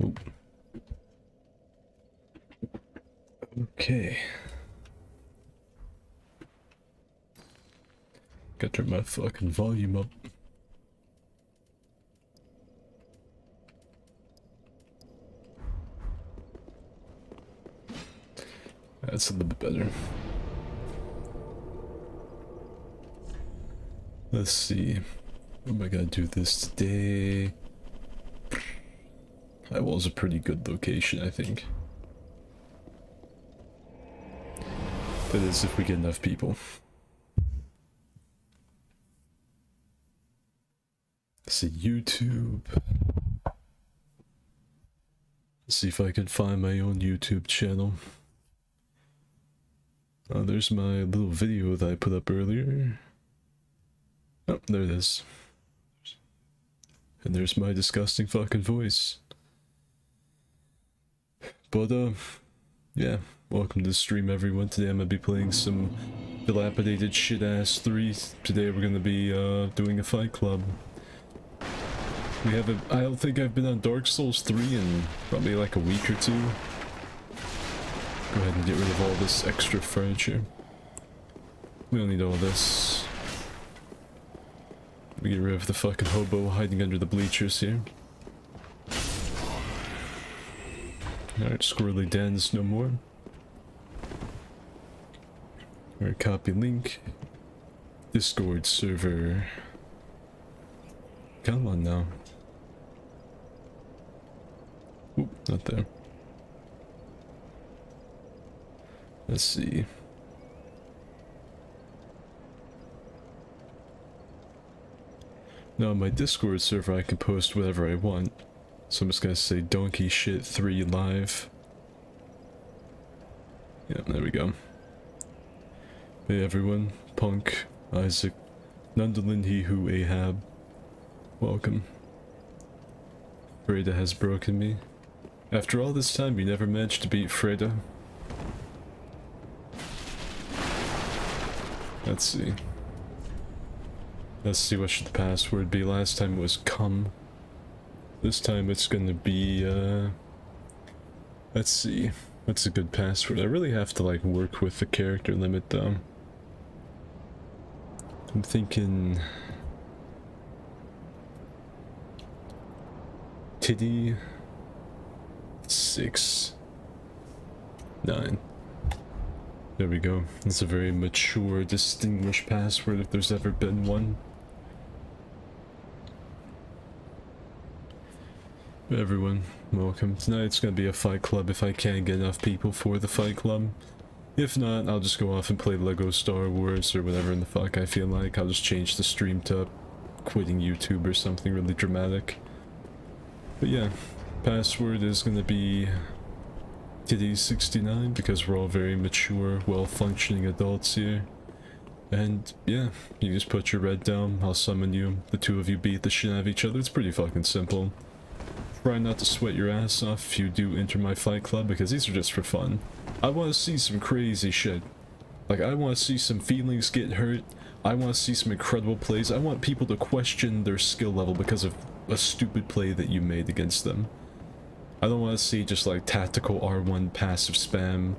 Oop. Okay. Gotta turn my fucking volume up. That's a little bit better. Let's see. What am I gonna do this today? That was a pretty good location, I think. That is, if we get enough people. Let's see, YouTube. Let's see if I can find my own YouTube channel. There's my little video that I put up earlier. Oh, there it is. And there's my disgusting fucking voice. But, yeah. Welcome to the stream, everyone. Today I'm gonna be playing some dilapidated shit-ass 3. Today we're gonna be, doing a fight club. We haven't... I don't think I've been on Dark Souls 3 in probably like a week or 2. Go ahead and get rid of all this extra furniture. We don't need all this. We get rid of the fucking hobo hiding under the bleachers here. Alright, squirrely dens no more. Alright, copy link. Discord server. Come on now. Oop, not there. Let's see. Now on my Discord server I can post whatever I want. So I'm just gonna say Donkey Shit 3 live. Yep, there we go. Hey everyone, Punk, Isaac, Nundalin He Who Ahab. Welcome. Freda has broken me. After all this time you never managed to beat Freda. Let's see. Let's see what should the password be. Last time it was cum. This time it's gonna be, let's see. What's a good password? I really have to, like, work with the character limit, though. I'm thinking... Titty... 6... 9. There we go. It's a very mature, distinguished password if there's ever been one. Everyone, welcome. Tonight's gonna be a fight club if I can't get enough people for the fight club. If not, I'll just go off and play Lego Star Wars or whatever in the fuck I feel like. I'll just change the stream to quitting YouTube or something really dramatic. But yeah, password is gonna be Titty69 because we're all very mature, well-functioning adults here. And yeah, you just put your red down, I'll summon you, the two of you beat the shit out of each other. It's pretty fucking simple. Try not to sweat your ass off if you do enter my fight club because these are just for fun. I want to see some crazy shit. Like, I want to see some feelings get hurt. I want to see some incredible plays. I want people to question their skill level because of a stupid play that you made against them. I don't want to see just like tactical R1 passive spam,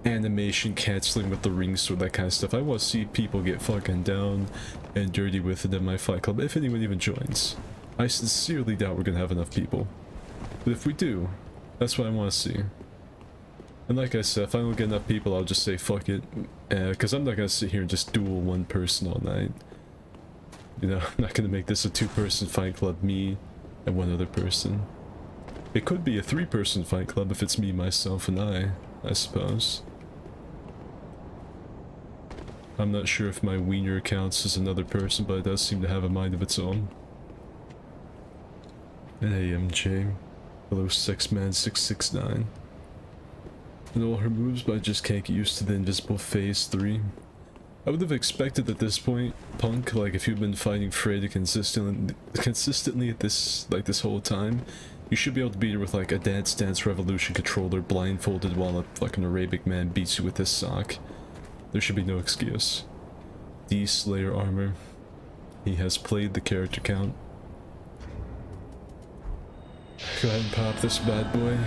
animation canceling with the ring sword, that kind of stuff. I want to see people get fucking down and dirty with it in my fight club, if anyone even joins. I sincerely doubt we're gonna have enough people. But if we do, that's what I want to see. And like I said, if I don't get enough people, I'll just say fuck it. Because I'm not gonna sit here and just duel one person all night. You know, I'm not gonna make this a 2-person fight club, me and one other person. It could be a 3-person fight club if it's me, myself, and I suppose. I'm not sure if my wiener counts as another person, but it does seem to have a mind of its own. And hey, MJ. Hello, Sexman669. And all her moves, but I just can't get used to the invisible phase 3. I would have expected at this point, Punk, like if you've been fighting Freda consistently at this whole time, you should be able to beat her with like a Dance Dance Revolution controller blindfolded while a fucking Arabic man beats you with his sock. There should be no excuse. D Slayer armor. He has played the character count. go ahead and pop this bad boy.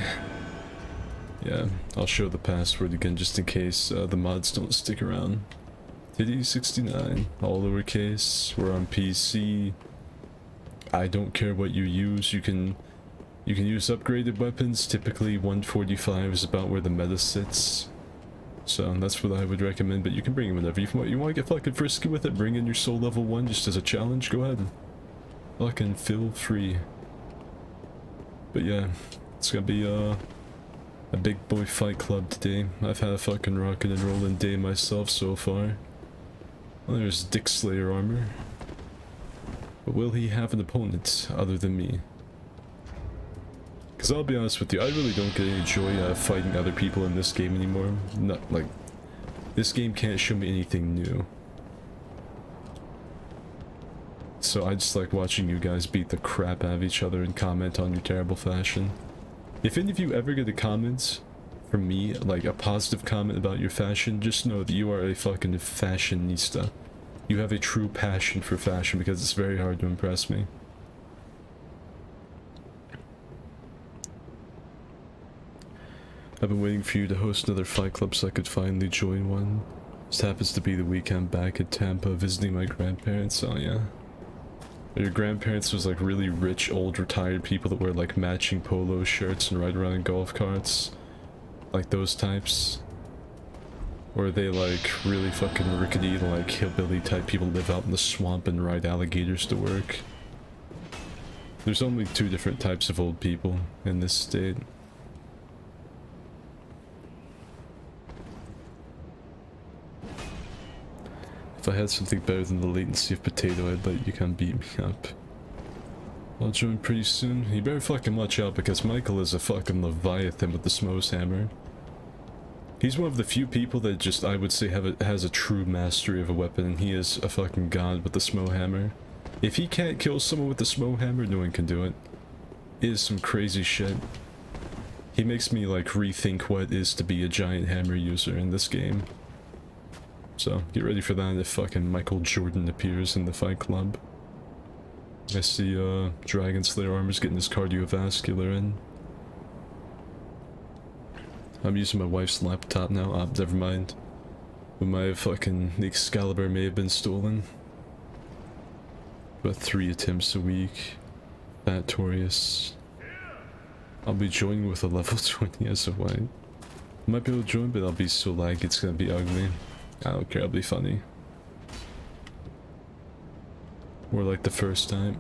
Yeah, I'll show the password again just in case the mods don't stick around. Titty69, all lowercase, we're on PC. I don't care what you use, you can use upgraded weapons. Typically 145 is about where the meta sits. So that's what I would recommend, but you can bring in whatever you want. You want to get fucking frisky with it, bring in your soul level 1 just as a challenge, go ahead. Fucking feel free. But yeah, it's gonna be a big boy fight club today. I've had a fucking rockin' and rollin' day myself so far. Well, there's Dick Slayer armor. But will he have an opponent other than me? Because I'll be honest with you, I really don't get any joy fighting other people in this game anymore. Not like, this game can't show me anything new. So I just like watching you guys beat the crap out of each other and comment on your terrible fashion. If any of you ever get a comment from me, like a positive comment about your fashion, just know that you are a fucking fashionista. You have a true passion for fashion because it's very hard to impress me. I've been waiting for you to host another fight club so I could finally join one. This happens to be the week I'm back at Tampa visiting my grandparents, oh yeah. Your grandparents was like really rich, old, retired people that wear like matching polo shirts and ride around in golf carts. Like those types. Or are they like really fucking rickety, like hillbilly type people live out in the swamp and ride alligators to work? There's only 2 different types of old people in this state. If I had something better than the latency of potato, I'd let you come beat me up. I'll join pretty soon. You better fucking watch out because Michael is a fucking leviathan with the Smos hammer. He's one of the few people that just, I would say, has a true mastery of a weapon, and he is a fucking god with the Smo hammer. If he can't kill someone with the Smo hammer, no one can do it. It is some crazy shit. He makes me like rethink what it is to be a giant hammer user in this game. So, get ready for that if fucking Michael Jordan appears in the fight club. I see, Dragon Slayer Armor's getting his cardiovascular in. I'm using my wife's laptop now, never mind. But my fucking Excalibur may have been stolen. About 3 attempts a week. Fatorious. I'll be joining with a level 20 as a white. Might be able to join, but I'll be so laggy it's gonna be ugly. I don't care, I'll be funny. Or like the first time.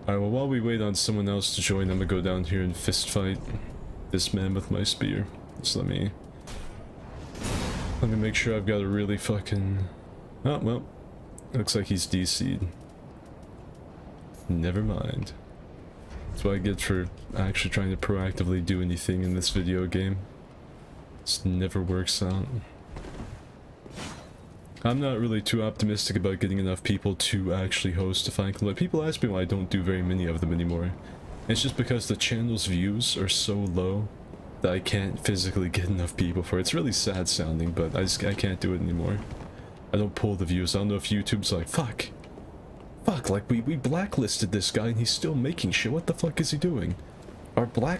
Alright, well while we wait on someone else to join, I'm gonna go down here and fist fight this man with my spear. Just let me make sure I've got a really fucking... Oh, well. Looks like he's DC'd. Never mind. That's what I get for actually trying to proactively do anything in this video game. Just never works out. I'm not really too optimistic about getting enough people to actually host a fight club. People ask me why I don't do very many of them anymore. It's just because the channel's views are so low that I can't physically get enough people for it. It's really sad sounding, but I can't do it anymore. I don't pull the views. I don't know if YouTube's like, fuck, like we blacklisted this guy and he's still making shit. What the fuck is he doing? Well,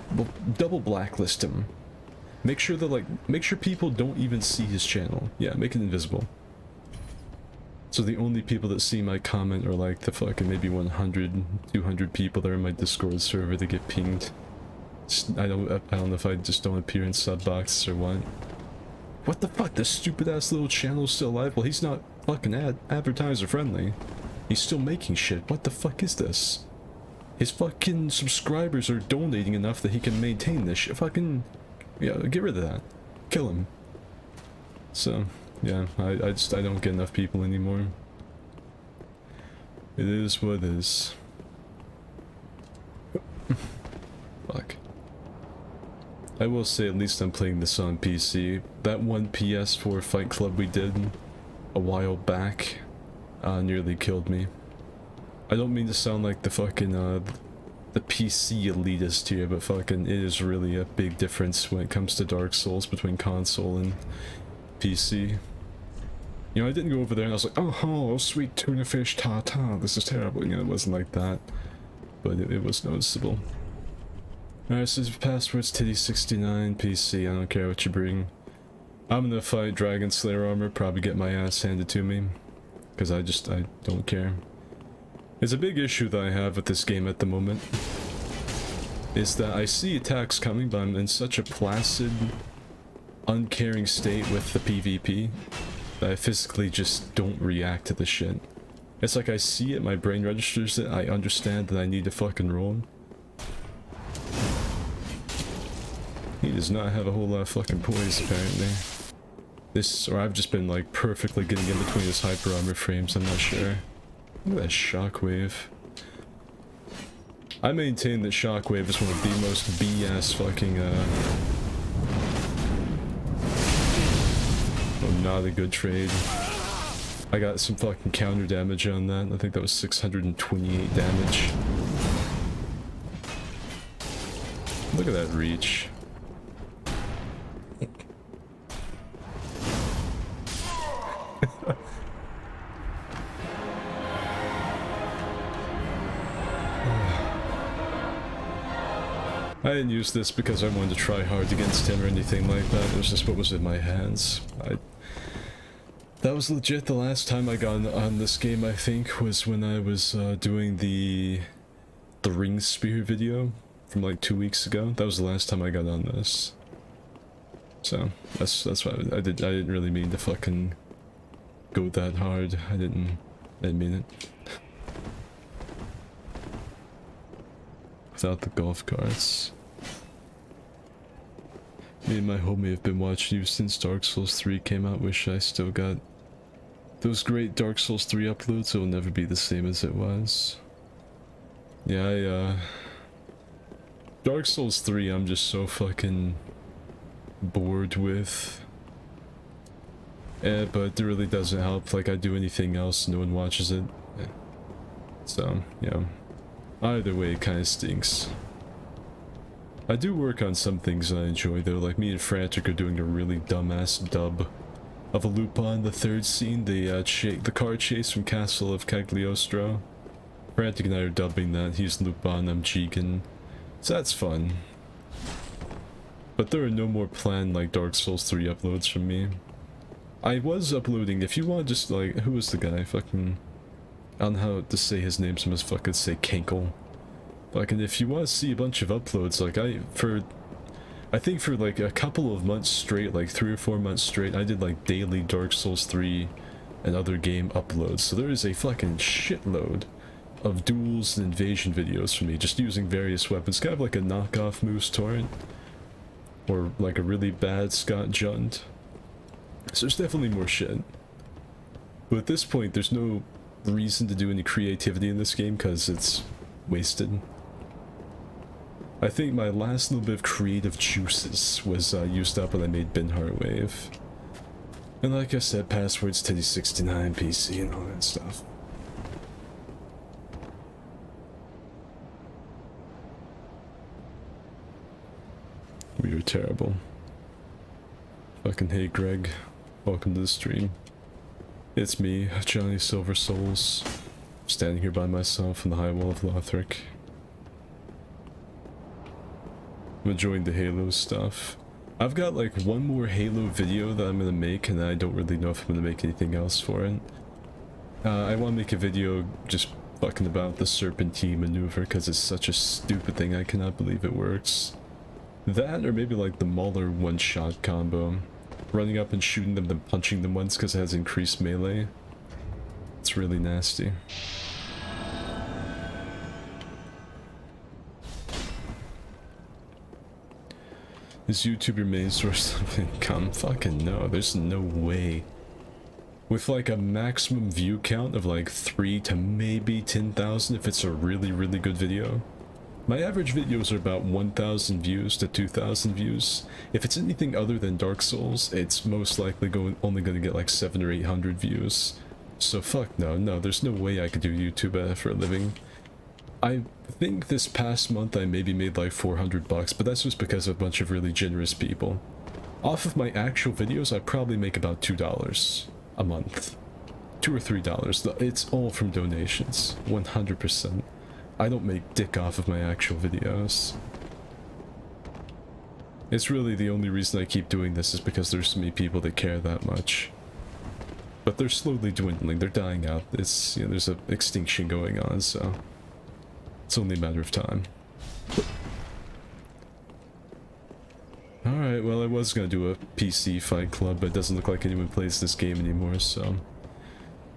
double blacklist him. Make sure people don't even see his channel. Yeah, make it invisible. So the only people that see my comment are like the fucking maybe 100, 200 people that are in my Discord server that get pinged. I don't know if I just don't appear in sub boxes or what. What the fuck? This stupid ass little channel is still alive? Well, he's not fucking advertiser friendly. He's still making shit. What the fuck is this? His fucking subscribers are donating enough that he can maintain this shit. Fucking, yeah, get rid of that. Kill him. So, yeah, I don't get enough people anymore. It is what it is. Fuck. I will say at least I'm playing this on PC. That one PS4 fight club we did a while back nearly killed me. I don't mean to sound like the fucking the PC elitist here, but fucking it is really a big difference when it comes to Dark Souls between console and PC. You know, I didn't go over there and I was like, oh, sweet tuna fish tartare, this is terrible. You know, it wasn't like that, but it was noticeable. Alright, so password's Titty69 PC, I don't care what you bring. I'm gonna fight Dragon Slayer armor, probably get my ass handed to me. Because I don't care. It's a big issue that I have with this game at the moment. Is that I see attacks coming, but I'm in such a placid, uncaring state with the PvP that I physically just don't react to the shit. It's like I see it, my brain registers it, I understand that I need to fucking roll. He does not have a whole lot of fucking poise, apparently. This, or I've just been like perfectly getting in between his hyper armor frames, I'm not sure. Look at that shockwave. I maintain that shockwave is one of the most BS fucking, oh, not a good trade. I got some fucking counter damage on that. I think that was 628 damage. Look at that reach. I didn't use this because I wanted to try hard against him or anything like that. It was just what was in my hands. That was legit the last time I got on this game, I think, was when I was doing the ring spear video from like 2 weeks ago. That was the last time I got on this. So that's why I didn't really mean to fucking go that hard. I didn't mean it. Without the golf carts. Me and my homie have been watching you since Dark Souls 3 came out. Wish I still got those great Dark Souls 3 uploads. It will never be the same as it was. Yeah, Dark Souls 3 I'm just so fucking bored with. Yeah, but it really doesn't help. Like, I do anything else, no one watches it. Yeah. So, yeah. Either way, it kind of stinks. I do work on some things I enjoy though, like me and Frantic are doing a really dumbass dub of a Lupin the third scene, the car chase from Castle of Cagliostro. Frantic and I are dubbing that. He's Lupin, I'm Jigen. So that's fun. But there are no more planned like Dark Souls 3 uploads from me. I was uploading, if you want, just like, who was the guy? Fucking, I don't know how to say his name, so I must fucking say Kenkel. Fucking, if you want to see a bunch of uploads, like I think for like a couple of months straight, like 3 or 4 months straight, I did like daily Dark Souls 3 and other game uploads. So there is a fucking shitload of duels and invasion videos for me, just using various weapons, kind of like a knockoff Moose Torrent, or like a really bad Scott Jund. So there's definitely more shit. But at this point, there's no reason to do any creativity in this game because it's wasted. I think my last little bit of creative juices was used up when I made Bin Heartwave. And like I said, passwords Titty69 PC and all that stuff. We are terrible. Fucking hey Greg, welcome to the stream. It's me, Johnny Silver Souls, standing here by myself on the high wall of Lothric. I'm enjoying the Halo stuff. I've got like one more Halo video that I'm gonna make, and I don't really know if I'm gonna make anything else for it. I want to make a video just fucking about the Serpentine maneuver because it's such a stupid thing, I cannot believe it works. That, or maybe like the Mauler one-shot combo. Running up and shooting them, then punching them once because it has increased melee. It's really nasty. Is YouTube your main source of income? Fucking no, there's no way. With like a maximum view count of like 3 to maybe 10,000 if it's a really, really good video. My average videos are about 1,000 views to 2,000 views. If it's anything other than Dark Souls, it's most likely only going to get like 700 or 800 views. So fuck no, there's no way I could do YouTube for a living. I think this past month I maybe made like 400 bucks, but that's just because of a bunch of really generous people. Off of my actual videos, I probably make about $2 a month. $2 or $3. It's all from donations, 100%. I don't make dick off of my actual videos. It's really the only reason I keep doing this is because there's so many people that care that much. But they're slowly dwindling, they're dying out. It's, you know, there's an extinction going on, so it's only a matter of time. Alright, well I was gonna do a PC fight club, but it doesn't look like anyone plays this game anymore, so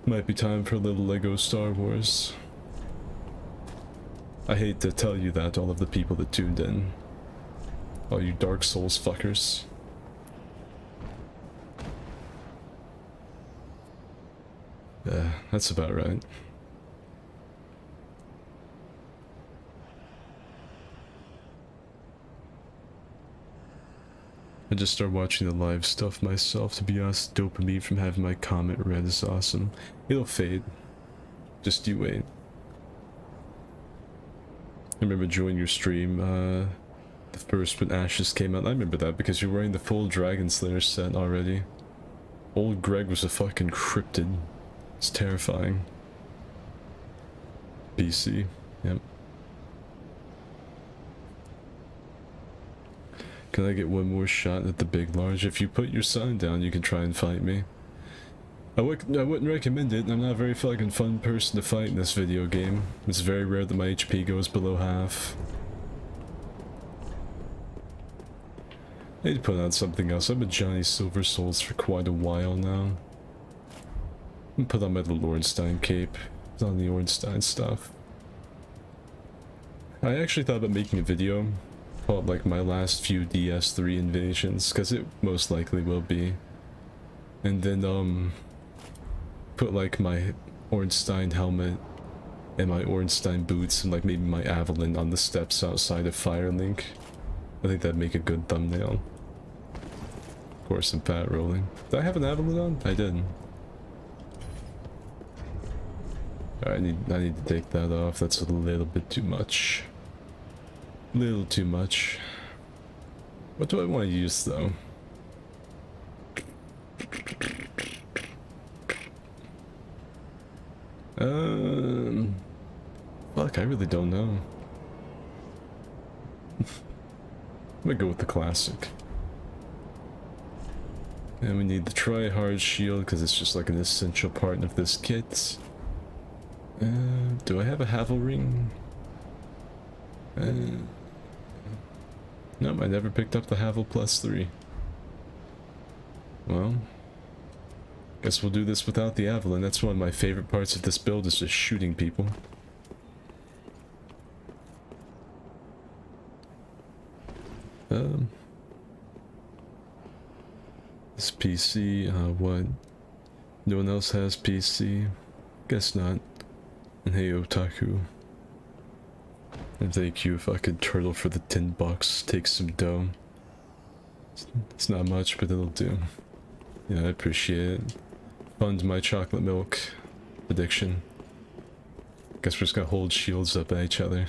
might be time for a little Lego Star Wars. I hate to tell you that, all of the people that tuned in. All you Dark Souls fuckers. Yeah, that's about right. I just started watching the live stuff myself, to be honest. Dopamine from having my comment read is awesome. It'll fade. Just you wait. I remember joining your stream, the first when Ashes came out. I remember that because you're wearing the full Dragon Slayer set already. Old Greg was a fucking cryptid. It's terrifying. PC, yep. Can I get one more shot at the big large? If you put your sign down, you can try and fight me. I wouldn't recommend it. I'm not a very fucking fun person to fight in this video game. It's very rare that my HP goes below half. I need to put on something else. I've been Johnny Silver Souls for quite a while now. I'm gonna put on my little Ornstein cape. It's on the Ornstein stuff. I actually thought about making a video called like my last few DS3 invasions, because it most likely will be. And then put like my Ornstein helmet and my Ornstein boots and like maybe my Avalon on the steps outside of Firelink. I think that'd make a good thumbnail. Of course, I'm fat rolling. Did I have an Avalon on? I didn't. I need to take that off. That's a little bit too much. Little too much. What do I want to use though? Fuck, I really don't know. I'm gonna go with the classic. And we need the try-hard shield because it's just like an essential part of this kit. Do I have a Havel ring? Nope, I never picked up the Havel +3. Well, guess we'll do this without the Avalon. That's one of my favorite parts of this build, is just shooting people. This PC, what? No one else has PC? Guess not. And hey, Otaku. And thank you, fucking turtle, for the $10. Take some dough. It's not much, but it'll do. Yeah, I appreciate it. Fund my chocolate milk addiction. Guess we're just gonna hold shields up at each other.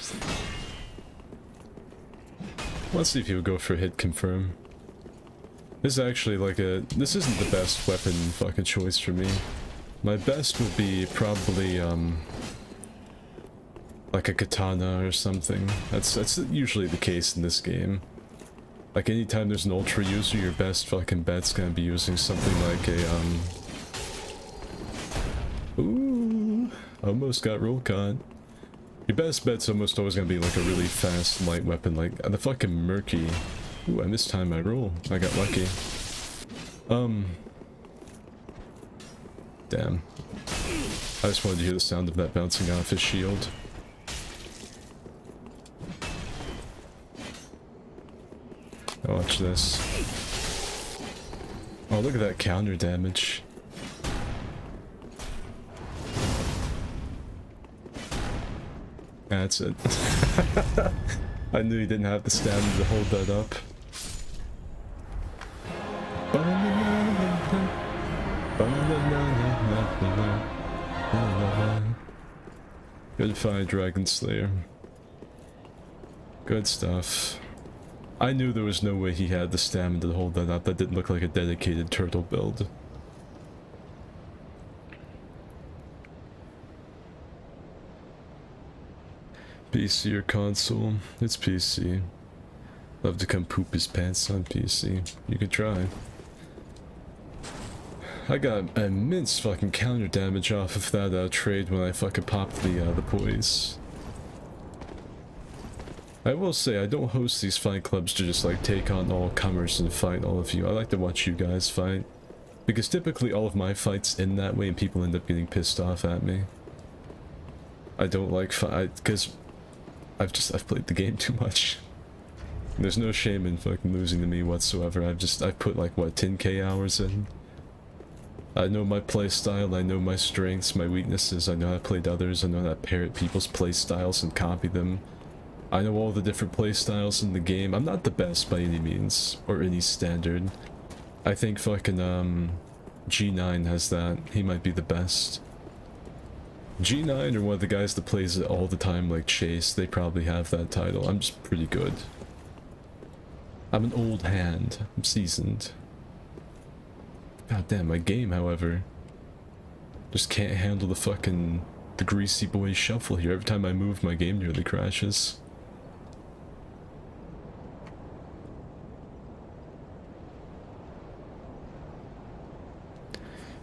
Let's see if he would go for a hit confirm. This is actually like a... This isn't the best weapon fucking choice for me. My best would be probably, like a katana or something. That's usually the case in this game. Like anytime there's an ultra user, your best fucking bet's gonna be using something like a, Ooh, almost got roll caught. Your best bet's almost always gonna be like a really fast light weapon, like the fucking Murky. Ooh, I mistimed my roll. I got lucky. Damn. I just wanted to hear the sound of that bouncing off his shield. Watch this. Oh, look at that counter damage. That's it. I knew he didn't have the stamina to hold that up. Good fight, Dragon Slayer. Good stuff. I knew there was no way he had the stamina to hold that up. That didn't look like a dedicated turtle build. PC or console? It's PC. Love to come poop his pants on PC. You could try. I got immense fucking counter damage off of that trade when I fucking popped the poise. I will say, I don't host these fight clubs to just like take on all comers and fight all of you. I like to watch you guys fight. Because typically all of my fights end that way and people end up getting pissed off at me. I don't like fight, because I've played the game too much. There's no shame in fucking losing to me whatsoever. I've put like, what, 10k hours in? I know my playstyle, I know my strengths, my weaknesses, I know how to play others, I know how to parrot people's playstyles and copy them. I know all the different playstyles in the game. I'm not the best by any means, or any standard. I think fucking, G9 has that. He might be the best. G9 or one of the guys that plays it all the time, like Chase, they probably have that title. I'm just pretty good. I'm an old hand. I'm seasoned. God damn, my game, however, just can't handle the greasy boy shuffle here. Every time I move, my game nearly crashes.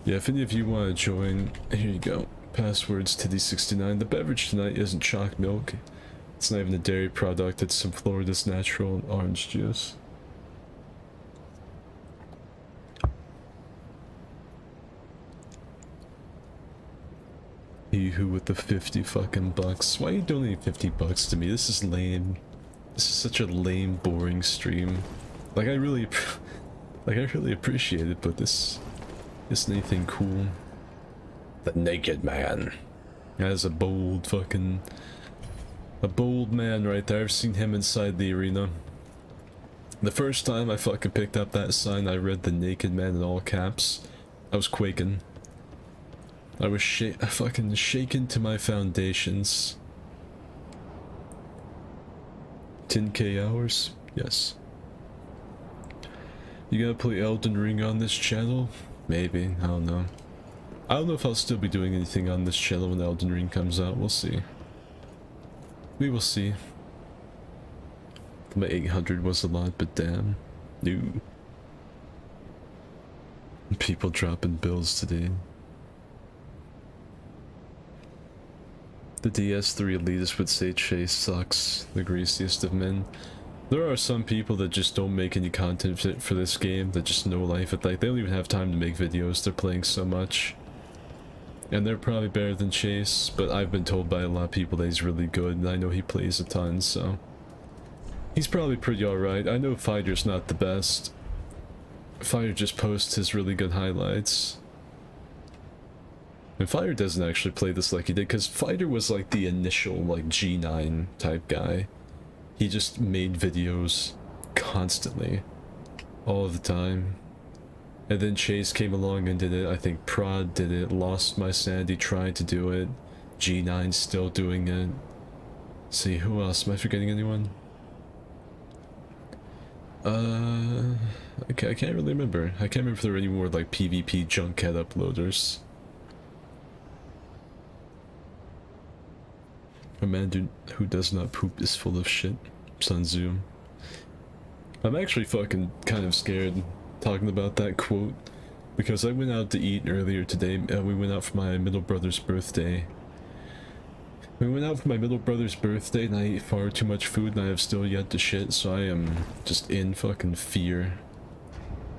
Yeah, if any of you want to join, here you go. Passwords to D69. The beverage tonight isn't chocolate milk. It's not even a dairy product. It's some Florida's natural orange juice. He who with the 50 fucking bucks. Why are you donating 50 bucks to me? This is lame. This is such a lame, boring stream. Like I really appreciate it, but this isn't anything cool. The Naked Man. That's a bold man right there. I've seen him inside the arena. The first time I fucking picked up that sign, I read the Naked Man in all caps. I was quaking. I was fucking shaken to my foundations. 10k hours? Yes. You gonna play Elden Ring on this channel? Maybe, I don't know. I don't know if I'll still be doing anything on this channel when Elden Ring comes out, we'll see. We will see. My 800 was a lot, but damn. New. People dropping bills today. The DS3 elitist would say Chase sucks, the greasiest of men. There are some people that just don't make any content fit for this game, that just know life at like they don't even have time to make videos, they're playing so much. And they're probably better than Chase, but I've been told by a lot of people that he's really good, and I know he plays a ton, so... He's probably pretty alright. I know Fighter's not the best. Fighter just posts his really good highlights. And Fighter doesn't actually play this like he did, because Fighter was like the initial like G9 type guy. He just made videos constantly, all the time. And then Chase came along and did it. I think Prod did it, Lost My Sandy tried to do it, G9's still doing it. Let's see, who else? Am I forgetting anyone? Okay, I can't really remember. I can't remember if there were any more like PvP Junkhead uploaders. A man who does not poop is full of shit. Sun Tzu. I'm actually fucking kind of scared talking about that quote, because I went out to eat earlier today. We went out for my middle brother's birthday. And I ate far too much food and I have still yet to shit, so I am just in fucking fear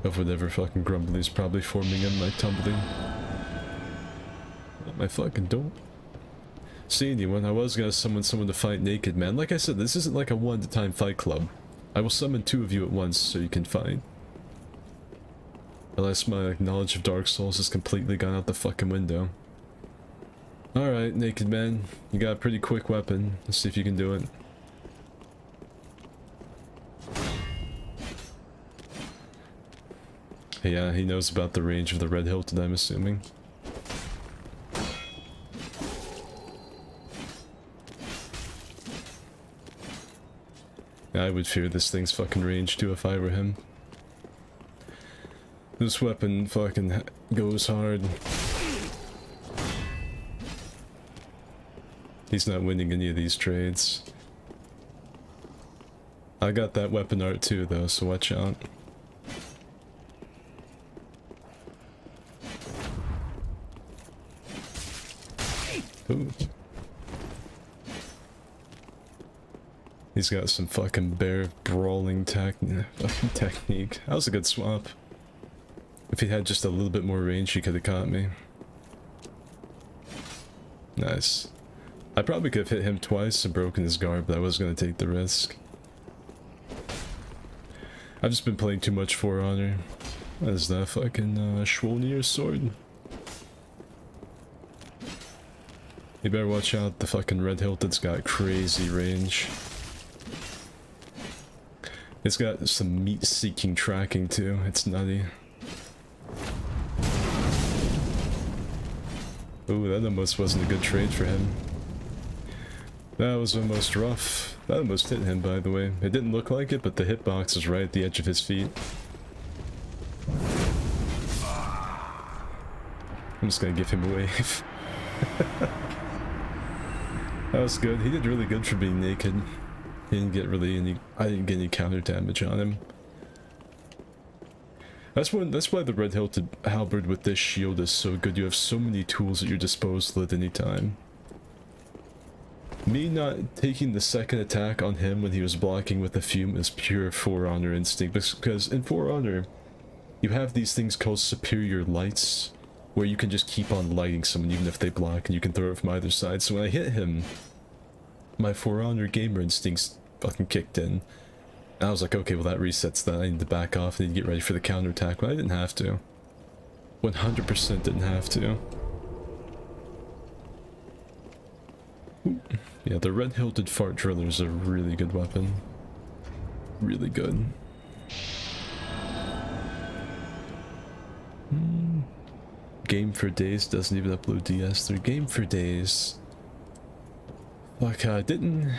of whatever fucking grumbly is probably forming in my tumbling. I fucking don't see anyone. I was gonna summon someone to fight Naked Man. Like I said, this isn't like a one-time fight club. I will summon 2 of you at once so you can fight. Unless my knowledge of Dark Souls has completely gone out the fucking window. Alright, Naked Man. You got a pretty quick weapon. Let's see if you can do it. Yeah, he knows about the range of the red hilted, I'm assuming. I would fear this thing's fucking range too if I were him. This weapon fucking goes hard. He's not winning any of these trades. I got that weapon art too though, so watch out. Ooh. He's got some fucking bear brawling technique. That was a good swap. If he had just a little bit more range, he could have caught me. Nice. I probably could have hit him twice and broken his guard, but I was going to take the risk. I've just been playing too much For Honor. What is that fucking Schwolnir sword? You better watch out, the fucking red hilted's got crazy range. It's got some meat-seeking tracking too, it's nutty. Ooh, that almost wasn't a good trade for him. That was almost rough. That almost hit him, by the way. It didn't look like it, but the hitbox is right at the edge of his feet. I'm just gonna give him a wave. That was good. He did really good for being naked. He didn't get really any... I didn't get any counter damage on him. That's why the red hilted halberd with this shield is so good. You have so many tools at your disposal at any time. Me not taking the second attack on him when he was blocking with the fume is pure For Honor instinct, because in For Honor you have these things called superior lights where you can just keep on lighting someone even if they block and you can throw it from either side. So when I hit him, my For Honor gamer instincts fucking kicked in. And I was like, okay, well that resets that. I need to back off, I need to get ready for the counterattack, but I didn't have to. 100% didn't have to. Ooh. Yeah, the red-hilted fart driller is a really good weapon. Really good. Game for Days doesn't even upload DS3. Game for Days. Fuck, didn't...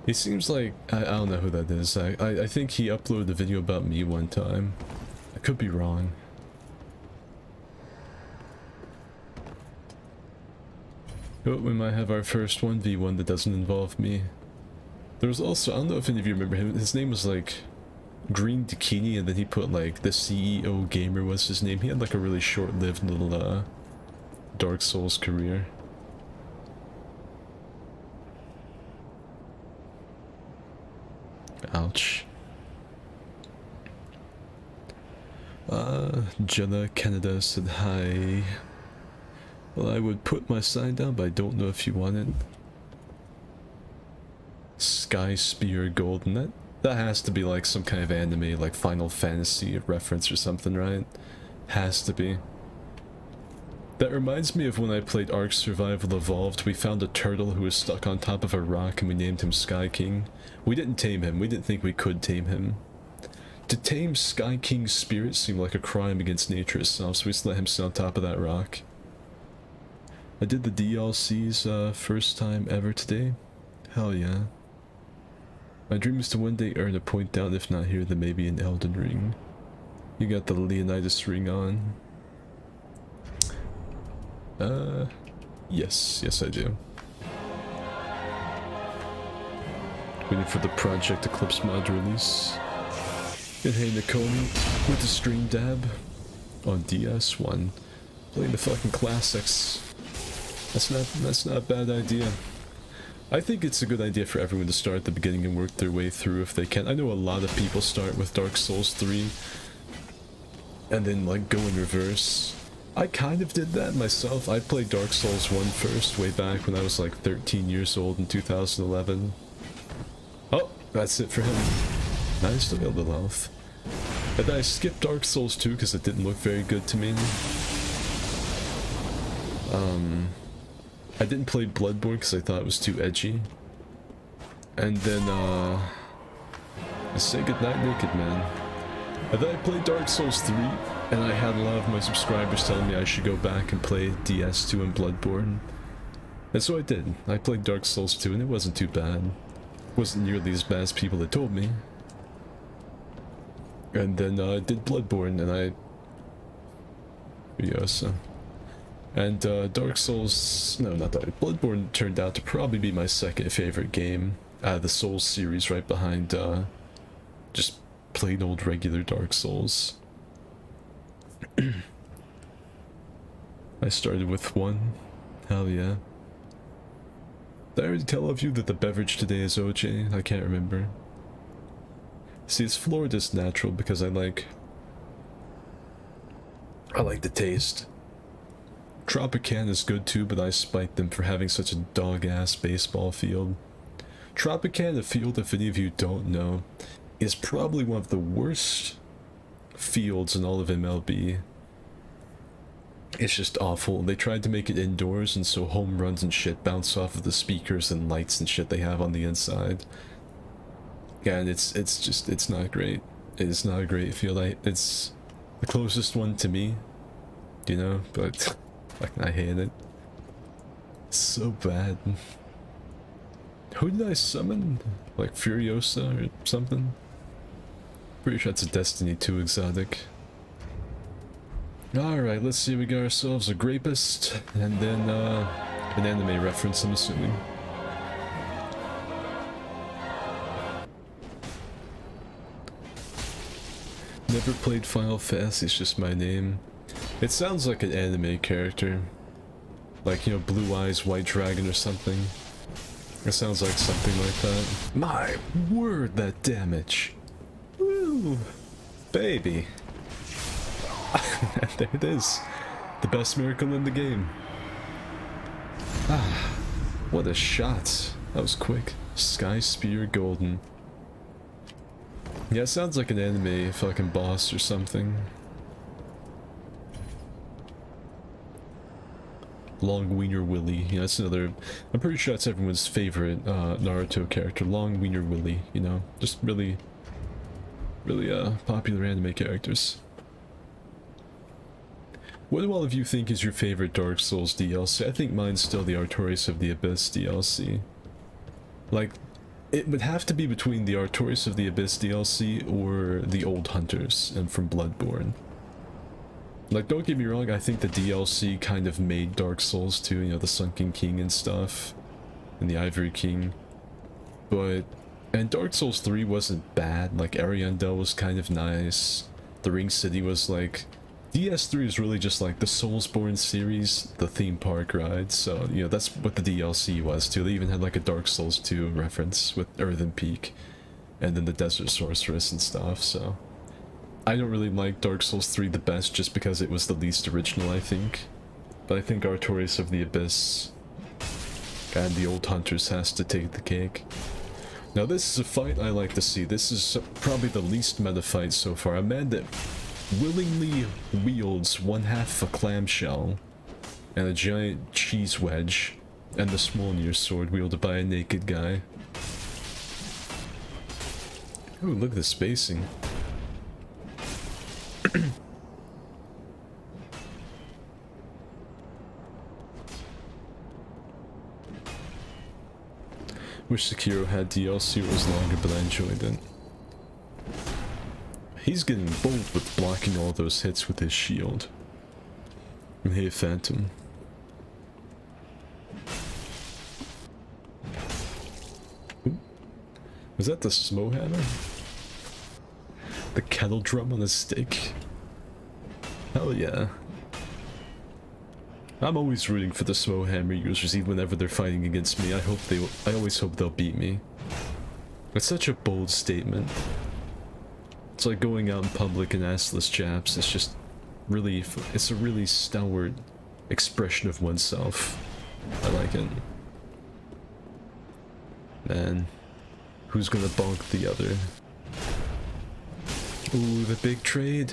He seems like... I don't know who that is. I think he uploaded a video about me one time. I could be wrong. Oh, we might have our first 1v1 that doesn't involve me. There was also... I don't know if any of you remember him. His name was like... Green Dakini, and then he put like... The CEO Gamer was his name. He had like a really short-lived little Dark Souls career. Ouch. Jenna Canada said hi. Well, I would put my sign down, but I don't know if you want it. Sky Spear Golden. That has to be like some kind of anime, like Final Fantasy reference or something, right? Has to be. That reminds me of when I played Ark Survival Evolved. We found a turtle who was stuck on top of a rock and we named him Sky King. We didn't tame him. We didn't think we could tame him. To tame Sky King's spirit seemed like a crime against nature itself, so we just let him sit on top of that rock. I did the DLC's first time ever today. Hell yeah. My dream is to one day earn a point down, if not here, then maybe in Elden Ring. You got the Leonidas ring on. Yes I do. Waiting for the Project Eclipse mod release. And hey Nakomi, with the stream dab on DS1. Playing the fucking classics. That's not a bad idea. I think it's a good idea for everyone to start at the beginning and work their way through if they can. I know a lot of people start with Dark Souls 3 and then like go in reverse. I kind of did that myself. I played Dark Souls 1 first, way back when I was like 13 years old in 2011. Oh, that's it for him. Nice to build a little health. And then I skipped Dark Souls 2 because it didn't look very good to me. I didn't play Bloodborne because I thought it was too edgy. And then, I say goodnight naked, man. And then I played Dark Souls 3, and I had a lot of my subscribers telling me I should go back and play DS2 and Bloodborne. And so I did. I played Dark Souls 2, and it wasn't too bad. It wasn't nearly as bad as people had told me. And then I did Bloodborne, and I... Yes. And Dark Souls... No, not that. Bloodborne turned out to probably be my second favorite game The Souls series right behind just plain old regular Dark Souls. I started with 1. Hell yeah. Did I already tell all of you that the beverage today is OJ? I can't remember. See, it's Florida's natural because I like the taste. Tropicana is good too, but I spiked them for having such a dog-ass baseball field. Tropicana Field, if any of you don't know, is probably one of the worst fields in all of MLB. It's just awful. They tried to make it indoors, and so home runs and shit bounce off of the speakers and lights and shit they have on the inside. Yeah, and it's not great. It's not a great field. It's the closest one to me, you know, but I hate it. It's so bad. Who did I summon? Like Furiosa or something? Pretty sure that's a Destiny 2 exotic. Alright, let's see, we got ourselves a Grapist, and then an anime reference, I'm assuming. Never played Final Fantasy, it's just my name. It sounds like an anime character. Like, you know, Blue Eyes, White Dragon or something. It sounds like something like that. My word, that damage! Woo! Baby! There it is. The best miracle in the game. Ah, what a shot. That was quick. Sky Spear Golden. Yeah, it sounds like an anime fucking boss or something. Long Wiener Willy. Yeah, that's another... I'm pretty sure that's everyone's favorite Naruto character. Long Wiener Willy, you know? Just really popular anime characters. What do all of you think is your favorite Dark Souls DLC? I think mine's still the Artorias of the Abyss DLC. Like, it would have to be between the Artorias of the Abyss DLC or the Old Hunters and from Bloodborne. Like, don't get me wrong, I think the DLC kind of made Dark Souls 2, you know, the Sunken King and stuff, and the Ivory King. But, and Dark Souls 3 wasn't bad, like, Ariandel was kind of nice, the Ring City was like... DS3 is really just like the Soulsborne series, the theme park ride, so, you know, that's what the DLC was too. They even had like a Dark Souls 2 reference with Earthen Peak, and then the Desert Sorceress and stuff, so... I don't really like Dark Souls 3 the best just because it was the least original, I think. But I think Artorias of the Abyss and the Old Hunters has to take the cake. Now this is a fight I like to see. This is probably the least meta fight so far. A man that willingly wields one half of a clamshell and a giant cheese wedge and the Smolnir sword wielded by a naked guy. Ooh, look at the spacing. Wish Sekiro had DLC or was longer, but I enjoyed it. He's getting bold with blocking all those hits with his shield. Hey, Phantom. Ooh. Was that the Smohammer? The kettle drum on a stick? Hell yeah. I'm always rooting for the Smohammer users, even whenever they're fighting against me. I always hope they'll beat me. It's such a bold statement. It's like going out in public and assless chaps. It's just really, it's a really stalwart expression of oneself. I like it. Man, who's gonna bonk the other? Ooh, the big trade.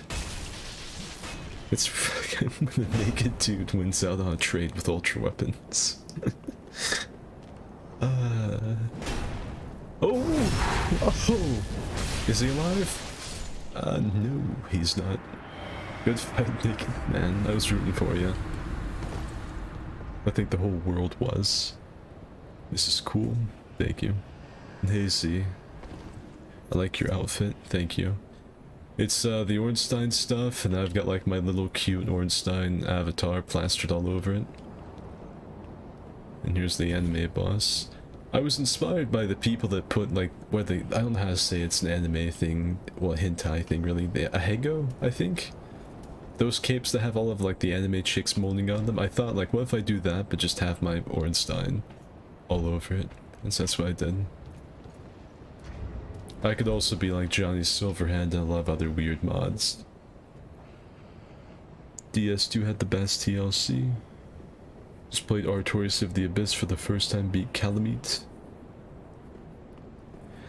It's fucking when a naked dude wins out on a trade with ultra weapons. Oh! Is he alive? No, he's not. Good fight, naked man. I was rooting for you. I think the whole world was. This is cool. Thank you. Hey, Z. I like your outfit. Thank you. It's the Ornstein stuff, and I've got like my little cute Ornstein avatar plastered all over it. And here's the anime boss. I was inspired by the people that put, like, where they, I don't know how to say it's an anime thing, well, a hentai thing, really, the ahego, I think? Those capes that have all of, like, the anime chicks moaning on them. I thought, like, what if I do that, but just have my Ornstein all over it? And so that's what I did. I could also be like Johnny Silverhand and a lot of other weird mods. DS2 had the best TLC. Just played Artorias of the Abyss for the first time, beat Calamite.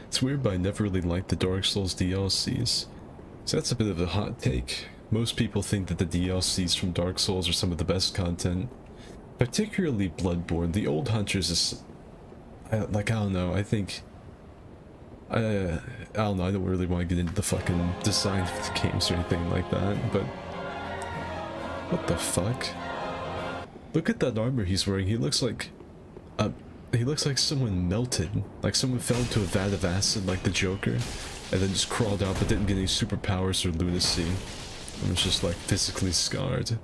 It's weird, but I never really liked the Dark Souls DLCs. So that's a bit of a hot take. Most people think that the DLCs from Dark Souls are some of the best content. Particularly Bloodborne. The Old Hunters is... I don't know, I think... I don't know, I don't really want to get into the fucking design of the games or anything like that, but... What the fuck? Look at that armor he's wearing, he looks like someone melted. Like someone fell into a vat of acid like the Joker, and then just crawled out but didn't get any superpowers or lunacy. And was just like physically scarred.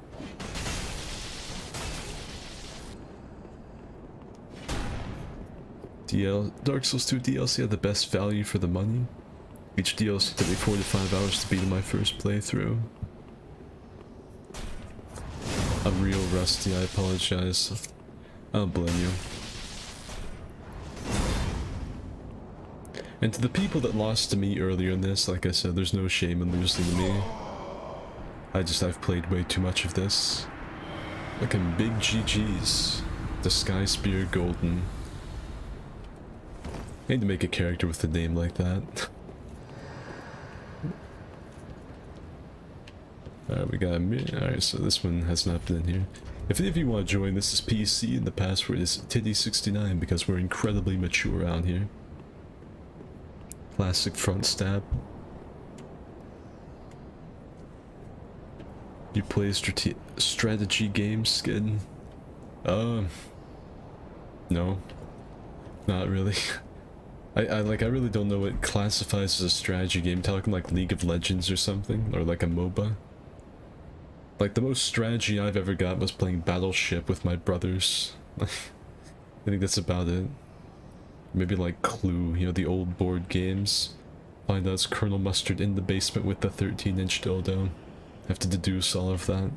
Dark Souls 2 DLC had the best value for the money. Each DLC took me 4 to 5 hours to beat in my first playthrough. I'm real rusty, I apologize. I don't blame you. And to the people that lost to me earlier in this, like I said, there's no shame in losing to me. I've played way too much of this. Looking big GG's. The Sky Spear Golden. I need to make a character with a name like that. Alright, we got alright, so this one has not been in here. If any of you want to join, this is PC and the password is Titty69 because we're incredibly mature out here. Classic front stab. You play strategy games, Skid? No. Not really. I really don't know what classifies as a strategy game. Talking like League of Legends or something, or like a MOBA. Like the most strategy I've ever got was playing Battleship with my brothers. I think that's about it. Maybe like Clue, you know, the old board games. Find out it's Colonel Mustard in the basement with the 13-inch dildo. Have to deduce all of that.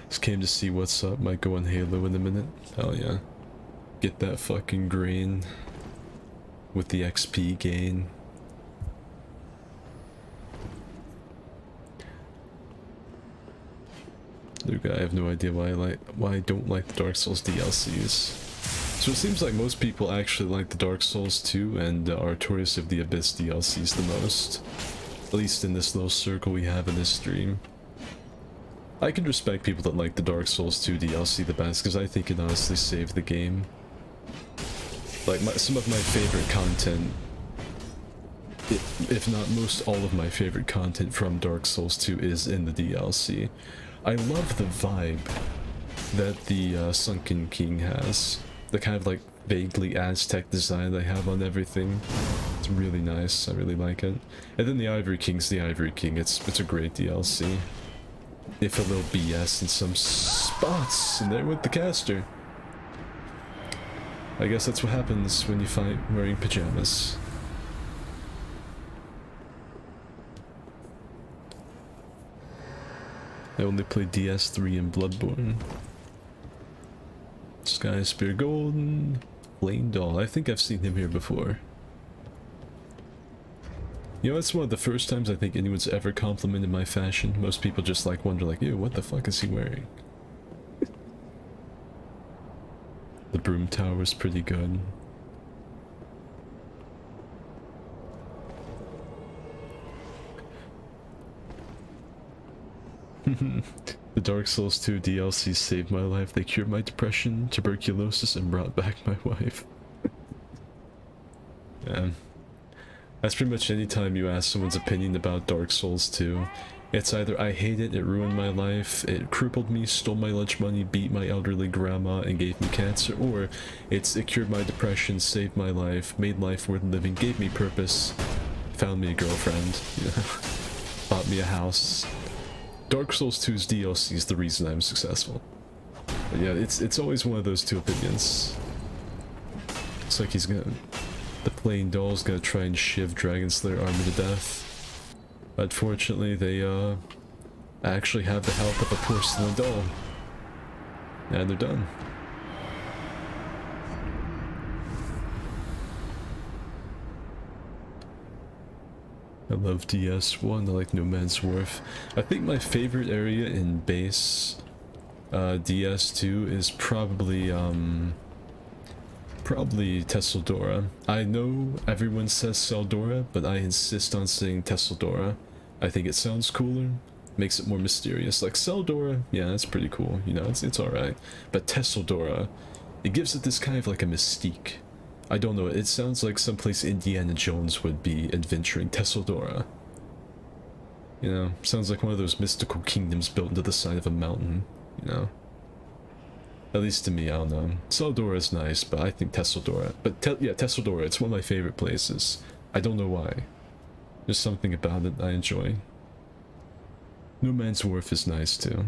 Just came to see what's up. Might go on Halo in a minute. Hell yeah. Get that fucking grain. With the XP gain. Luke, I have no idea why I don't like the Dark Souls DLCs. So it seems like most people actually like the Dark Souls 2 and Artorias of the Abyss DLCs the most. At least in this little circle we have in this stream. I can respect people that like the Dark Souls 2 DLC the best because I think it honestly saved the game. Like some of my favorite content, if not most all of my favorite content from Dark Souls 2 is in the DLC. I love the vibe that the Sunken King has. The kind of like vaguely Aztec design they have on everything. It's really nice, I really like it. And then the Ivory King's the Ivory King, it's a great DLC. If a little BS in some spots, and there with the caster. I guess that's what happens when you fight wearing pajamas. I only played DS3 and Bloodborne. Sky Spear Golden, Lane Doll. I think I've seen him here before. You know, it's one of the first times I think anyone's ever complimented my fashion. Most people just like wonder like, ew, what the fuck is he wearing? The broom tower is pretty good. The Dark Souls 2 DLC saved my life. They cured my depression, tuberculosis, and brought back my wife. Yeah. That's pretty much any time you ask someone's opinion about Dark Souls 2. It's either I hate it, it ruined my life, it crippled me, stole my lunch money, beat my elderly grandma, and gave me cancer, or it cured my depression, saved my life, made life worth living, gave me purpose, found me a girlfriend, you know, bought me a house. Dark Souls 2's DLC is the reason I'm successful. But yeah, it's always one of those two opinions. It's like he's gonna... The plain doll's gonna try and shiv Dragon Slayer armor to death. Unfortunately, they actually have the health of a porcelain doll. And they're done. I love DS1, I like No Man's Wharf. I think my favorite area in base DS2 is probably Tesseldora. I know everyone says Seldora, but I insist on saying Tesseldora. I think it sounds cooler, makes it more mysterious. Like Seldora, yeah, that's pretty cool, you know, it's alright. But Tesseldora, it gives it this kind of like a mystique. I don't know, it sounds like someplace Indiana Jones would be adventuring. Tesseldora. You know, sounds like one of those mystical kingdoms built into the side of a mountain, you know. At least to me, I don't know. Seldora is nice, but I think Tesseldora. But yeah, Tesseldora, it's one of my favorite places. I don't know why. There's something about it I enjoy. No Man's Wharf is nice too.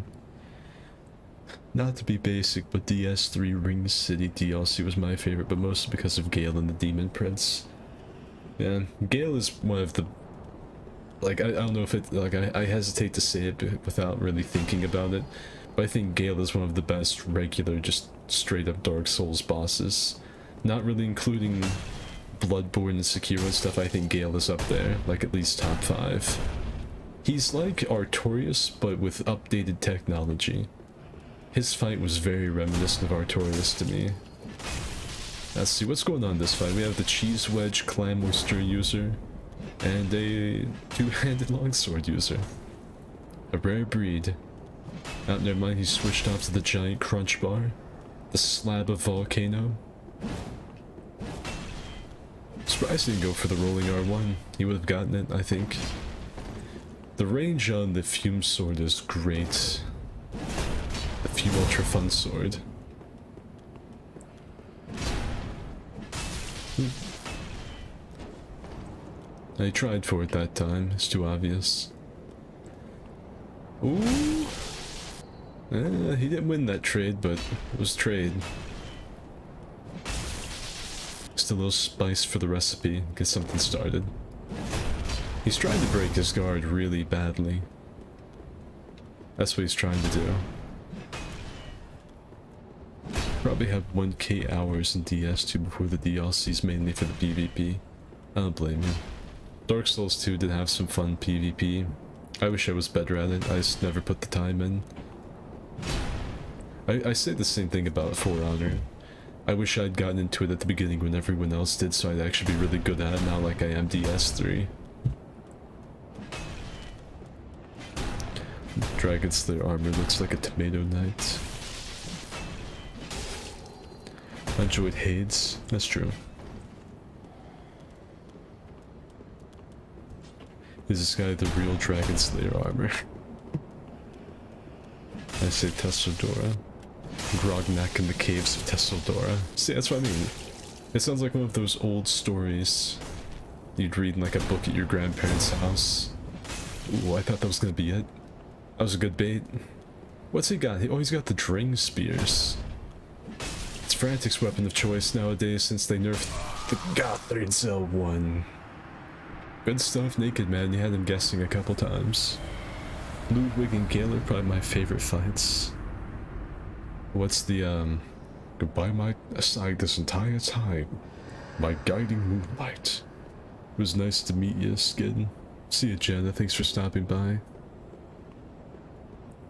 Not to be basic, but DS3 Ring City DLC was my favorite, but mostly because of Gale and the Demon Prince. Yeah, Gale is one of the... Like, I don't know if it... Like, I hesitate to say it without really thinking about it, but I think Gale is one of the best regular, just straight-up Dark Souls bosses. Not really including Bloodborne and Sekiro and stuff, I think Gale is up there, like at least top 5. He's like Artorias, but with updated technology. His fight was very reminiscent of Artorias to me. Let's see, what's going on in this fight? We have the Cheese Wedge Clam Oyster user, and a two-handed longsword user. A rare breed. Oh, never mind, he switched off to the giant crunch bar. The slab of volcano. Surprised he didn't go for the rolling R1. He would have gotten it, I think. The range on the Fume Sword is great. The Fume Ultra Fun Sword. I tried for it that time, it's too obvious. Ooh! He didn't win that trade, but it was trade. Just a little spice for the recipe, get something started. He's trying to break his guard really badly. That's what he's trying to do. Probably have 1k hours in DS2 before the DLCs mainly for the PvP. I don't blame you. Dark Souls 2 did have some fun PvP. I wish I was better at it, I just never put the time in. I say the same thing about For Honor. I wish I'd gotten into it at the beginning when everyone else did, so I'd actually be really good at it now like I am DS3. Dragon Slayer armor looks like a tomato knight. I enjoyed Hades, that's true. Is this guy the real Dragon Slayer armor? I say Tesseldora. Grognak in the caves of Tesseldora. See, that's what I mean. It sounds like one of those old stories you'd read in like a book at your grandparents' house. Ooh, I thought that was gonna be it. That was a good bait. What's he got? Oh, he's got the Dring Spears. It's Frantic's weapon of choice nowadays since they nerfed the Gothard Cell 1. Good stuff, Naked Man. You had him guessing a couple times. Ludwig and Gale are probably my favorite fights. What's the, goodbye my side this entire time. My guiding moonlight. It was nice to meet you, Skid. See you, Jenna. Thanks for stopping by.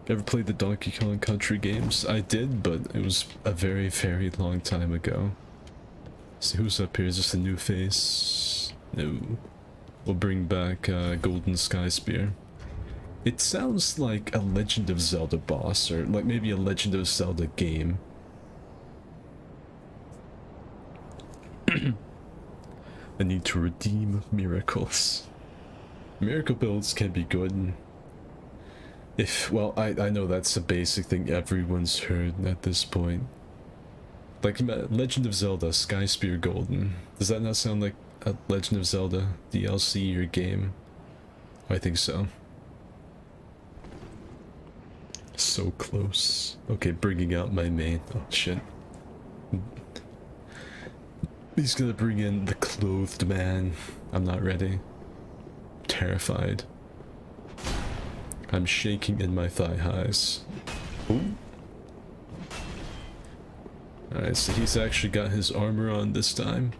Ever played the Donkey Kong Country games? I did, but it was a very, very long time ago. See who's up here? Is this a new face? No. We'll bring back Golden Sky Spear. It sounds like a Legend of Zelda boss, or like maybe a Legend of Zelda game. I need to redeem miracles. Miracle builds can be good. If, well, I know that's a basic thing everyone's heard at this point. Like Legend of Zelda, Sky Spear Golden. Does that not sound like a Legend of Zelda DLC or game? I think so. So close. Okay, bringing out my main. Oh shit. He's gonna bring in the clothed man. I'm not ready. Terrified. I'm shaking in my thigh highs. Ooh. Alright, so he's actually got his armor on this time.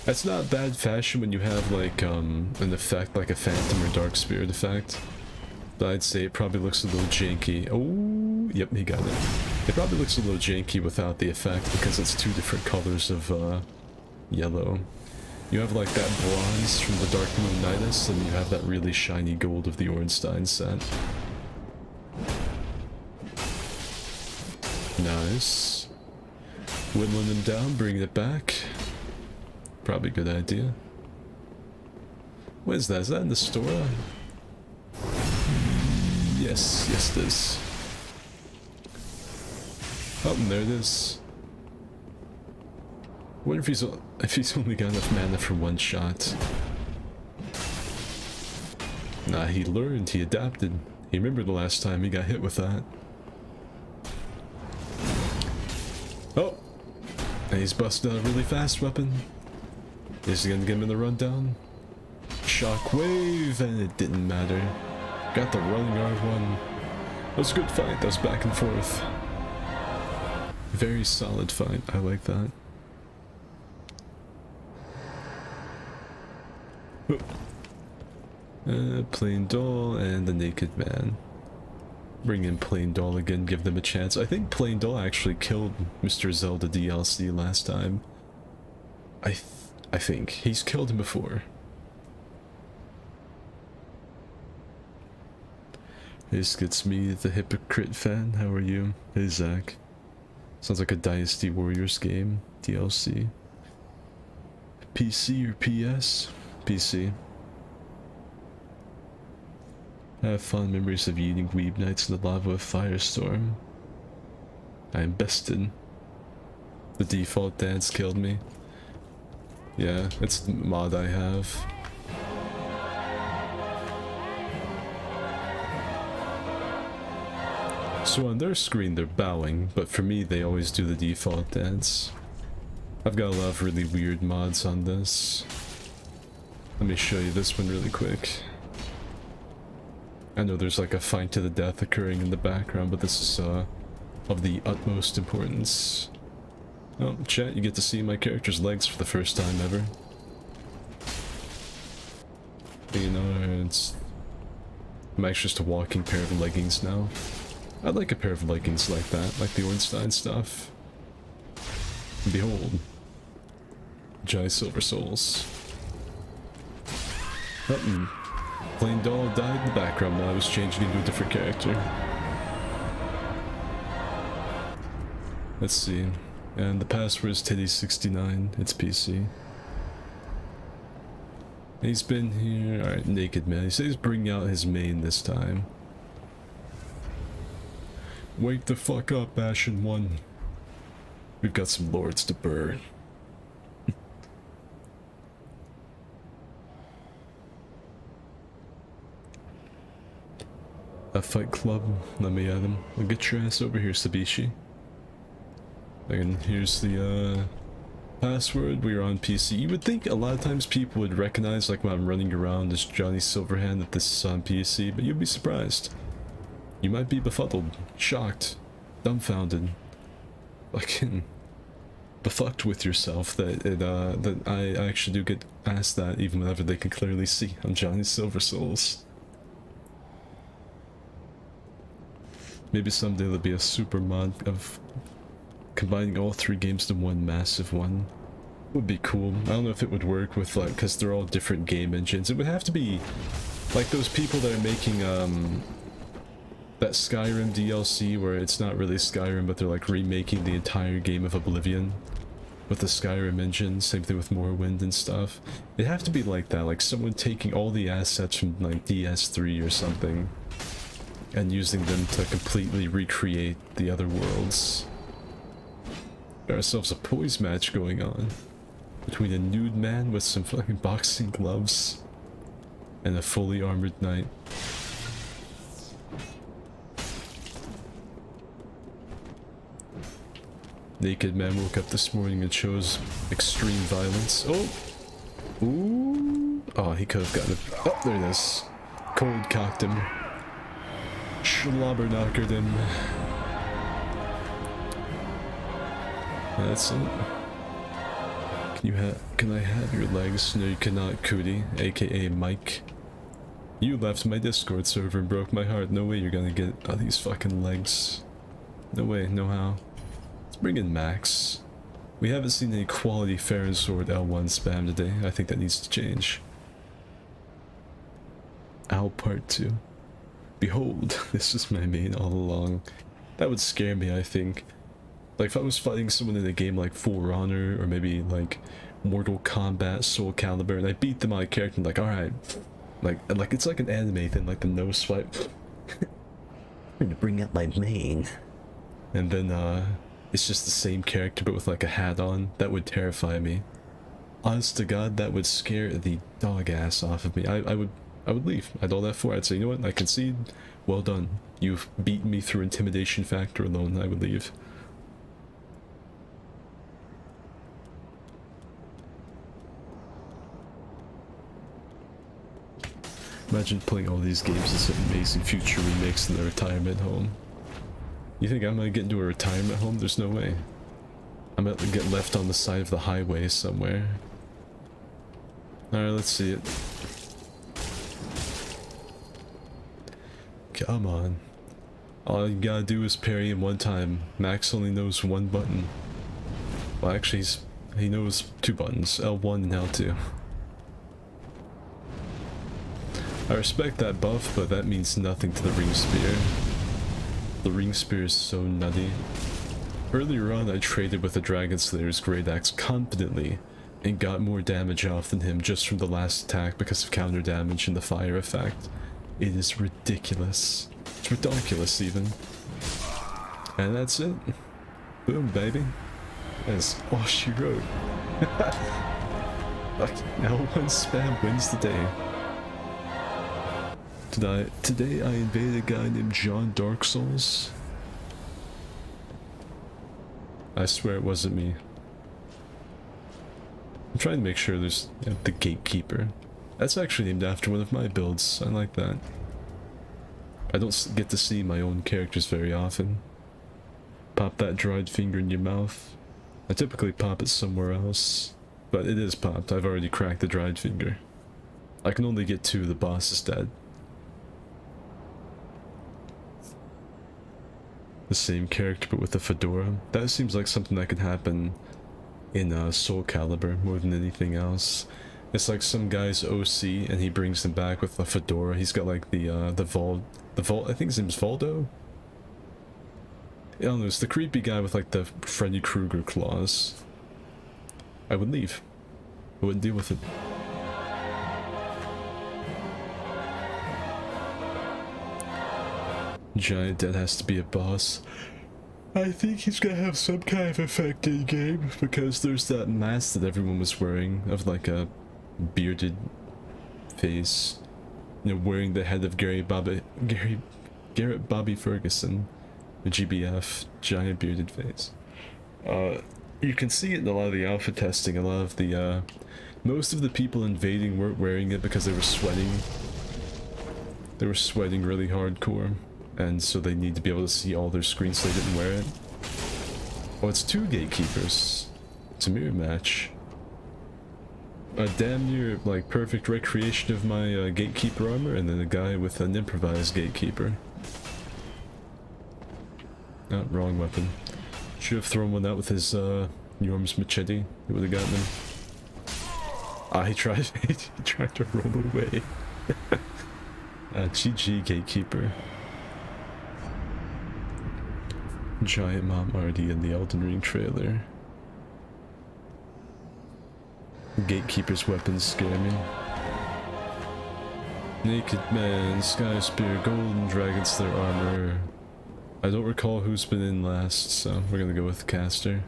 That's not bad fashion when you have like an effect like a phantom or dark spirit effect. But I'd say it probably looks a little janky. Oh, yep, he got it. It probably looks a little janky without the effect because it's two different colors of yellow. You have like that bronze from the Dark Moon Nidus, and you have that really shiny gold of the Ornstein set. Nice. Whittling them down, bringing it back. Probably a good idea. What is that? Is that in the store? Yes, yes it is. Oh, and there it is. I wonder if he's only got enough mana for one shot. Nah, he learned, he adapted. He remembered the last time he got hit with that. Oh! And he's busted out a really fast weapon. Is he gonna give him the rundown? Shockwave, and it didn't matter. Got the running R1. That was a good fight, that was back and forth. Very solid fight, I like that. Plain Doll and the Naked Man. Bring in Plain Doll again, give them a chance. I think Plain Doll actually killed Mr. Zelda DLC last time. I think. He's killed him before. This gets me, the Hypocrite fan. How are you? Hey, Zach. Sounds like a Dynasty Warriors game. DLC. PC or PS? PC. I have fond memories of eating weeb nights in the lava of Firestorm. I am bested. The default dance killed me. Yeah, it's the mod I have. So on their screen they're bowing, but for me they always do the default dance. I've got a lot of really weird mods on this. Let me show you this one really quick. I know there's like a fight to the death occurring in the background, but this is of the utmost importance. Oh, chat, you get to see my character's legs for the first time ever. You know, I'm actually just a walking pair of leggings now. I'd like a pair of leggings like that, like the Ornstein stuff. Behold. Jai Silver Souls. Plain Doll died in the background while I was changing into a different character. Let's see. And the password is Teddy69. It's PC. He's been here. Alright, Naked Man. He says he's bringing out his main this time. Wake the fuck up, Ashen One. We've got some lords to burn. A fight club. Let me at him. I'll get your ass over here, Sabishi. And here's the password. We're on PC. You would think a lot of times people would recognize, like when I'm running around as Johnny Silverhand, that this is on PC, but you'd be surprised. You might be befuddled, shocked, dumbfounded, fucking befucked with yourself that I actually do get asked that even whenever they can clearly see I'm Johnny Silver Souls. Maybe someday there'll be a super mod of combining all three games into one massive one. Would be cool. I don't know if it would work with, like, because they're all different game engines. It would have to be like those people that are making that Skyrim DLC where it's not really Skyrim but they're like remaking the entire game of Oblivion with the Skyrim engine. Same thing with Morrowind and stuff. It'd have to be like that, like someone taking all the assets from like DS3 or something and using them to completely recreate the other worlds. Got ourselves a poise match going on between a nude man with some fucking boxing gloves and a fully armored knight. Naked man woke up this morning and chose extreme violence. Oh! Ooh! Oh, he could have gotten it. Oh, there it is. Cold cocked him. Slobber knockered him. That's it. Can I have your legs? No, you cannot, Cootie, aka Mike. You left my Discord server and broke my heart. No way you're gonna get these fucking legs. No way, no how. Let's bring in Max. We haven't seen any quality Fair and Sword L1 spam today. I think that needs to change. Owl Part 2. Behold, this is my main all along. That would scare me, I think. Like, if I was fighting someone in a game like For Honor, or maybe like Mortal Kombat, Soul Calibur, and I beat them on a character and like, alright. Like it's like an anime thing, like the nose swipe. I'm gonna bring up my main. And then, it's just the same character but with like a hat on. That would terrify me. Honest to God, that would scare the dog ass off of me. I would leave. I'd all that for. I'd say, you know what, I concede. Well done. You've beaten me through intimidation factor alone. I would leave. Imagine playing all these games as an amazing future remakes in the retirement home. You think I'm gonna get into a retirement home? There's no way. I'm gonna get left on the side of the highway somewhere. Alright, let's see it. Come on. All you gotta do is parry him one time. Max only knows one button. Well, actually, he knows two buttons. L1 and L2. I respect that buff, but that means nothing to the ring spear. The ring spear is so nutty. Earlier on, I traded with the Dragon Slayer's Great Axe confidently and got more damage off than him just from the last attack because of counter damage and the fire effect. It is ridiculous. It's ridiculous even. And that's it. Boom, baby. That's all she wrote. L1 spam wins the day. Today I invaded a guy named John Dark Souls. I swear it wasn't me. I'm trying to make sure there's the Gatekeeper. That's actually named after one of my builds. I like that. I don't get to see my own characters very often. Pop that dried finger in your mouth. I typically pop it somewhere else, but it is popped. I've already cracked the dried finger. I can only get two, the boss is dead. The same character but with a fedora. That seems like something that could happen in Soul Calibur more than anything else. It's like some guy's OC and he brings them back with a fedora. He's got like the Vault, I think his name's Valdo? I don't know, it's the creepy guy with like the Freddy Krueger claws. I would leave. I wouldn't deal with it. Giant Dead has to be a boss. I think he's gonna have some kind of effect in game because there's that mask that everyone was wearing of like a bearded face, you know, wearing the head of Garrett Bobby Ferguson, the GBF, giant bearded face. You can see it in a lot of the alpha testing. A lot of the most of the people invading weren't wearing it because they were sweating. They were sweating really hardcore. And so they need to be able to see all their screens so they didn't wear it. Oh, it's two gatekeepers. It's a mirror match. A damn near, like, perfect recreation of my gatekeeper armor, and then a guy with an improvised gatekeeper. Ah, wrong weapon. Should have thrown one out with his, Yorm's machete. It would have gotten him. Ah, he tried to roll away. GG, gatekeeper. Giant Mom already in the Elden Ring trailer. Gatekeeper's weapons scare me. Naked Man, Sky Spear, Golden Dragon Slayer armor. I don't recall who's been in last, so we're gonna go with Caster.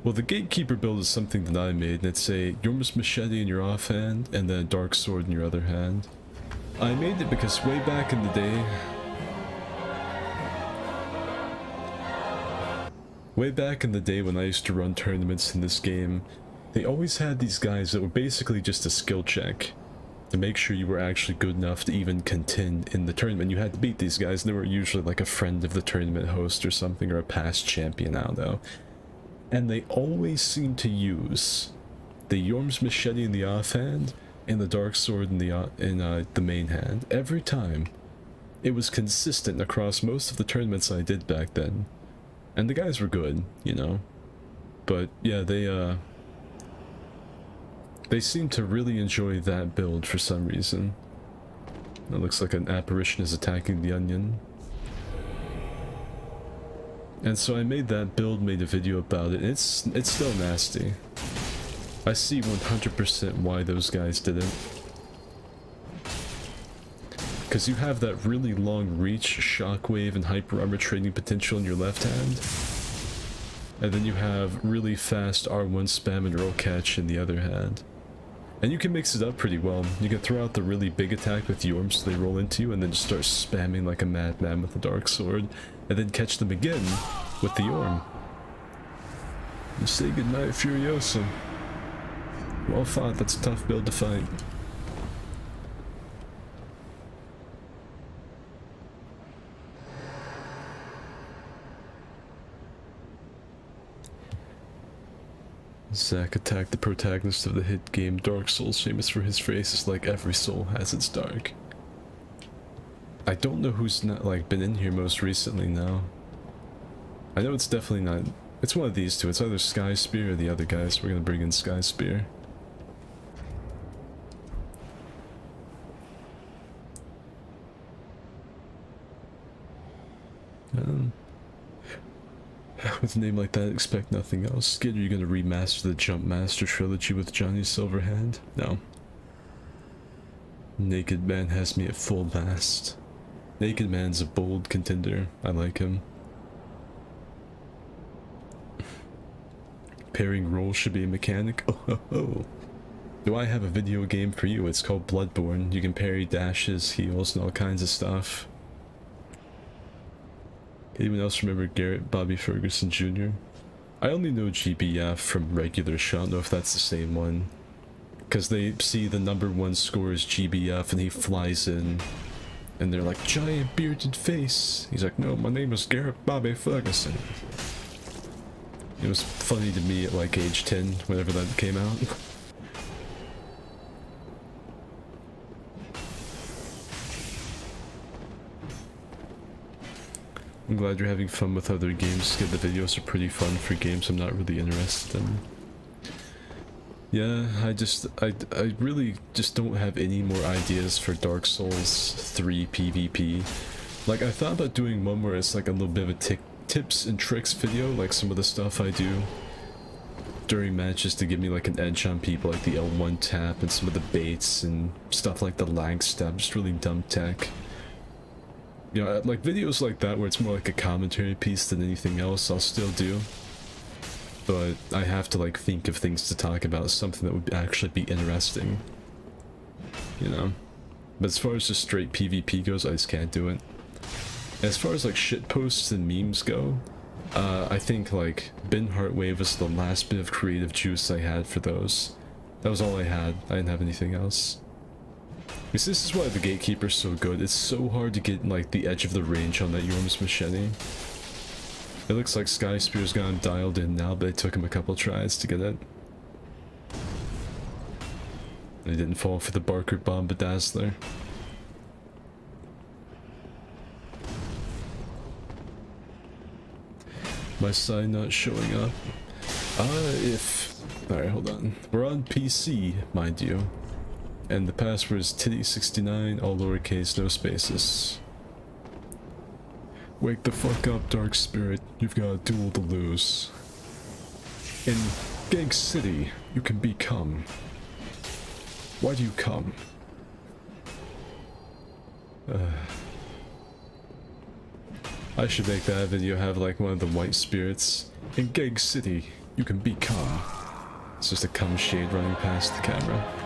Well, the Gatekeeper build is something that I made, and it's a Yorm's machete in your offhand, and then a dark sword in your other hand. I made it because way back in the day, Way back in the day when I used to run tournaments in this game, they always had these guys that were basically just a skill check to make sure you were actually good enough to even contend in the tournament. You had to beat these guys, and they were usually like a friend of the tournament host or something, or a past champion, I don't know. And they always seemed to use the Yorm's Machete in the offhand and the Dark Sword in the main hand. Every time. It was consistent across most of the tournaments I did back then. And the guys were good, you know. But yeah, they seem to really enjoy that build for some reason. It looks like an apparition is attacking the onion. And so I made that build, made a video about it. It's still nasty. I see 100% why those guys did it. Because you have that really long reach, shockwave, and hyper armor trading potential in your left hand. And then you have really fast R1 spam and roll catch in the other hand. And you can mix it up pretty well. You can throw out the really big attack with Yorm so they roll into you, and then just start spamming like a madman with the Dark Sword, and then catch them again with the Yorm. You say goodnight, Furiosa. Well fought, that's a tough build to fight. Zack attacked the protagonist of the hit game Dark Souls, famous for his phrases like every soul has its dark. I don't know who's not like been in here most recently now. I know it's definitely not. It's one of these two. It's either Sky Spear or the other guys. We're gonna bring in Sky Spear. With a name like that, expect nothing else. Skid, are you gonna remaster the Jump Master trilogy with Johnny Silverhand? No. Naked Man has me at full mast. Naked Man's a bold contender. I like him. Pairing roll should be a mechanic. Oh. Do I have a video game for you? It's called Bloodborne. You can parry dashes, heals, and all kinds of stuff. Anyone else remember Garrett Bobby Ferguson Jr.? I only know GBF from regular show. I don't know if that's the same one. Because they see the #1 score is GBF and he flies in. And they're like, giant bearded face. He's like, no, my name is Garrett Bobby Ferguson. It was funny to me at like age 10 whenever that came out. I'm glad you're having fun with other games. The videos are pretty fun for games I'm not really interested in. Yeah, I really just don't have any more ideas for Dark Souls 3 PvP. Like, I thought about doing one where it's like a little bit of a tips and tricks video, like some of the stuff I do during matches to give me like an edge on people, like the L1 tap and some of the baits and stuff like the lag step, just really dumb tech. You know, like videos like that where it's more like a commentary piece than anything else, I'll still do. But I have to like think of things to talk about, something that would actually be interesting. You know? But as far as just straight PvP goes, I just can't do it. As far as like shitposts and memes go, I think like Bin Heartwave was the last bit of creative juice I had for those. That was all I had. I didn't have anything else. Because this is why the Gatekeeper's so good. It's so hard to get like the edge of the range on that Yorm's Machete. It looks like Sky Spear's got him dialed in now, but it took him a couple tries to get it. And he didn't fall for the Barker Bomb Bedazzler. My sign not showing up. Alright, hold on. We're on PC, mind you. And the password is titty69, all lowercase, no spaces. Wake the fuck up, Dark Spirit. You've got a duel to lose. In Gank City, you can become. Why do you come? I should make that video have like one of the white spirits. In Gank City, you can become. It's just a cum shade running past the camera.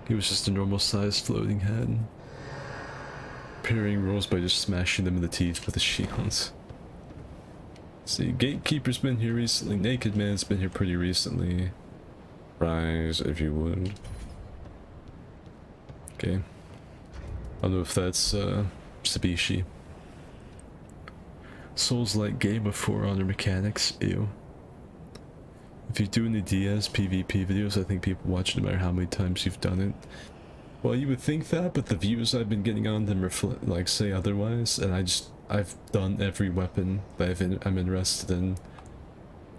He was just a normal sized floating head. parrying rolls by just smashing them in the teeth with the shields. See, Gatekeeper's been here recently, Naked Man's been here pretty recently. Rise, if you would. Okay. I don't know if that's, Sabishi. Souls-like game with For Honor mechanics, ew. If you do any DS PvP videos, I think people watch no matter how many times you've done it. Well, you would think that, but the views I've been getting on them reflect, like, say otherwise, and I've done every weapon that I'm interested in.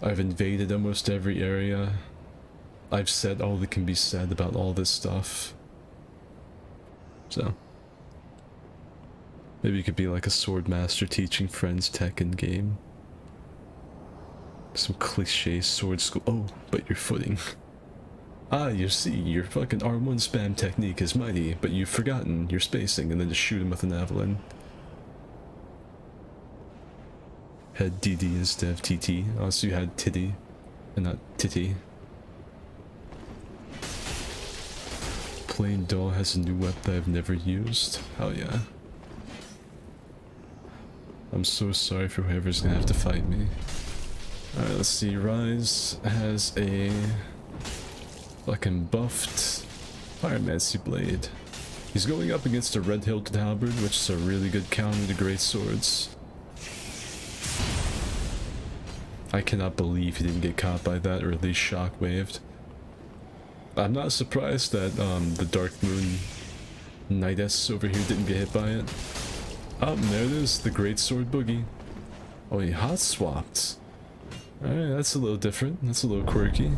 I've invaded almost every area. I've said all that can be said about all this stuff. So, maybe it could be like a sword master teaching friends Tekken game. Some cliche sword school. Oh, but your footing. Ah, you see, your fucking R1 spam technique is mighty, but you've forgotten your spacing and then just shoot him with an javelin. Had DD instead of TT. Oh, so you had titty and not titty. Plain Doll has a new weapon I've never used. Hell yeah. I'm so sorry for whoever's gonna have to fight me. Alright, let's see. Rise has a fucking buffed Pyromancy Blade. He's going up against a red hilted halberd, which is a really good counter to great swords. I cannot believe he didn't get caught by that, or at least shockwaved. I'm not surprised that the Dark Moon Knightess over here didn't get hit by it. Oh, there it is, the Great Sword Boogie. Oh, he hot swapped. Alright, that's a little different. That's a little quirky.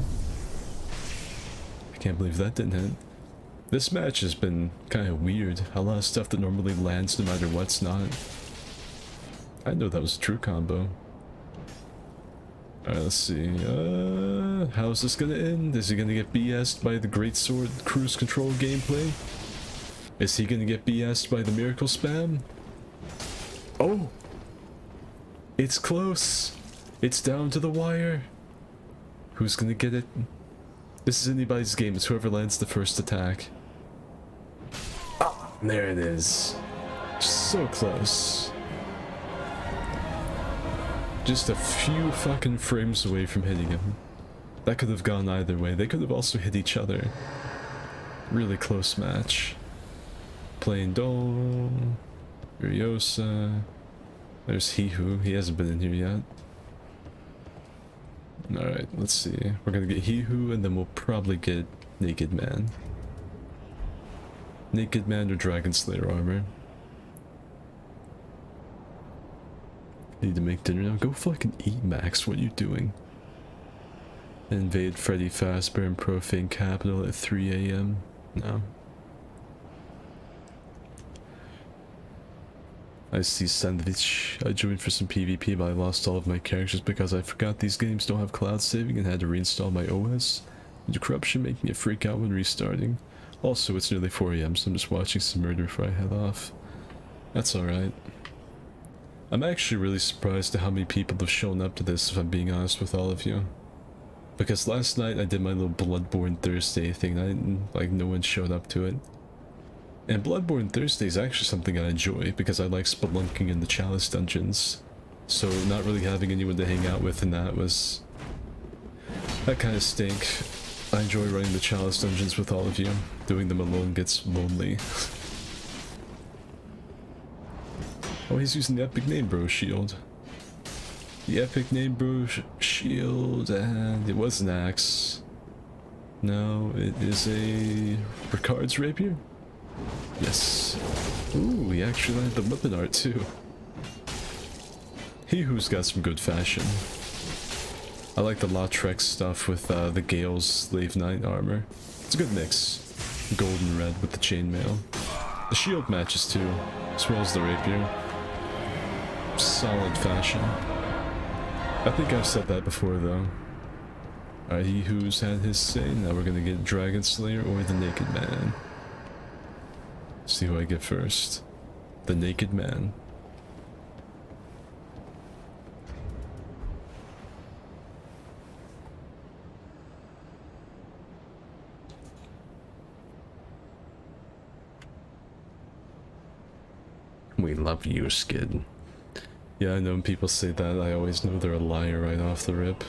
I can't believe that didn't hit. This match has been kind of weird. A lot of stuff that normally lands no matter what's not. I know that was a true combo. Alright, let's see. How's this gonna end? Is he gonna get BS'd by the Great Sword cruise control gameplay? Is he gonna get BS'd by the miracle spam? Oh! It's close! It's down to the wire! Who's gonna get it? This is anybody's game. It's whoever lands the first attack. Oh, there it is. So close. Just a few fucking frames away from hitting him. That could have gone either way. They could have also hit each other. Really close match. Plain Doll. Uriosa. There's He-Who. He hasn't been in here yet. Alright, let's see. We're gonna get He-Who and then we'll probably get Naked Man. Naked Man or Dragon Slayer armor. Need to make dinner now. Go fucking eat, Max. What are you doing? Invade Freddy Fazbear and Profane Capital at 3 AM? No. I see Sandwich. I joined for some PvP, but I lost all of my characters because I forgot these games don't have cloud saving and had to reinstall my OS. The corruption make me freak out when restarting. Also, it's nearly 4 AM, so I'm just watching some murder before I head off. That's alright. I'm actually really surprised at how many people have shown up to this, if I'm being honest with all of you. Because last night I did my little Bloodborne Thursday thing, and like no one showed up to it. And Bloodborne Thursday is actually something I enjoy, because I like spelunking in the Chalice dungeons. So not really having anyone to hang out with in that was... that kind of stink. I enjoy running the Chalice dungeons with all of you. Doing them alone gets lonely. Oh, he's using the Epic Name Bro shield. The Epic Name Bro shield, and it was an axe. No, it is a Ricard's rapier? Yes. Ooh, he actually landed the weapon art too. He-Who's got some good fashion. I like the Lautrec stuff with the Gale's Slave Knight armor. It's a good mix. Gold and red with the chainmail. The shield matches too, as well as the rapier. Solid fashion. I think I've said that before though. Alright, He-Who's had his say. Now we're gonna get Dragon Slayer or the Naked Man. See who I get first. The Naked Man. We love you, Skid. Yeah, I know when people say that, I always know they're a liar right off the rip.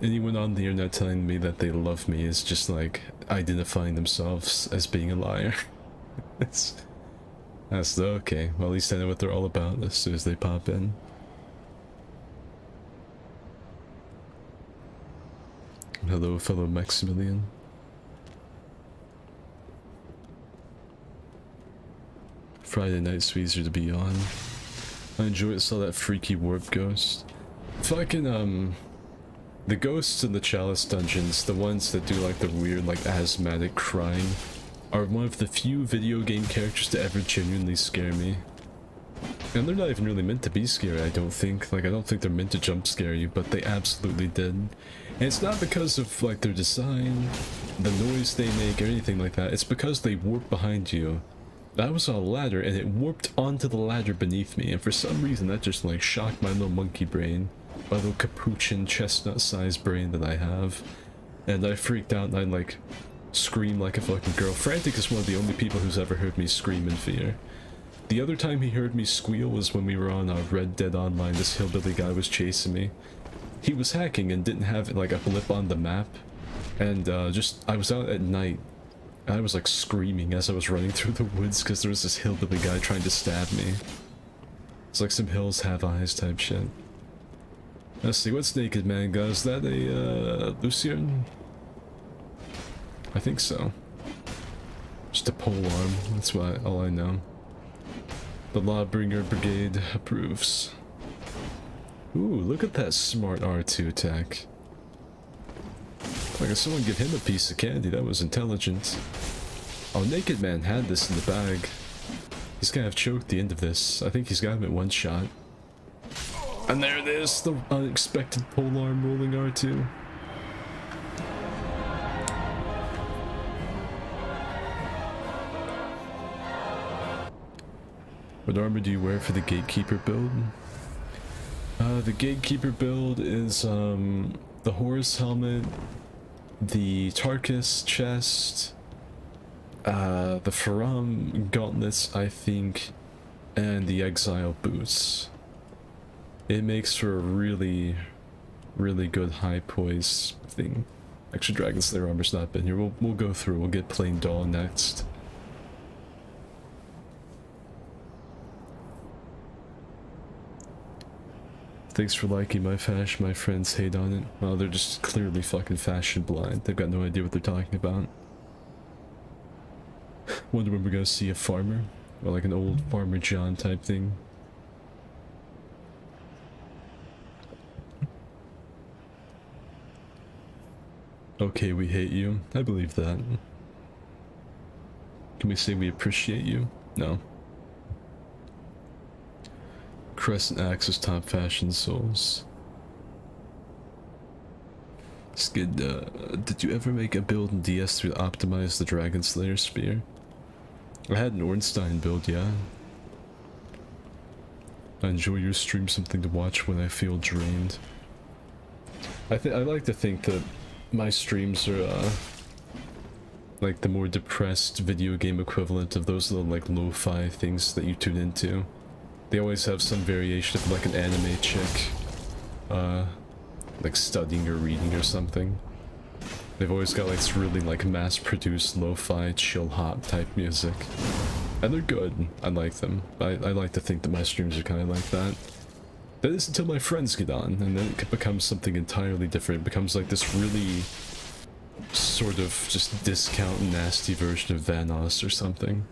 Anyone on the internet telling me that they love me is just like identifying themselves as being a liar. That's okay. Well, at least I know what they're all about as soon as they pop in. Hello, fellow Maximilian. Friday night's so easier to be on. I enjoy it, saw that freaky warp ghost. Fucking, the ghosts in the Chalice dungeons, the ones that do like the weird, like asthmatic crying, are one of the few video game characters to ever genuinely scare me. And they're not even really meant to be scary, I don't think. Like, I don't think they're meant to jump scare you, but they absolutely did. And it's not because of, like, their design, the noise they make, or anything like that. It's because they warp behind you. I was on a ladder, and it warped onto the ladder beneath me, and for some reason that just, like, shocked my little monkey brain. My little capuchin chestnut-sized brain that I have. And I freaked out, and I, like, screamed like a fucking girl. Frantic is one of the only people who's ever heard me scream in fear. The other time he heard me squeal was when we were on Red Dead Online. This hillbilly guy was chasing me. He was hacking and didn't have like a blip on the map. And I was out at night. I was like screaming as I was running through the woods because there was this hillbilly guy trying to stab me. It's like some hills have eyes type shit. Let's see, what's Naked Man got? Is that a Lucian? I think so. Just a pole arm, that's all I know. The Lawbringer Brigade approves. Ooh, look at that smart R2 attack. Like if someone give him a piece of candy, that was intelligent. Oh, Naked Man had this in the bag. He's gonna have choked the end of this. I think he's got him at one shot. And there it is, the unexpected polearm rolling R2. What armor do you wear for the Gatekeeper build? The Gatekeeper build is the Horus helmet, the Tarkus chest, the Faram gauntlets, I think, and the Exile boots. It makes for a really, really good high poise thing. Actually, Dragon Slayer armor's not been here. We'll go through. We'll get Plain Dawn next. Thanks for liking my fashion. My friends hate on it. Well, they're just clearly fucking fashion blind. They've got no idea what they're talking about. Wonder when we're gonna see a farmer. Or like an old Farmer John type thing. Okay, we hate you. I believe that. Can we say we appreciate you? No. Crescent Axis top fashion souls. Skid, did you ever make a build in DS to optimize the Dragon Slayer spear? I had an Ornstein build, yeah. I enjoy your stream, something to watch when I feel drained. I like to think that my streams are like the more depressed video game equivalent of those little like lo-fi things that you tune into. They always have some variation of like an anime chick, like studying or reading or something. They've always got like this really like mass-produced lo-fi chill hop type music. And they're good, I like them. I like to think that my streams are kind of like that. That is until my friends get on, and then it becomes something entirely different. It becomes like this really sort of just discount nasty version of Vanoss or something.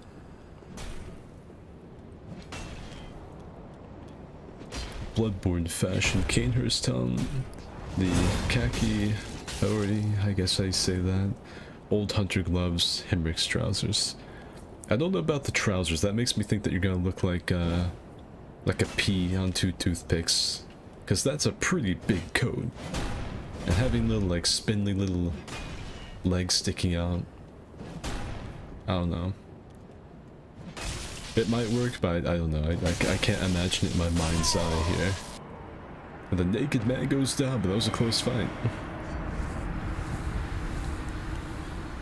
Bloodborne fashion, Canehurst Town, the khaki, I guess I say that, old hunter gloves, Hemrick's trousers. I don't know about the trousers, that makes me think that you're gonna look like a pea on two toothpicks, because that's a pretty big coat. And having little like spindly little legs sticking out, I don't know. It might work, but I don't know. I can't imagine it in my mind's eye here. And the Naked Man goes down, but that was a close fight.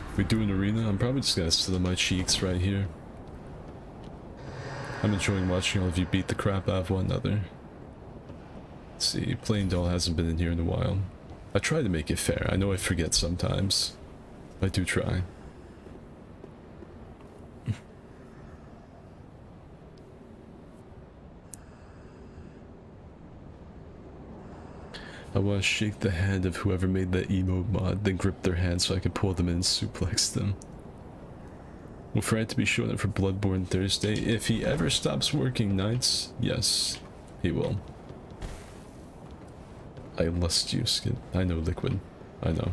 If we do an arena, I'm probably just gonna sit on my cheeks right here. I'm enjoying watching all of you beat the crap out of one another. Let's see, Plain Doll hasn't been in here in a while. I try to make it fair. I know I forget sometimes. I do try. I want to shake the hand of whoever made that emo mod, then grip their hand so I can pull them in and suplex them. Will Fred to be showing up for Bloodborne Thursday? If he ever stops working nights, yes, he will. I lust you, Skid. I know, Liquid. I know.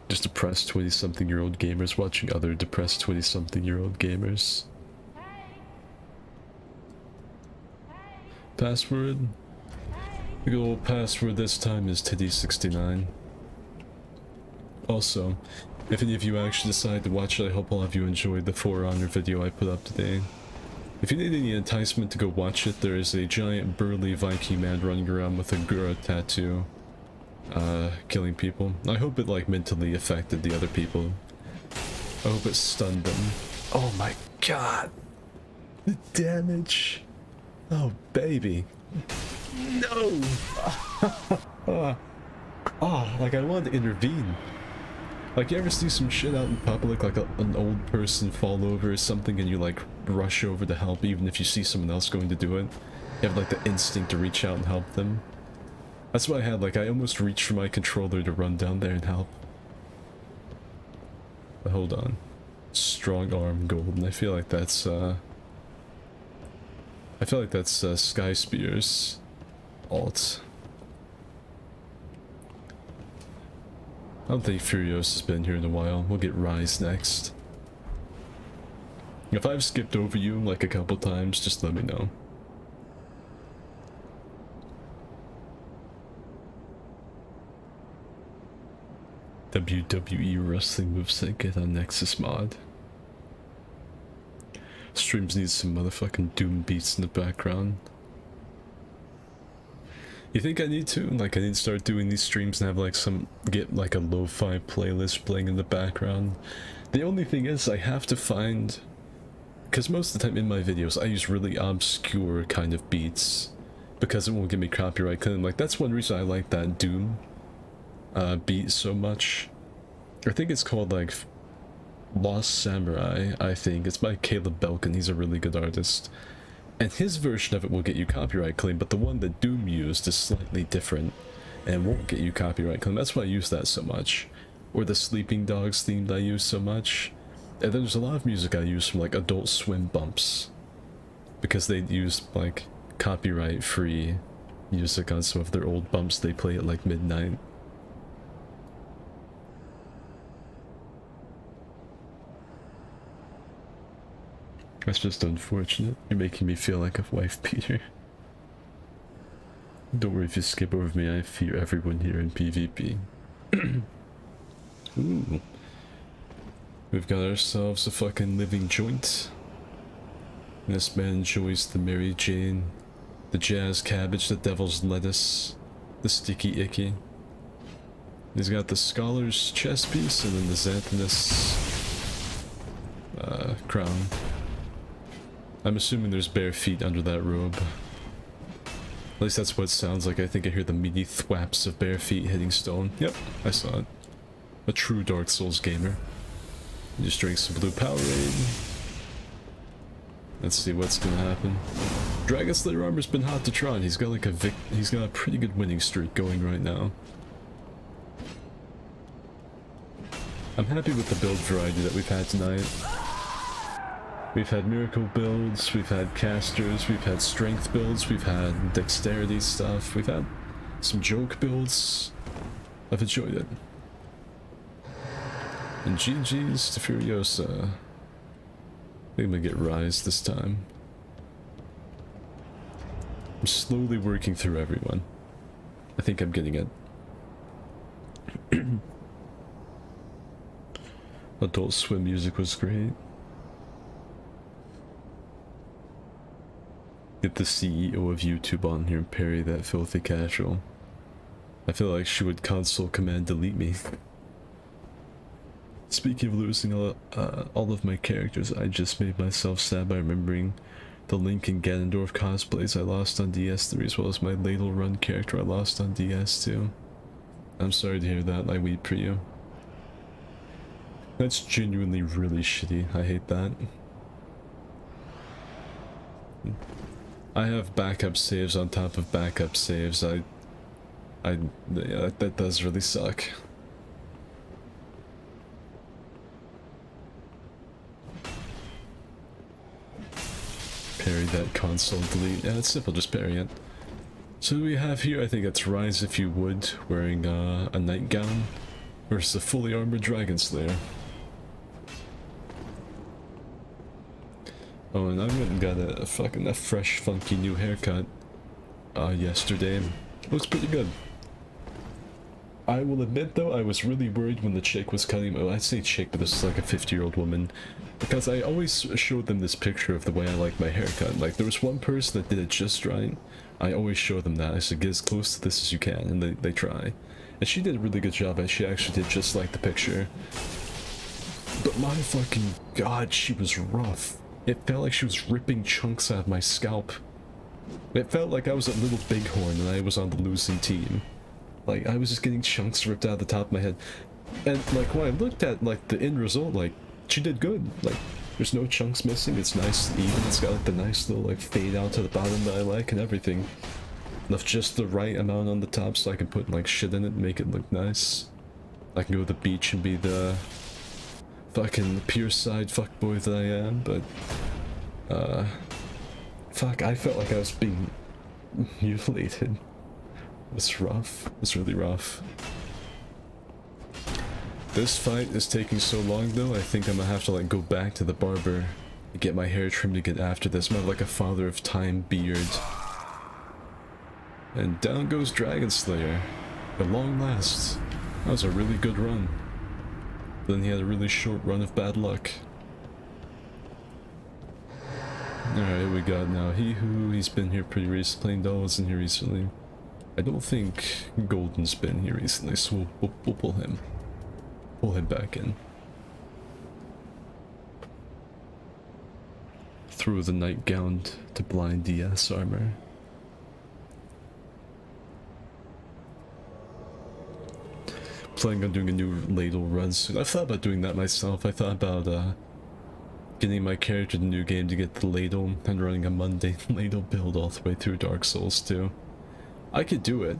Just depressed 20-something-year-old gamers watching other depressed 20-something-year-old gamers. Password? The good old password this time is Titty69. Also, if any of you actually decide to watch it, I hope all of you enjoyed the For Honor video I put up today. If you need any enticement to go watch it, there is a giant burly Viking man running around with a Gura tattoo, killing people. I hope it like mentally affected the other people. I hope it stunned them. Oh my god! The damage! Oh baby! No! Like I wanted to intervene. Like, you ever see some shit out in public, like an old person fall over or something, and you like rush over to help even if you see someone else going to do it? You have like the instinct to reach out and help them. That's what I had, like I almost reached for my controller to run down there and help. But hold on. Strong arm gold, and I feel like that's Sky Spear's alt. I don't think Furios has been here in a while. We'll get Rise next. If I've skipped over you like a couple times, just let me know. WWE wrestling moveset get on Nexus mod. Streams need some motherfucking Doom beats in the background. You think I need to? Like, I need to start doing these streams and have like get like a lo-fi playlist playing in the background. The only thing is I have to find, because most of the time in my videos I use really obscure kind of beats because it won't give me copyright claim. Like, that's one reason I like that Doom beat so much. I think it's called like Lost Samurai, I think. It's by Caleb Belkin. He's a really good artist. And his version of it will get you copyright claim, but the one that Doom used is slightly different and won't get you copyright claim. That's why I use that so much. Or the Sleeping Dogs theme that I use so much. And then there's a lot of music I use from like Adult Swim bumps, because they use like copyright free music on some of their old bumps they play at like midnight. That's just unfortunate. You're making me feel like a wife beater. Don't worry if you skip over me, I fear everyone here in PvP. Ooh. We've got ourselves a fucking living joint. This man enjoys the Mary Jane, the jazz cabbage, the devil's lettuce, the sticky icky. He's got the scholar's chest piece and then the Xanthanus crown. I'm assuming there's bare feet under that robe. At least that's what it sounds like. I think I hear the meaty thwaps of bare feet hitting stone. Yep, I saw it. A true Dark Souls gamer. Just drink some blue Powerade. Let's see what's gonna happen. Dragon Slayer armor's been hot to try, and he's got like he's got a pretty good winning streak going right now. I'm happy with the build variety that we've had tonight. We've had miracle builds, we've had casters, we've had strength builds, we've had dexterity stuff, we've had some joke builds. I've enjoyed it. And GG's to Furiosa. I think I'm gonna get Rise this time. I'm slowly working through everyone. I think I'm getting it. Adult Swim music was great. Get the CEO of YouTube on here and parry that filthy casual. I feel like she would console command delete me. Speaking of losing all of my characters, I just made myself sad by remembering the Link and Ganondorf cosplays I lost on DS3, as well as my Ladle Run character I lost on DS2. I'm sorry to hear that, I weep for you. That's genuinely really shitty, I hate that. I have backup saves on top of backup saves, yeah, that does really suck. Parry that console delete. Yeah, it's simple, just parry it. So we have here, I think it's Rise If You Would, wearing a nightgown versus a fully armored Dragon Slayer. Oh, and I went and got a fresh, funky new haircut yesterday. Looks pretty good. I will admit though, I was really worried when the chick was cutting. Oh, I say chick, but this is like a 50-year-old woman. Because I always showed them this picture of the way I like my haircut. Like, there was one person that did it just right. I always show them that. I said, get as close to this as you can, and they try. And she did a really good job, and she actually did just like the picture. But my fucking god, she was rough. It felt like she was ripping chunks out of my scalp. It felt like I was a little bighorn and I was on the losing team. Like, I was just getting chunks ripped out of the top of my head. And, like, when I looked at, like, the end result, like, she did good. Like, there's no chunks missing, it's nice and even, it's got, like, the nice little, like, fade out to the bottom that I like and everything. Left just the right amount on the top so I can put, like, shit in it and make it look nice. I can go to the beach and be the fucking pure side fuckboy that I am, but, fuck, I felt like I was being mutilated. It was rough. It was really rough. This fight is taking so long though, I think I'm gonna have to like go back to the barber and get my hair trimmed again after this. I'm gonna have like a Father of Time beard. And down goes Dragon Slayer. At long last. That was a really good run. Then he had a really short run of bad luck. Alright, we got now he's been here pretty recently. Plain Doll wasn't here recently. I don't think Golden's been here recently, so we'll pull him. Pull him back in. Through the nightgown to blind DS armor. Planning on doing a new ladle run soon. I thought about doing that myself. I thought about getting my character the new game to get the ladle and running a mundane ladle build all the way through Dark Souls 2. I could do it.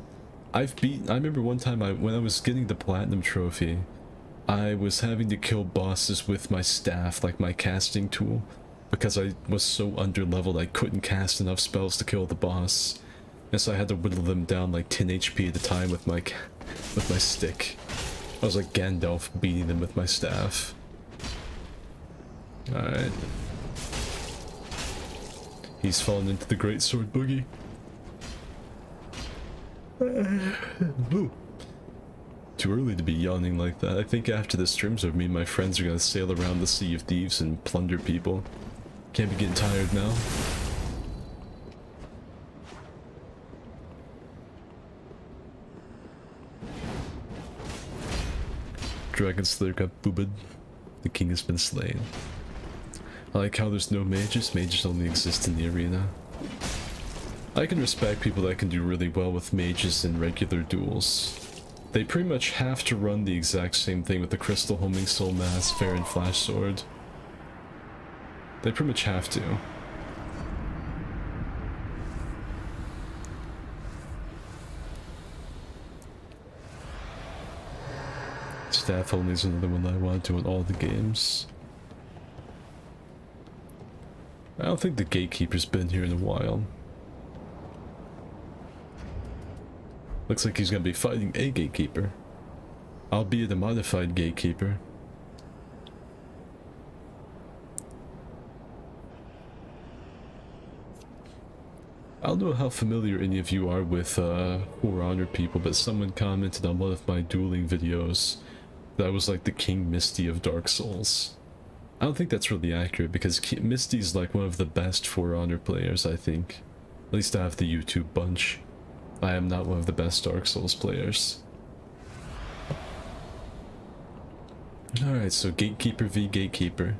I remember one time when I was getting the platinum trophy, I was having to kill bosses with my staff, like my casting tool, because I was so underleveled I couldn't cast enough spells to kill the boss. And so I had to whittle them down like 10 HP at a time with my stick. I was like Gandalf beating them with my staff. Alright. He's fallen into the Great Sword Boogie. Ooh. Too early to be yawning like that. I think after this stream's over, me and my friends are gonna sail around the Sea of Thieves and plunder people. Can't be getting tired now. Dragon Slayer got boobed. The king has been slain. I like how there's no mages. Mages only exist in the arena. I can respect people that can do really well with mages in regular duels. They pretty much have to run the exact same thing with the Crystal Homing Soul Mass, Fair and Flash Sword. They pretty much have to. Staff only is another one that I want to do in all the games. I don't think the Gatekeeper's been here in a while. Looks like he's gonna be fighting a Gatekeeper. Albeit a modified Gatekeeper. I don't know how familiar any of you are with For Honor people, but someone commented on one of my dueling videos that I was like the King Misty of Dark Souls. I don't think that's really accurate because Misty's like one of the best For Honor players, I think. At least I have the YouTube bunch. I am not one of the best Dark Souls players. Alright, so Gatekeeper v Gatekeeper.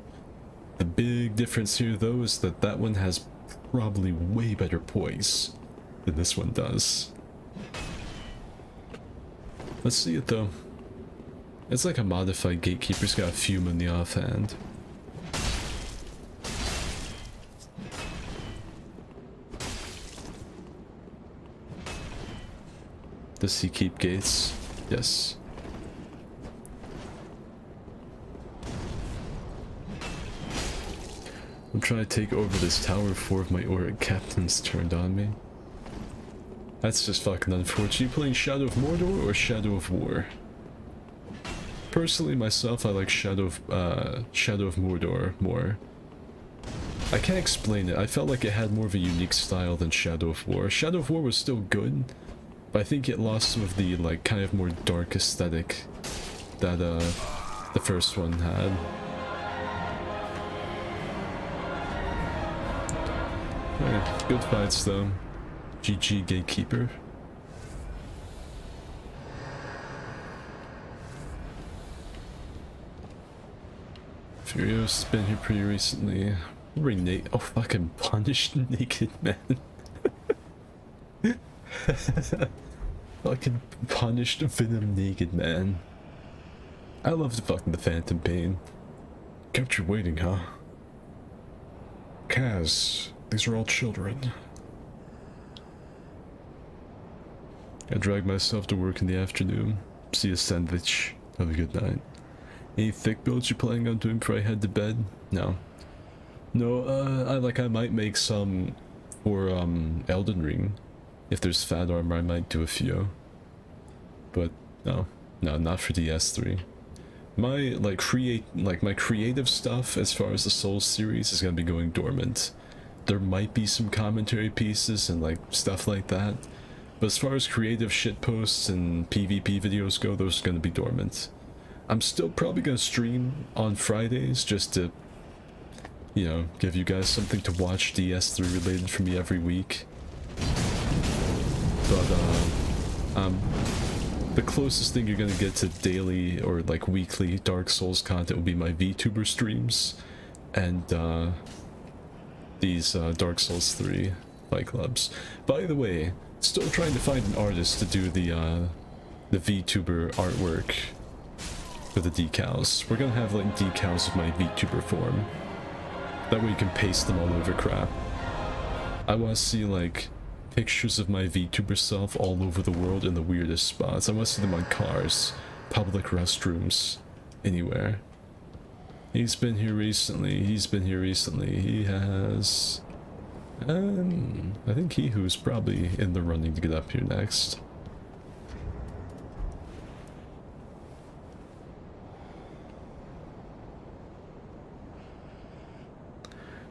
The big difference here, though, is that that one has probably way better poise than this one does. Let's see it, though. It's like a modified Gatekeeper's got a Fume in the offhand. Does he keep gates? Yes. I'm trying to take over this tower before my Auric captains turned on me. That's just fucking unfortunate. You playing Shadow of Mordor or Shadow of War? Personally, myself, I like Shadow of Mordor more. I can't explain it. I felt like it had more of a unique style than Shadow of War. Shadow of War was still good, but I think it lost some of the, like, kind of more dark aesthetic that, the first one had. Alright, good fights though. GG Gatekeeper. Furio's been here pretty recently. Oh, fucking punished naked man. Fucking punished Venom naked man. I love the Phantom Pain. Kept you waiting, huh? Kaz, these are all children. I drag myself to work in the afternoon. See a sandwich. Have a good night. Any thick builds you're planning on doing before I head to bed? No. No, I might make some for, Elden Ring. If there's fat armor, I might do a few. But, no, not for DS3. My, my creative stuff, as far as the Souls series, is gonna be going dormant. There might be some commentary pieces and, like, stuff like that. But as far as creative shitposts and PvP videos go, those are gonna be dormant. I'm still probably gonna stream on Fridays, just to, you know, give you guys something to watch DS3 related from me every week. But, the closest thing you're gonna get to daily or, like, weekly Dark Souls content will be my VTuber streams, and, these, Dark Souls 3 Fight Clubs. By the way, still trying to find an artist to do the VTuber artwork for the decals. We're gonna have, like, decals of my VTuber form. That way you can paste them all over crap. I want to see, like, pictures of my VTuber self all over the world in the weirdest spots. I want to see them on cars, public restrooms, anywhere. He's been here recently. He has... I think he who's probably in the running to get up here next.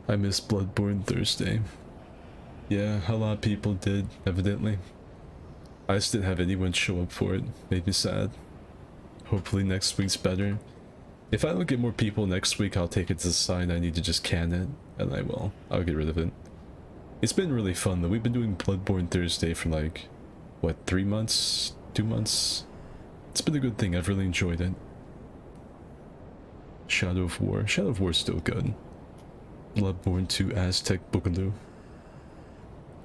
I missed Bloodborne Thursday. Yeah, a lot of people did, evidently. I just didn't have anyone show up for it. Made me sad. Hopefully next week's better. If I don't get more people next week, I'll take it as a sign I need to just can it, and I will. I'll get rid of it. It's been really fun though. We've been doing Bloodborne Thursday for like, what, 3 months? 2 months? It's been a good thing. I've really enjoyed it. Shadow of War. Shadow of War is still good. Bloodborne 2 Aztec Boogaloo.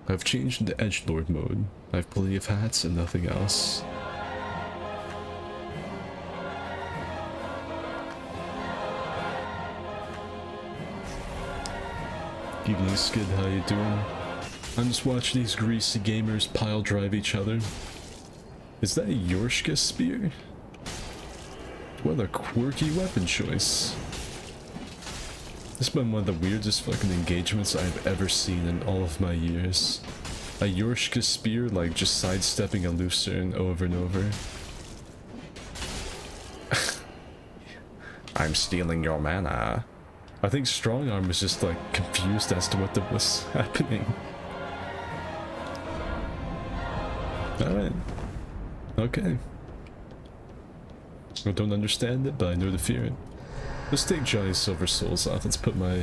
I've changed into Edgelord mode. I have plenty of hats and nothing else. Evening Skid, how you doing? I'm just watching these greasy gamers pile drive each other. Is that a Yorshka spear? What a quirky weapon choice. This has been one of the weirdest fucking engagements I've ever seen in all of my years. A Yorshka spear, like, just sidestepping a Lucerne over and over. I'm stealing your mana. I think Strongarm was just, like, confused as to what was happening. Alright. Okay. I don't understand it, but I know to fear it. Let's take Johnny Silver Souls off. Let's put my,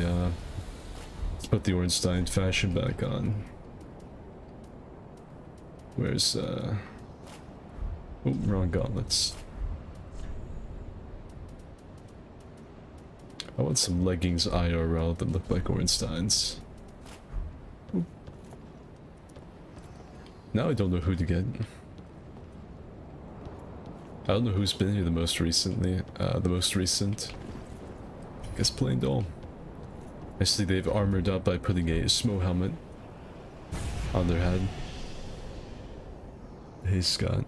let's put the Ornstein fashion back on. Where's, oh, wrong gauntlets. I want some leggings IRL that look like Ornstein's. Ooh. Now I don't know who to get. I don't know who's been here the most recently. The most recent. I guess plain dull. I see they've armored up by putting a snow helmet on their head. Hey, Scott.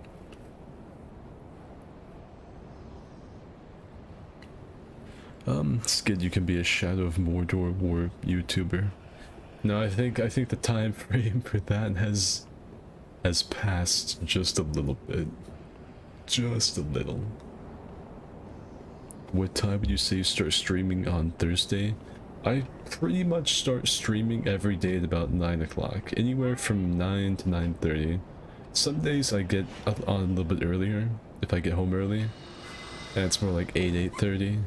Skid, you can be a Shadow of Mordor War YouTuber. No, I think the time frame for that has passed just a little bit. Just a little. What time would you say you start streaming on Thursday? I pretty much start streaming every day at about 9 o'clock. Anywhere from 9 to 9:30. Some days I get on a little bit earlier, if I get home early. And it's more like 8, 8:30.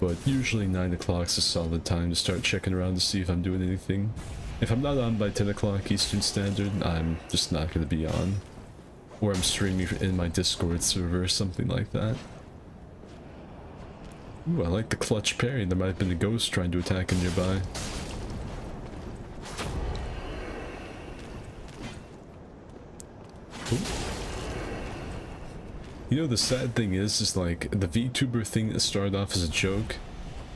But usually 9 o'clock's a solid time to start checking around to see if I'm doing anything. If I'm not on by 10 o'clock Eastern Standard, I'm just not going to be on. Or I'm streaming in my Discord server or something like that. Ooh, I like the clutch parry. There might have been a ghost trying to attack him nearby. Ooh. You know, the sad thing is like, the VTuber thing that started off as a joke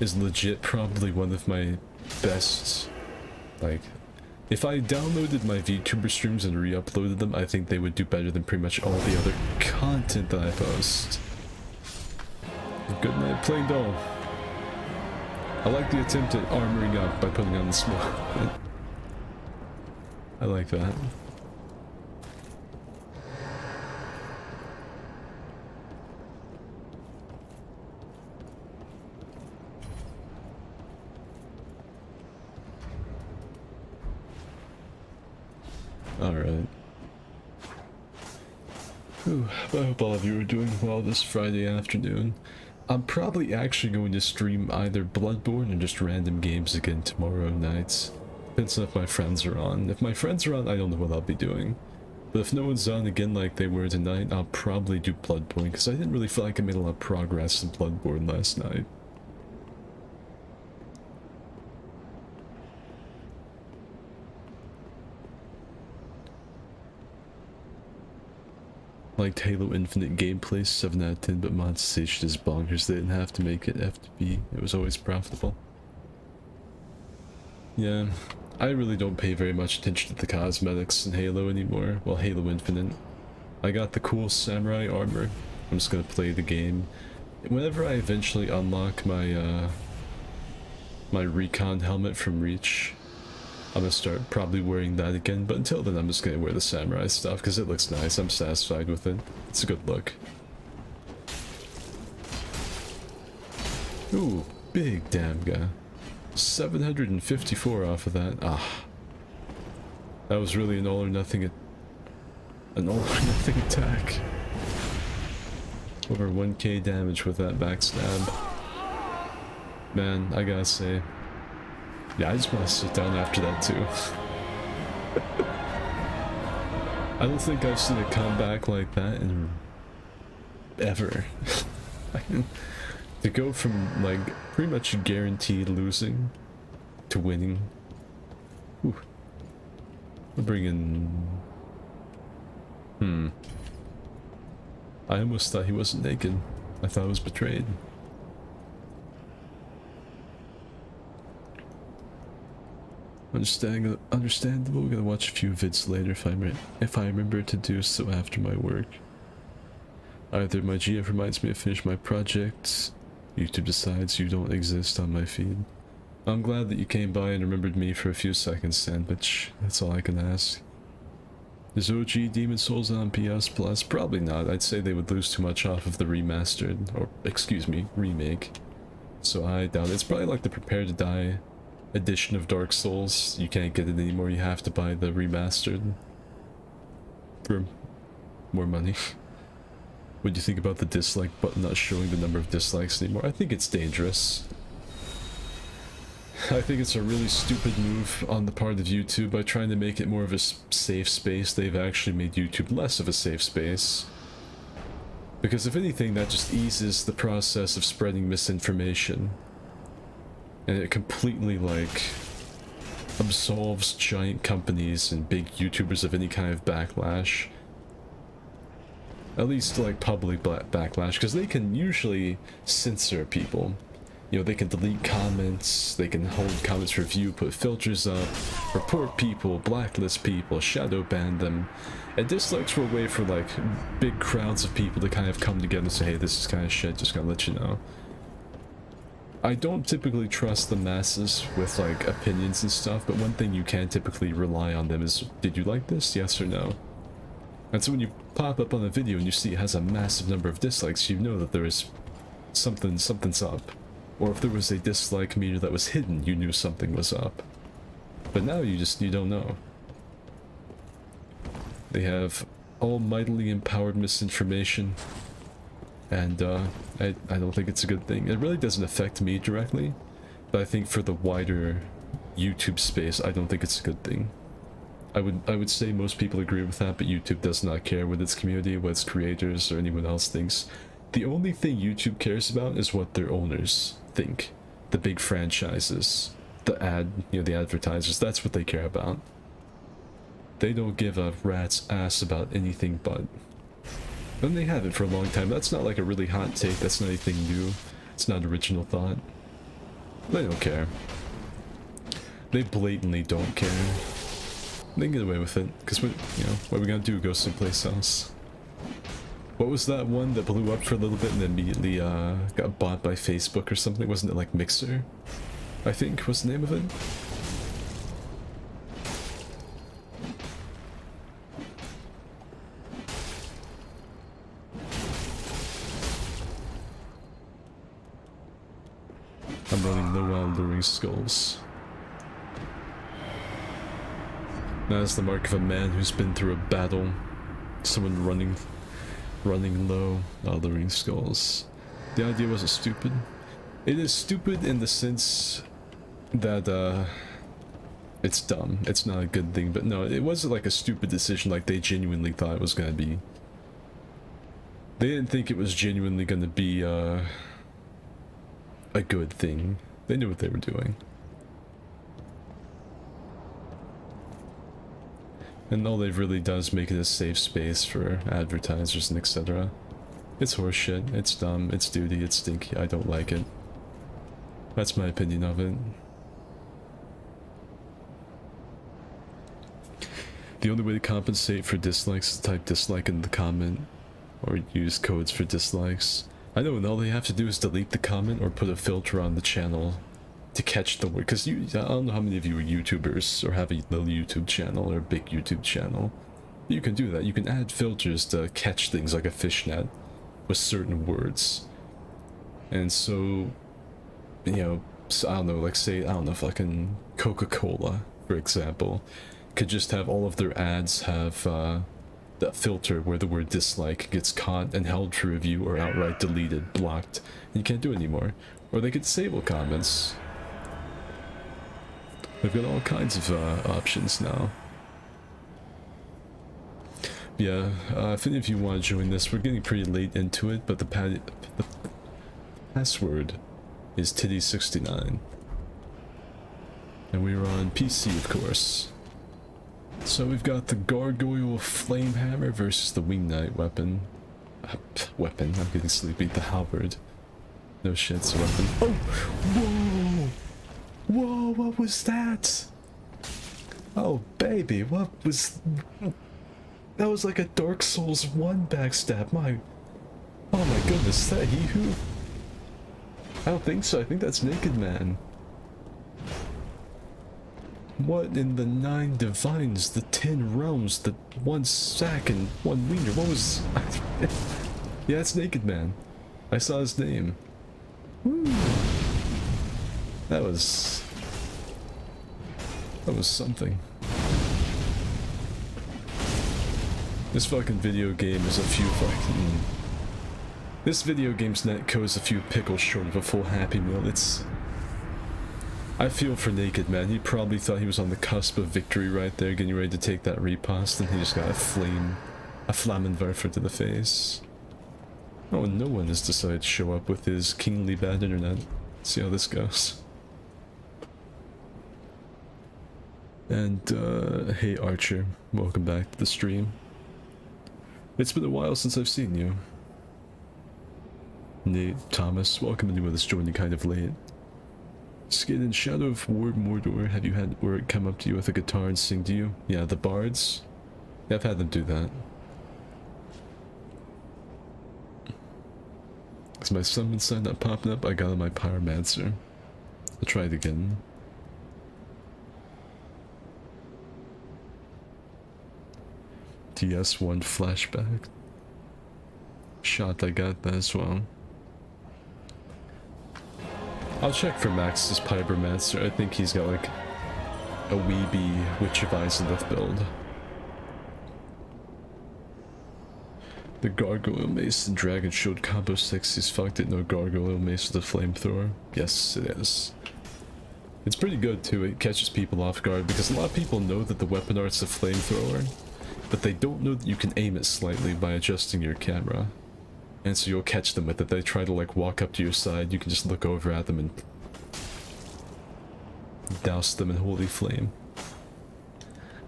is legit probably one of my best, like, if I downloaded my VTuber streams and re-uploaded them, I think they would do better than pretty much all the other content that I post. Good night, plain dull. I like the attempt at armoring up by putting on the smoke. I like that. Alright. I hope all of you are doing well this Friday afternoon. I'm probably actually going to stream either Bloodborne or just random games again tomorrow night. Depends on if my friends are on. If my friends are on, I don't know what I'll be doing. But if no one's on again like they were tonight, I'll probably do Bloodborne, because I didn't really feel like I made a lot of progress in Bloodborne last night. Liked Halo Infinite gameplay, 7 out of 10, but mod station is bonkers. They didn't have to make it FTP. It was always profitable. Yeah, I really don't pay very much attention to the cosmetics in Halo anymore. Well, Halo Infinite. I got the cool samurai armor. I'm just gonna play the game. Whenever I eventually unlock my, my recon helmet from Reach, I'm gonna start probably wearing that again, but until then I'm just gonna wear the samurai stuff because it looks nice. I'm satisfied with it. It's a good look. Ooh, big damn guy. 754 off of that. Ah. That was really an all or nothing attack. Over 1k damage with that backstab. Man, I gotta say, yeah, I just want to sit down after that too. I don't think I've seen a comeback like that in ever. To go from like pretty much guaranteed losing to winning. Whew. We're bringing. I almost thought he wasn't naked. I thought I was betrayed. Understandable. We're gonna watch a few vids later if I remember to do so after my work. Either my GF reminds me to finish my project, YouTube decides you don't exist on my feed. I'm glad that you came by and remembered me for a few seconds, Sandwich. That's all I can ask. Is OG Demon Souls on PS Plus? Probably not. I'd say they would lose too much off of the remastered, or excuse me, remake. So I doubt it. It's probably like the Prepare to Die edition of Dark Souls. You can't get it anymore, you have to buy the remastered for more money. What do you think about the dislike button not showing the number of dislikes anymore? I think it's dangerous. I think it's a really stupid move on the part of YouTube. By trying to make it more of a safe space, they've actually made YouTube less of a safe space. Because if anything, that just eases the process of spreading misinformation. And it completely, like, absolves giant companies and big YouTubers of any kind of backlash. At least, like, public backlash, because they can usually censor people. You know, they can delete comments, they can hold comments for review, put filters up, report people, blacklist people, shadow ban them. And dislikes were a way for, like, big crowds of people to kind of come together and say, hey, this is kind of shit, just gotta let you know. I don't typically trust the masses with, like, opinions and stuff, but one thing you can typically rely on them is, did you like this? Yes or no? And so when you pop up on a video and you see it has a massive number of dislikes, you know that there is something's up. Or if there was a dislike meter that was hidden, you knew something was up. But now you don't know. They have almightily empowered misinformation. And I don't think it's a good thing. It really doesn't affect me directly, but I think for the wider YouTube space, I don't think it's a good thing. I would say most people agree with that, but YouTube does not care what its community, what its creators, or anyone else thinks. The only thing YouTube cares about is what their owners think. The big franchises, the advertisers, that's what they care about. They don't give a rat's ass about anything but. And they haven't for a long time. That's not like a really hot take, that's not anything new. It's not original thought. They don't care. They blatantly don't care. They can get away with it, because what are we gonna do? Go someplace else? What was that one that blew up for a little bit and then immediately got bought by Facebook or something? Wasn't it like Mixer? I think was the name of it. I'm running low on luring skulls. That is the mark of a man who's been through a battle. Someone running low on luring skulls. The idea wasn't stupid. It is stupid in the sense that it's dumb. It's not a good thing, but no, it wasn't like a stupid decision like they genuinely thought it was gonna be. They didn't think it was genuinely gonna be a good thing. They knew what they were doing. And all they've really done is make it a safe space for advertisers and etc. It's horseshit, it's dumb, it's duty, it's stinky, I don't like it. That's my opinion of it. The only way to compensate for dislikes is to type dislike in the comment, or use codes for dislikes. I know, and all they have to do is delete the comment or put a filter on the channel to catch the word. Because I don't know how many of you are YouTubers or have a little YouTube channel or a big YouTube channel. You can do that. You can add filters to catch things like a fishnet with certain words. And so, I don't know, like say, fucking Coca-Cola, for example, could just have all of their ads have that filter where the word dislike gets caught and held for review or outright deleted, blocked, and you can't do it anymore. Or they could disable comments. They've got all kinds of options now. Yeah, if any of you want to join this, we're getting pretty late into it, but the password is Titty69. And we're on PC, of course. So we've got the Gargoyle Flame Hammer versus the Wing Knight weapon. I'm getting sleepy. The halberd. No shit, it's a weapon. Oh! Whoa! Whoa, what was that? Oh, baby, what was... That was like a Dark Souls 1 backstab. Oh my goodness, is that he who? I don't think so. I think that's Naked Man. What in the 9 divines, the 10 realms, the 1 sack and 1 wiener? What was... Yeah, it's Naked Man. I saw his name. Woo. That was something. This fucking video game is a few fucking... This video game's netcode is a few pickles short of a full Happy Meal. I feel for Naked Man. He probably thought he was on the cusp of victory right there, getting ready to take that riposte, and he just got a Flammenwerfer to the face. Oh, and no one has decided to show up with his kingly bad internet. See how this goes. And, hey Archer, welcome back to the stream. It's been a while since I've seen you. Nate, Thomas, welcome to with us joining kind of late. Skid and Shadow of War Mordor, have you had Uruk come up to you with a guitar and sing to you? Yeah, the bards? Yeah, I've had them do that. Is my summon sign not popping up? I got on my Pyromancer. I'll try it again. TS1 flashback. Shot, I got that as well. I'll check for Max's Pyromancer. I think he's got like a weeby Witch of Islith build. The Gargoyle Mace and Dragon Shield combo 6 is fucked it. No Gargoyle Mace with a flamethrower. Yes, it is. It's pretty good too. It catches people off guard because a lot of people know that the weapon art's a flamethrower, but they don't know that you can aim it slightly by adjusting your camera. And so you'll catch them with it. They try to like walk up to your side, you can just look over at them and douse them in holy flame.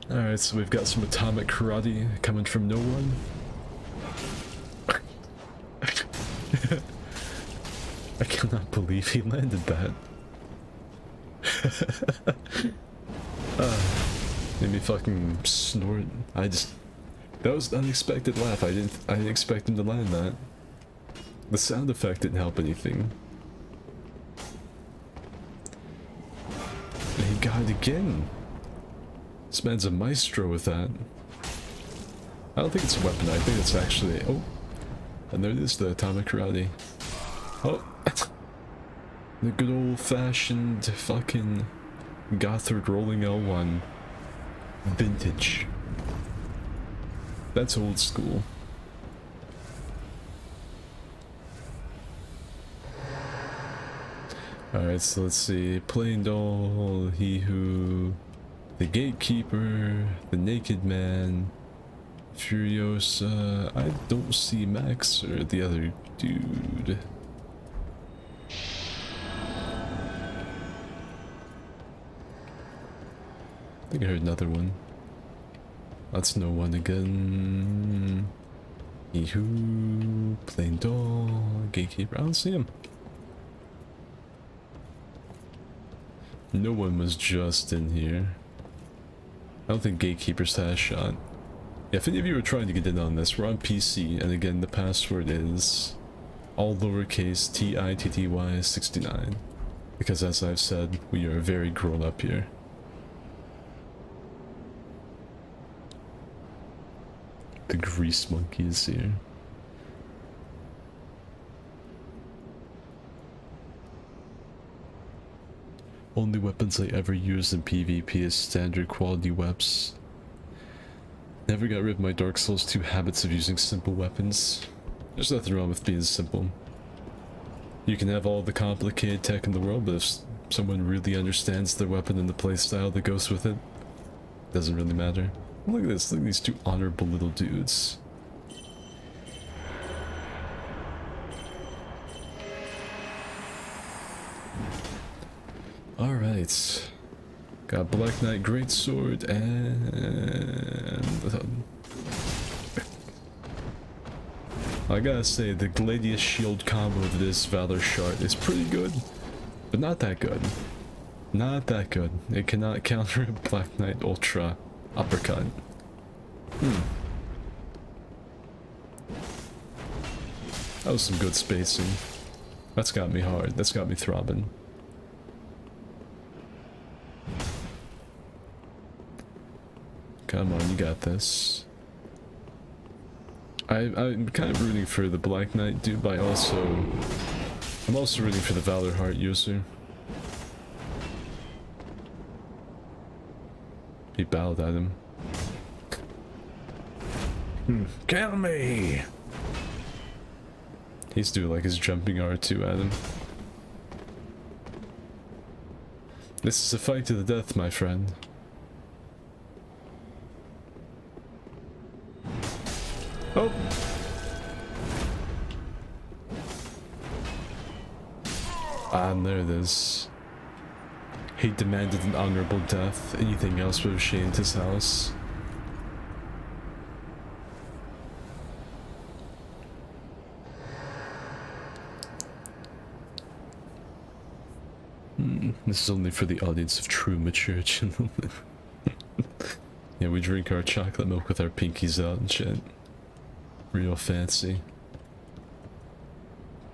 Alright, so we've got some atomic karate coming from no one. I cannot believe he landed that. Made me fucking snort. That was an unexpected laugh. I didn't expect him to land that. The sound effect didn't help anything. And he got it again. This man's a maestro with that. I don't think it's a weapon, I think it's actually... Oh! And there it is, the atomic karate. Oh! The good old-fashioned fucking Gothard rolling L1. Vintage. That's old school. Alright, so let's see. Plain Doll, He Who, the Gatekeeper, the Naked Man, Furiosa. I don't see Max or the other dude. I think I heard another one. That's no one again. He Who, Plain Doll, Gatekeeper. I don't see him. No one was just in here. I don't think Gatekeeper's had a shot. Yeah, if any of you are trying to get in on this, we're on PC, and again, the password is all lowercase TITTY69. Because as I've said, we are very grown up here. The grease monkey is here. Only weapons I ever used in PvP is standard quality weapons. Never got rid of my Dark Souls 2 habits of using simple weapons. There's nothing wrong with being simple. You can have all the complicated tech in the world, but if someone really understands their weapon and the playstyle that goes with it, it doesn't really matter. Look at this, look at these two honorable little dudes. Alright. Got Black Knight Greatsword and... I gotta say, the Gladius Shield combo of this Valor Shard is pretty good, but not that good. Not that good. It cannot counter a Black Knight Ultra Uppercut. That was some good spacing. That's got me hard. That's got me throbbing. Come on, you got this. I'm kind of rooting for the Black Knight dude, but I'm also rooting for the Valor Heart user. He bowed at him. Kill me! He's doing like his jumping R2 at him. This is a fight to the death, my friend. Oh! And there it is. He demanded an honorable death. Anything else would have shamed his house. This is only for the audience of true mature gentlemen. Yeah, we drink our chocolate milk with our pinkies out and shit. Real fancy.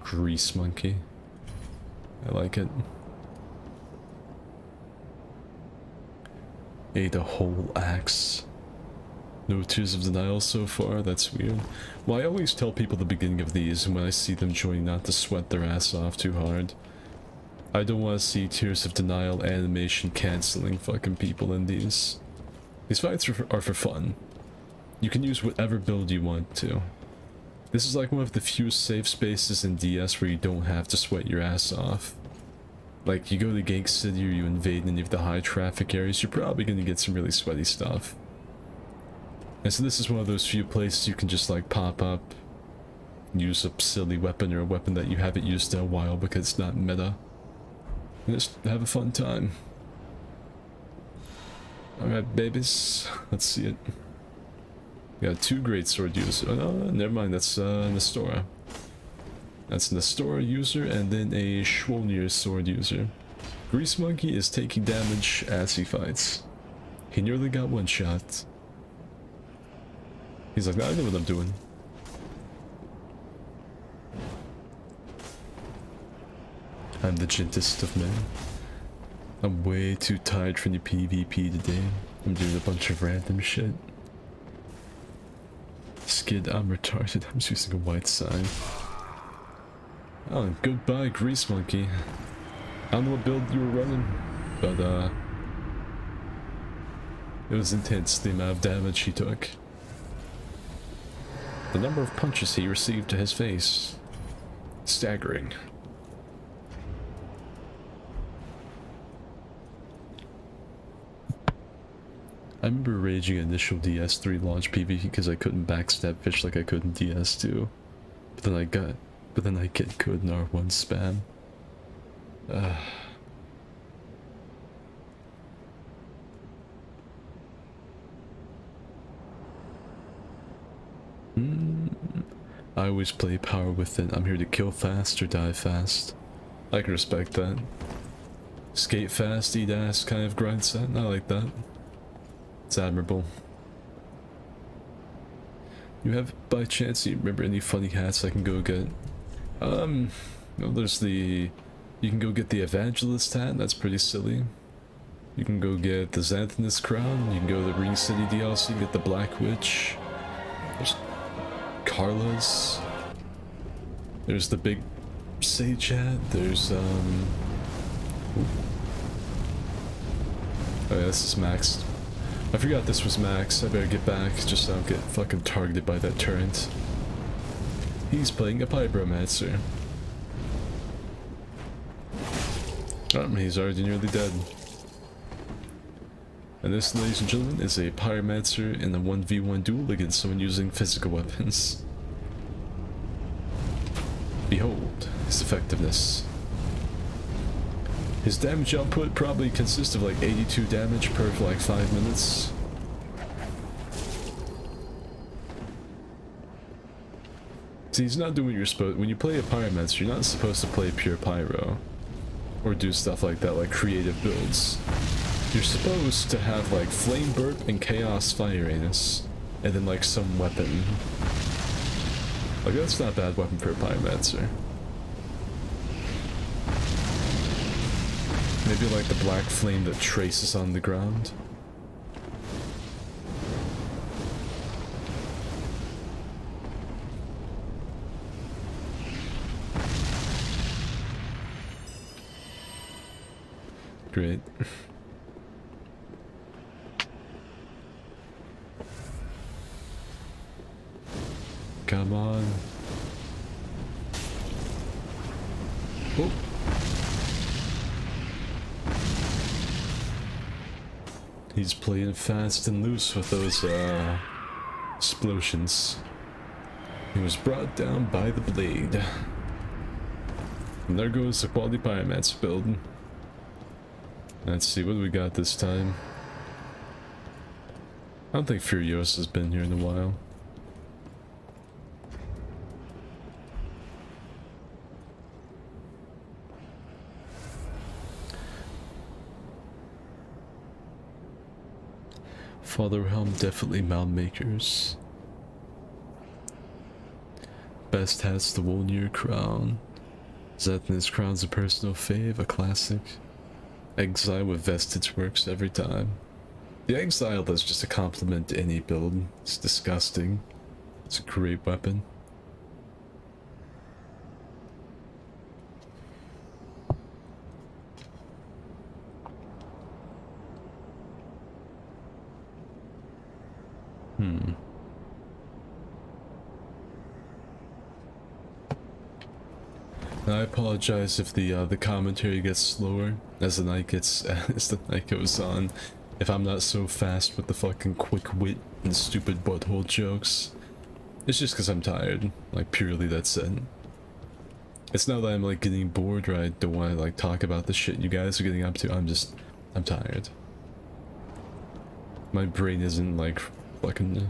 Grease monkey. I like it. Ate a whole axe. No tears of denial so far, that's weird. Well, I always tell people the beginning of these, and when I see them join, not to sweat their ass off too hard. I don't want to see tears of denial animation canceling fucking people in these. These fights are for fun. You can use whatever build you want to. This is like one of the few safe spaces in DS where you don't have to sweat your ass off. Like, you go to Gank City or you invade any of the high traffic areas, you're probably going to get some really sweaty stuff. And so this is one of those few places you can just like pop up, use a silly weapon or a weapon that you haven't used in a while because it's not meta. And just have a fun time. Alright, babies, let's see it. We got 2 great sword users. Oh no, never mind, that's Nestora. That's Nestora user and then a Schwolnir sword user. Grease Monkey is taking damage as he fights. He nearly got one shot. He's like, nah, I know what I'm doing. I'm the gentlest of men. I'm way too tired from the PvP today. I'm doing a bunch of random shit. Skid, I'm retarded. I'm using a white sign. Oh, goodbye, Grease Monkey. I don't know what build you were running, but it was intense, the amount of damage he took. The number of punches he received to his face. Staggering. I remember raging initial DS3 launch PvP because I couldn't backstab fish like I could in DS2. But then I get good in R1 spam. I always play power within. I'm here to kill fast or die fast. I can respect that. Skate fast, eat ass kind of grind set. I like that. It's admirable. You have, by chance, you remember any funny hats I can go get? Well, there's the... You can go get the Evangelist hat, that's pretty silly. You can go get the Xanthanus crown, you can go to the Ring City DLC, get the Black Witch. There's Carla's. There's the big Sage hat, there's, Oh yeah, this is maxed. I forgot this was max. I better get back just so I don't get fucking targeted by that turret. He's playing a Pyromancer. Oh, he's already nearly dead. And this, ladies and gentlemen, is a Pyromancer in a 1v1 duel against someone using physical weapons. Behold his effectiveness. His damage output probably consists of like 82 damage per like 5 minutes. See, he's not doing what you're supposed. When you play a Pyromancer, you're not supposed to play pure Pyro. Or do stuff like that, like creative builds. You're supposed to have like Flame Burp and Chaos Fire Anus. And then like some weapon. Like that's not a bad weapon for a Pyromancer. Maybe like the black flame that traces on the ground. Great. Come on. Oh. He's playing fast and loose with those, explosions. He was brought down by the blade. And there goes the quality Pyromancer build. Let's see, what do we got this time? I don't think Furiosa's been here in a while. Father Helm, definitely mound makers. Best hats, the Wolnir crown. Zethn's crown's a personal fave, a classic. Exile with vestige works every time. The exile is just a compliment to any build. It's disgusting. It's a great weapon. I apologize if the commentary gets slower as the night goes on. If I'm not so fast with the fucking quick wit and stupid butthole jokes, it's just because I'm tired. Like, purely that's it. It's not that I'm like getting bored or I don't want to like talk about the shit you guys are getting up to. I'm tired. My brain isn't like fucking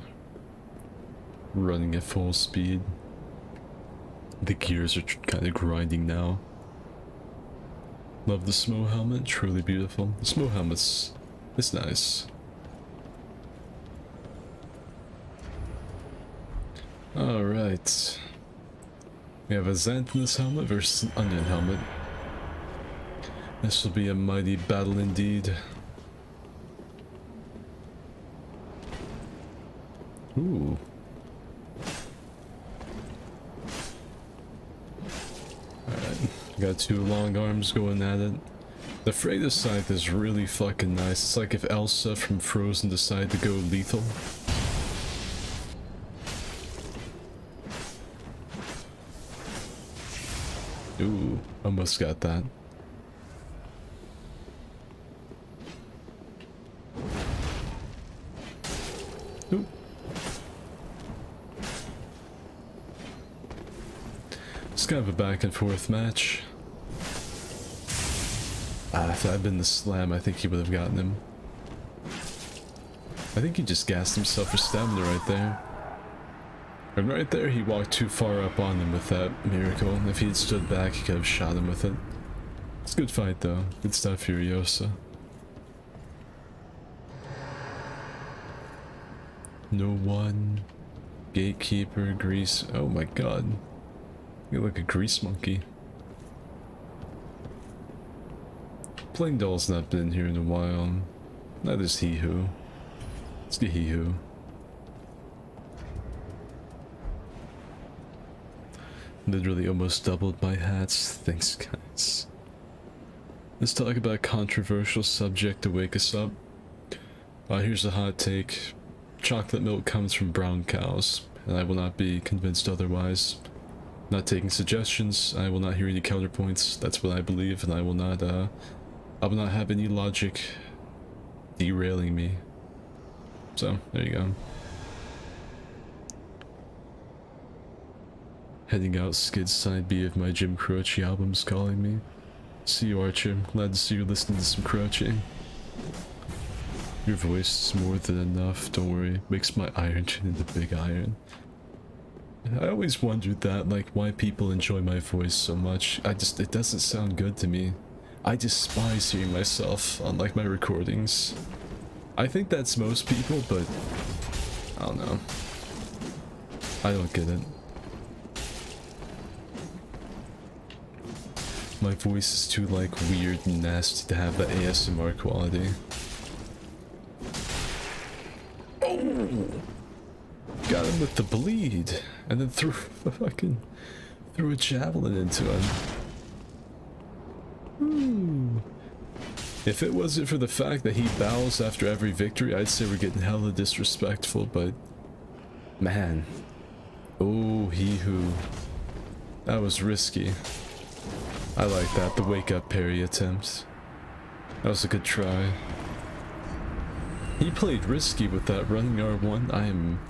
running at full speed. The gears are kind of grinding now. Love the Smo helmet, truly beautiful. The Smo helmet's it's nice. Alright. We have a Xanthus helmet versus an Onion helmet. This will be a mighty battle indeed. Ooh. Got two long arms going at it. The Freydis scythe is really fucking nice. It's like if Elsa from Frozen decided to go lethal. Ooh, almost got that. Ooh. It's kind of a back and forth match. If that had been the slam, I think he would have gotten him. I think he just gassed himself for stamina right there. And right there, he walked too far up on him with that miracle. If he had stood back, he could have shot him with it. It's a good fight though. Good stuff, Furiosa. No one. Gatekeeper, grease. Oh my god. You look like a grease monkey. Plain Doll's not been here in a while. Neither's He Who. Let's get He Who. Literally almost doubled my hats. Thanks, guys. Let's talk about a controversial subject to wake us up. Here's a hot take. Chocolate milk comes from brown cows, and I will not be convinced otherwise. Not taking suggestions. I will not hear any counterpoints. That's what I believe, and I will not have any logic derailing me. So, there you go. Heading out, Skid side B of my Jim Croce album's calling me. See you, Archer. Glad to see you listening to some Croce. Your voice is more than enough, don't worry. Makes my iron turn into big iron. I always wondered that, like, why people enjoy my voice so much. It doesn't sound good to me. I despise hearing myself on, like, my recordings. I think that's most people, but I don't know. I don't get it. My voice is too, like, weird and nasty to have the ASMR quality. Oh! Got him with the bleed, and then threw a javelin into him. Ooh. If it wasn't for the fact that he bows after every victory, I'd say we're getting hella disrespectful, but man. Oh, He Who. That was risky. I like that, the wake up parry attempt. That was a good try. He played risky with that running R1. I am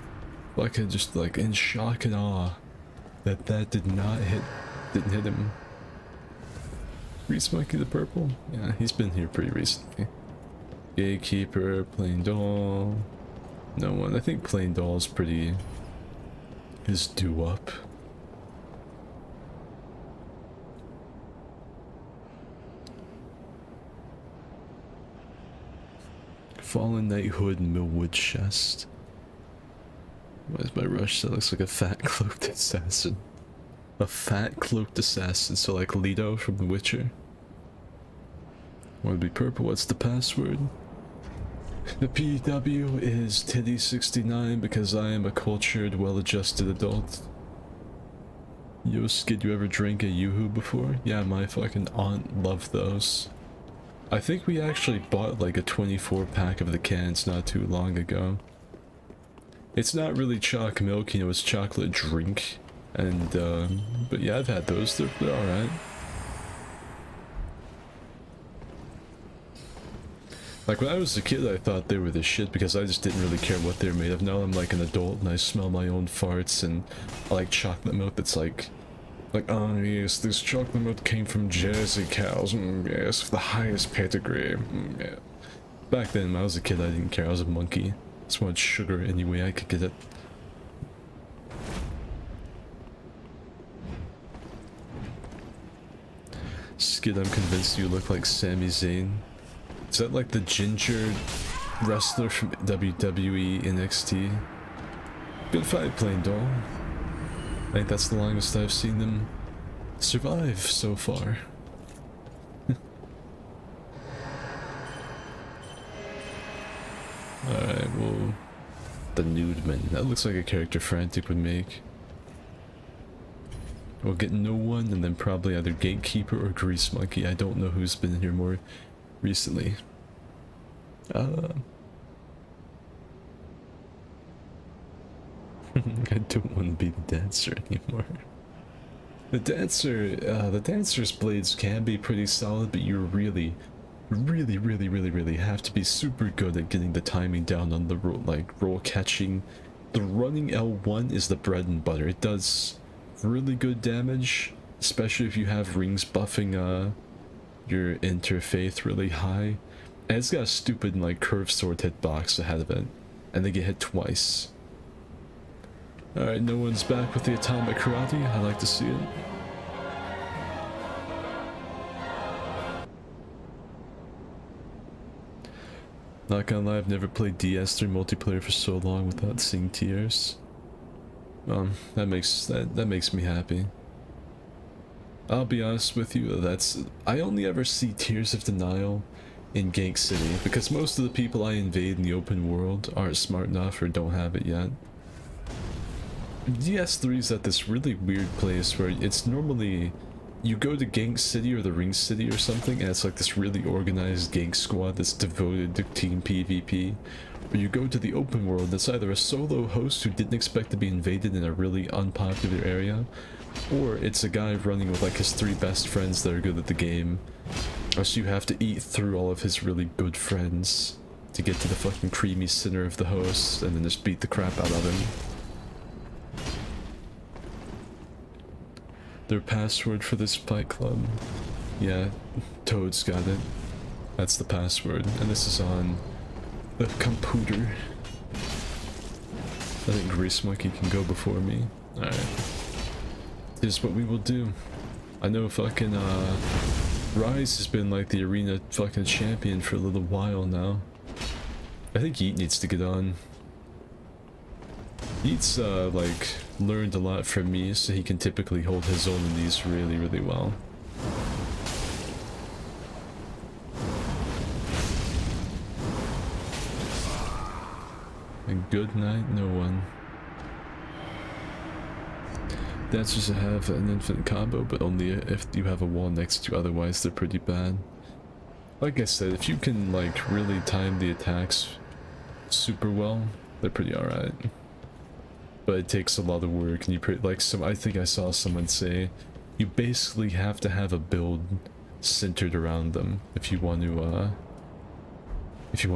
just like in shock and awe that didn't hit him. Grease Monkey the purple? Yeah, he's been here pretty recently. Gatekeeper, Plain Doll. No one. I think Plain Doll's pretty... is due up. Fallen Knighthood Millwood Chest. Why is my rush? That looks like a fat cloaked assassin. A fat cloaked assassin, so like Leto from The Witcher. Want to be purple? What's the password? The PW is Titty69 because I am a cultured, well-adjusted adult. Yo, Skid, you ever drank a Yoo-hoo before? Yeah, my fucking aunt loved those. I think we actually bought like a 24 pack of the cans not too long ago. It's not really choc milk, you know, it's chocolate drink. And, but yeah, I've had those, they're alright. Like, when I was a kid, I thought they were the shit because I just didn't really care what they were made of. Now I'm like an adult and I smell my own farts, and I like chocolate milk that's like, oh yes, this chocolate milk came from Jersey cows, yes, the highest pedigree, yeah. Back then, when I was a kid, I didn't care, I was a monkey. Just wanted sugar any way I could get it. Skid, I'm convinced you look like Sami Zayn. Is that like the ginger wrestler from WWE NXT? Good fight, Plain Doll. I think that's the longest I've seen them survive so far. Alright, well... The Nude Man. That looks like a character Frantic would make. We'll get no one, and then probably either Gatekeeper or Grease Monkey. I don't know who's been here more recently. I don't want to be the dancer anymore. The dancer's blades can be pretty solid, but you really have to be super good at getting the timing down on the roll catching. The running L1 is the bread and butter. It does really good damage, especially if you have rings buffing your interfaith really high. And it's got a stupid like curved sword hitbox ahead of it, and they get hit twice. Alright, no one's back with the atomic karate. I like to see it. Not gonna lie, I've never played DS3 multiplayer for so long without seeing tears. That makes me happy. I'll be honest with you, I only ever see Tears of Denial in Gank City, because most of the people I invade in the open world aren't smart enough or don't have it yet. DS3 is at this really weird place where it's normally, you go to Gank City or the Ring City or something, and it's like this really organized gank squad that's devoted to team PvP. Or you go to the open world, that's either a solo host who didn't expect to be invaded in a really unpopular area, or it's a guy running with like his 3 best friends that are good at the game. Or so you have to eat through all of his really good friends to get to the fucking creamy center of the host, and then just beat the crap out of him. Their password for this fight club? Yeah, Toad's got it. That's the password, and this is on the computer. I think Grease Monkey can go before me. Alright. Here's what we will do. I know fucking Rise has been like the arena fucking champion for a little while now. I think Yeet needs to get on. Yeet's like learned a lot from me, so he can typically hold his own in these really well. And good night, no one. Dancers have an infinite combo, but only if you have a wall next to you, otherwise they're pretty bad. Like I said, if you can like really time the attacks super well, they're pretty alright. But it takes a lot of work, and you like I think I saw someone say, you basically have to have a build centered around them if you want to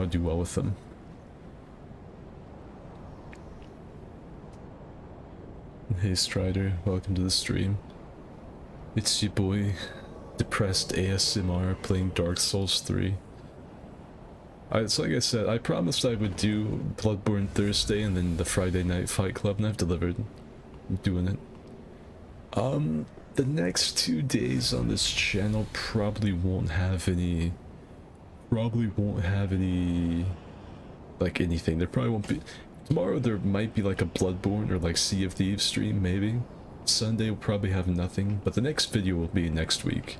do well with them. Hey Strider, welcome to the stream. It's your boy, depressed ASMR playing Dark Souls 3. So like I said, I promised I would do Bloodborne Thursday and then the Friday night Fight Club, and I've delivered. I'm doing it. The next 2 days on this channel probably won't have any, like, anything. There probably won't be. Tomorrow there might be like a Bloodborne or like Sea of Thieves stream, maybe. Sunday will probably have nothing, but the next video will be next week.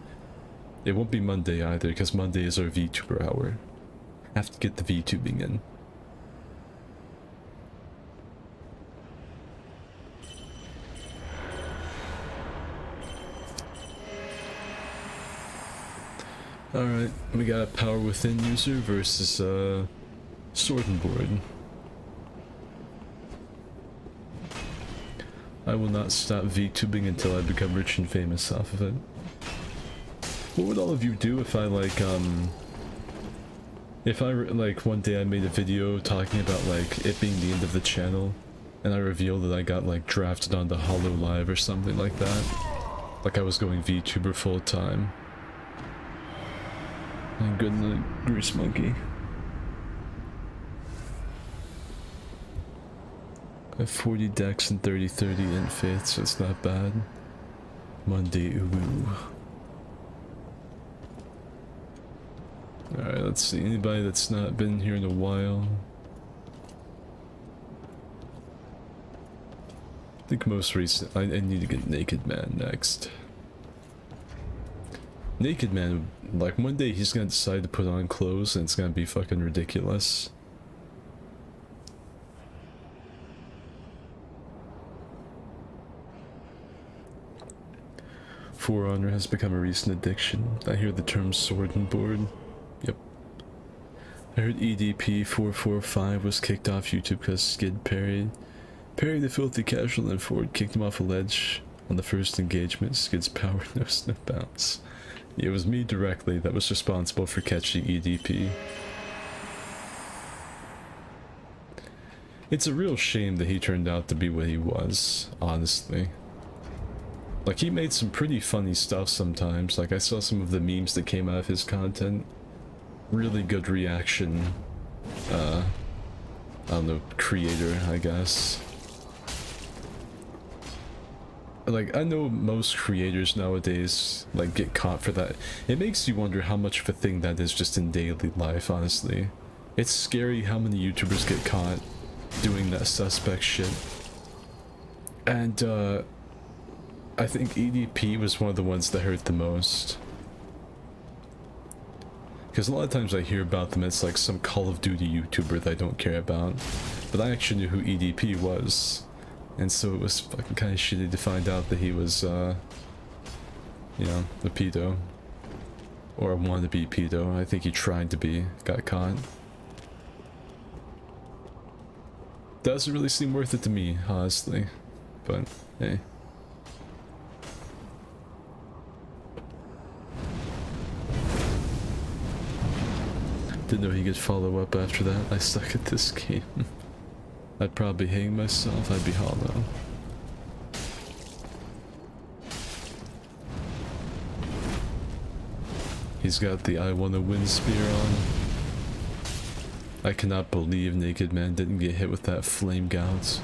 It won't be Monday either, because Monday is our VTuber hour. Have to get the VTubing in. Alright, we got a Power Within user versus Sword and Board. I will not stop VTubing until I become rich and famous off of it. What would all of you do if I like one day I made a video talking about like it being the end of the channel and I revealed that I got like drafted onto Hollow Live or something like that? Like I was going VTuber full time. And good night, Grease Monkey. I have 40 decks and 30 in faith, so it's not bad. Monday Uwu. Alright, let's see. Anybody that's not been here in a while? I think most recent. I need to get Naked Man next. Naked Man, like one day he's gonna decide to put on clothes and it's gonna be fucking ridiculous. For Honor has become a recent addiction. I hear the term sword and board. Yep. I heard EDP 445 was kicked off YouTube because Skid parried the filthy casual and Ford kicked him off a ledge on the first engagement. Skid's power knows no bounds. It was me directly that was responsible for catching EDP. It's a real shame that he turned out to be what he was, honestly. Like, he made some pretty funny stuff sometimes. Like, I saw some of the memes that came out of his content. Really good reaction. I don't know, creator, I guess. Like, I know most creators nowadays, like, get caught for that. It makes you wonder how much of a thing that is just in daily life, honestly. It's scary how many YouTubers get caught doing that suspect shit. And, I think EDP was one of the ones that hurt the most. Because a lot of times I hear about them, it's like some Call of Duty YouTuber that I don't care about. But I actually knew who EDP was. And so it was fucking kind of shitty to find out that he was, you know, a pedo. Or a wannabe pedo. I think he tried to be, got caught. Doesn't really seem worth it to me, honestly. But, hey. Didn't know he could follow up after that. I suck at this game. I'd probably hang myself. I'd be hollow. He's got the I wanna win spear on. I cannot believe Naked Man didn't get hit with that flame gouts.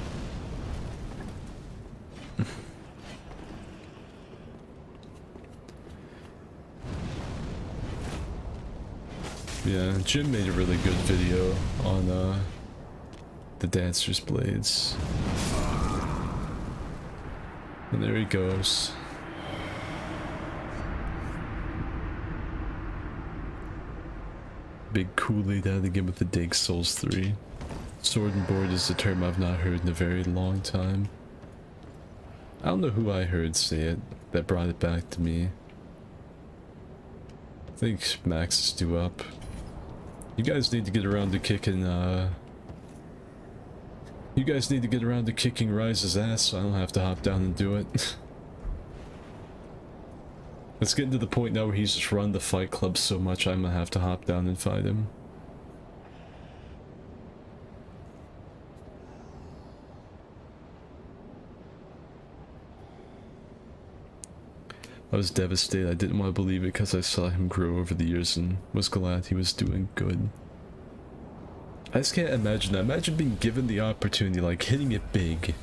Yeah, Jim made a really good video on the Dancer's Blades. And there he goes. Big Kool-Aid out again with the Dark Souls 3. Sword and board is a term I've not heard in a very long time. I don't know who I heard say it that brought it back to me. I think Max is due up. You guys need to get around to kicking, you guys need to get around to kicking Rise's ass so I don't have to hop down and do it. It's getting to the point now where he's just run the fight club so much I'm gonna have to hop down and fight him. I was devastated. I didn't want to believe it because I saw him grow over the years and was glad he was doing good. I just can't imagine that. Imagine being given the opportunity, like hitting it big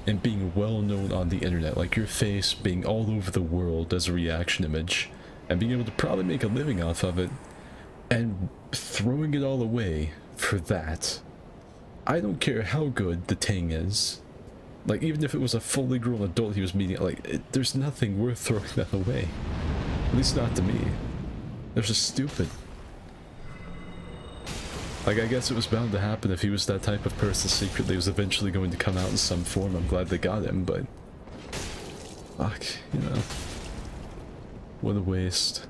and being well known on the internet, like your face being all over the world as a reaction image and being able to probably make a living off of it, and throwing it all away for that. I don't care how good the Tang is. Like, even if it was a fully grown adult he was meeting, like, there's nothing worth throwing that away. At least not to me. They're just stupid. Like, I guess it was bound to happen if he was that type of person secretly. He was eventually going to come out in some form. I'm glad they got him, but... fuck, you know. What a waste.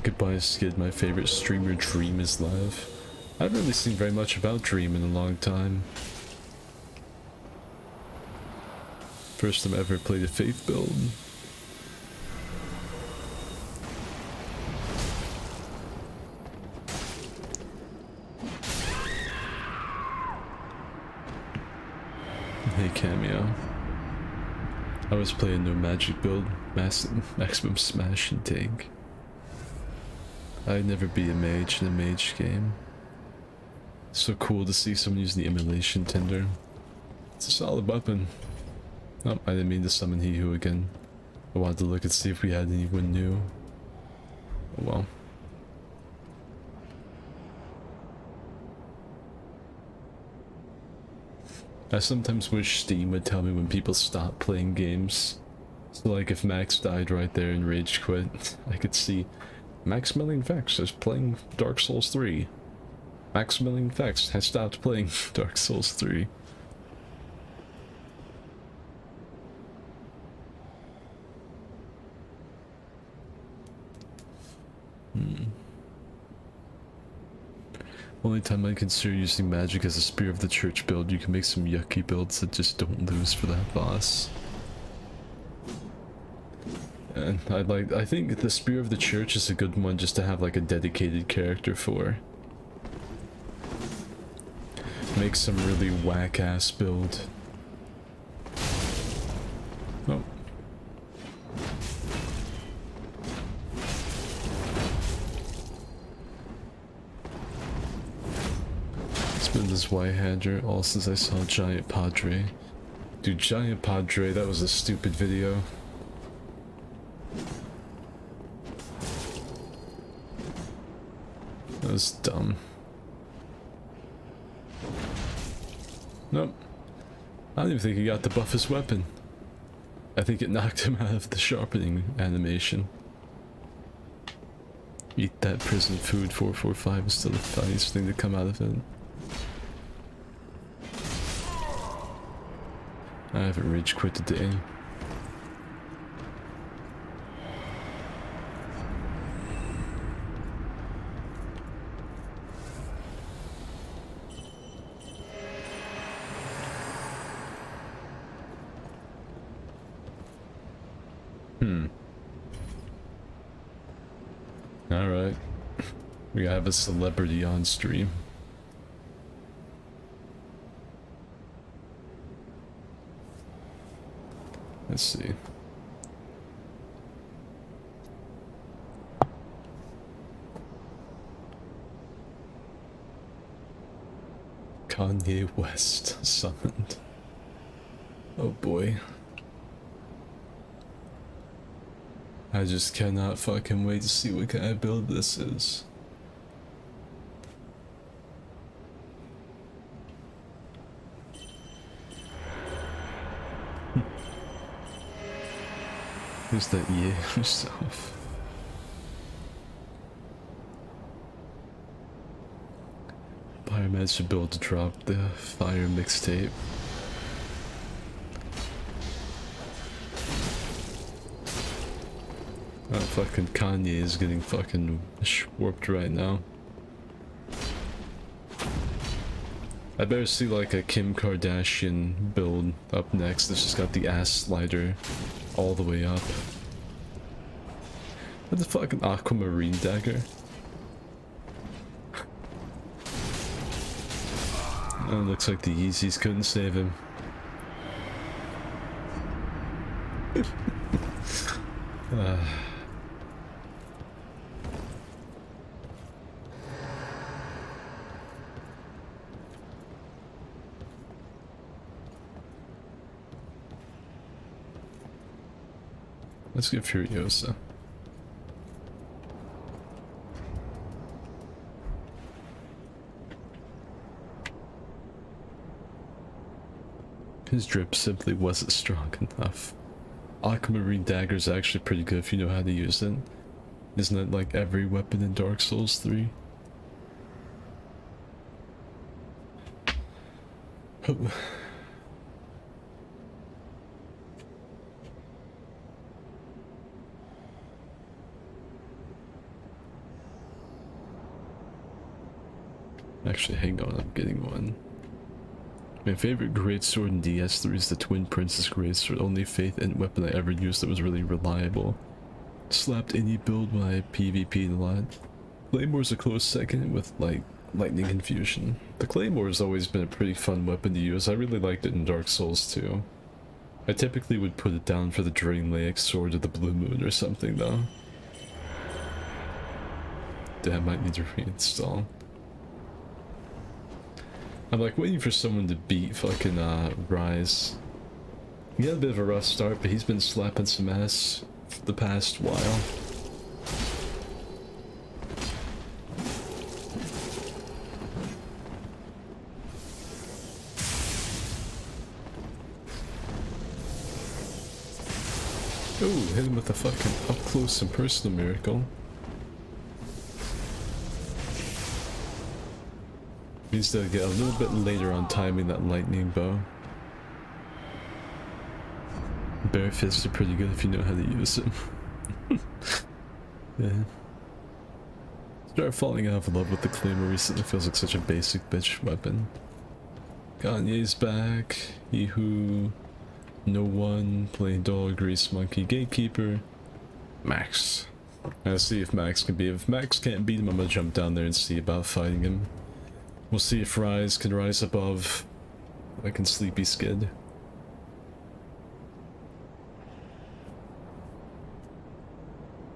Goodbye, Skid. My favorite streamer, Dream, is live. I haven't really seen very much about Dream in a long time. First time I ever played a Faith build. Hey, Cameo. I was playing no magic build, maximum smash and tank. I'd never be a mage in a mage game. So cool to see someone using the immolation tinder. It's a solid weapon. Oh, I didn't mean to summon He Who again. I wanted to look and see if we had anyone new. Oh well. I sometimes wish Steam would tell me when people stop playing games. So like if Max died right there and rage quit, I could see Maximilian Vex is playing Dark Souls 3. Maximilian Vex has stopped playing Dark Souls 3. Only time I consider using magic as a Spear of the Church build. You can make some yucky builds that just don't lose for that boss. And I think the Spear of the Church is a good one just to have like a dedicated character for. Make some really whack-ass build. Oh. It's been this White-Hander all since I saw Giant Padre. Dude, Giant Padre, that was a stupid video. That was dumb. Nope. I don't even think he got to buff his weapon. I think it knocked him out of the sharpening animation. Eat that prison food 445 is still the funniest thing to come out of it. I haven't rage quit today. Alright. We have a celebrity on stream. Let's see. Kanye West summoned. Oh boy. I just cannot fucking wait to see what kind of build this is. Who's that EA himself? Biomed should build to drop the Fire mixtape. Oh, fucking Kanye is getting fucking warped right now. I better see like a Kim Kardashian build up next that's just got the ass slider all the way up. What the fucking aquamarine dagger? Oh, looks like the Yeezys couldn't save him. Let's get Furiosa. His drip simply wasn't strong enough. Aquamarine dagger is actually pretty good if you know how to use it. Isn't it like every weapon in Dark Souls 3? Oh. Actually, hang on, I'm getting one. My favorite greatsword in DS3 is the Twin Princess greatsword, only faith and weapon I ever used that was really reliable. Slapped any build when I PvP'd a lot. Claymore's a close second with, like, lightning infusion. The Claymore has always been a pretty fun weapon to use. I really liked it in Dark Souls too. I typically would put it down for the Draenleic sword or the Blue Moon or something though. Damn, I might need to reinstall. I'm like waiting for someone to beat fucking Rise. He had a bit of a rough start, but he's been slapping some ass for the past while. Oh, hit him with a fucking up close and personal miracle. Needs to get a little bit later on timing that lightning bow. Bare fists are pretty good if you know how to use them. Yeah. Started falling out of love with the Claymore recently. Feels like such a basic bitch weapon. Ganye's back. Yeehoo. No one. Plain Dog. Grease Monkey. Gatekeeper. Max. Let's see if Max can beat him. If Max can't beat him, I'm gonna jump down there and see about fighting him. We'll see if Rise can rise above like in Sleepy Skid.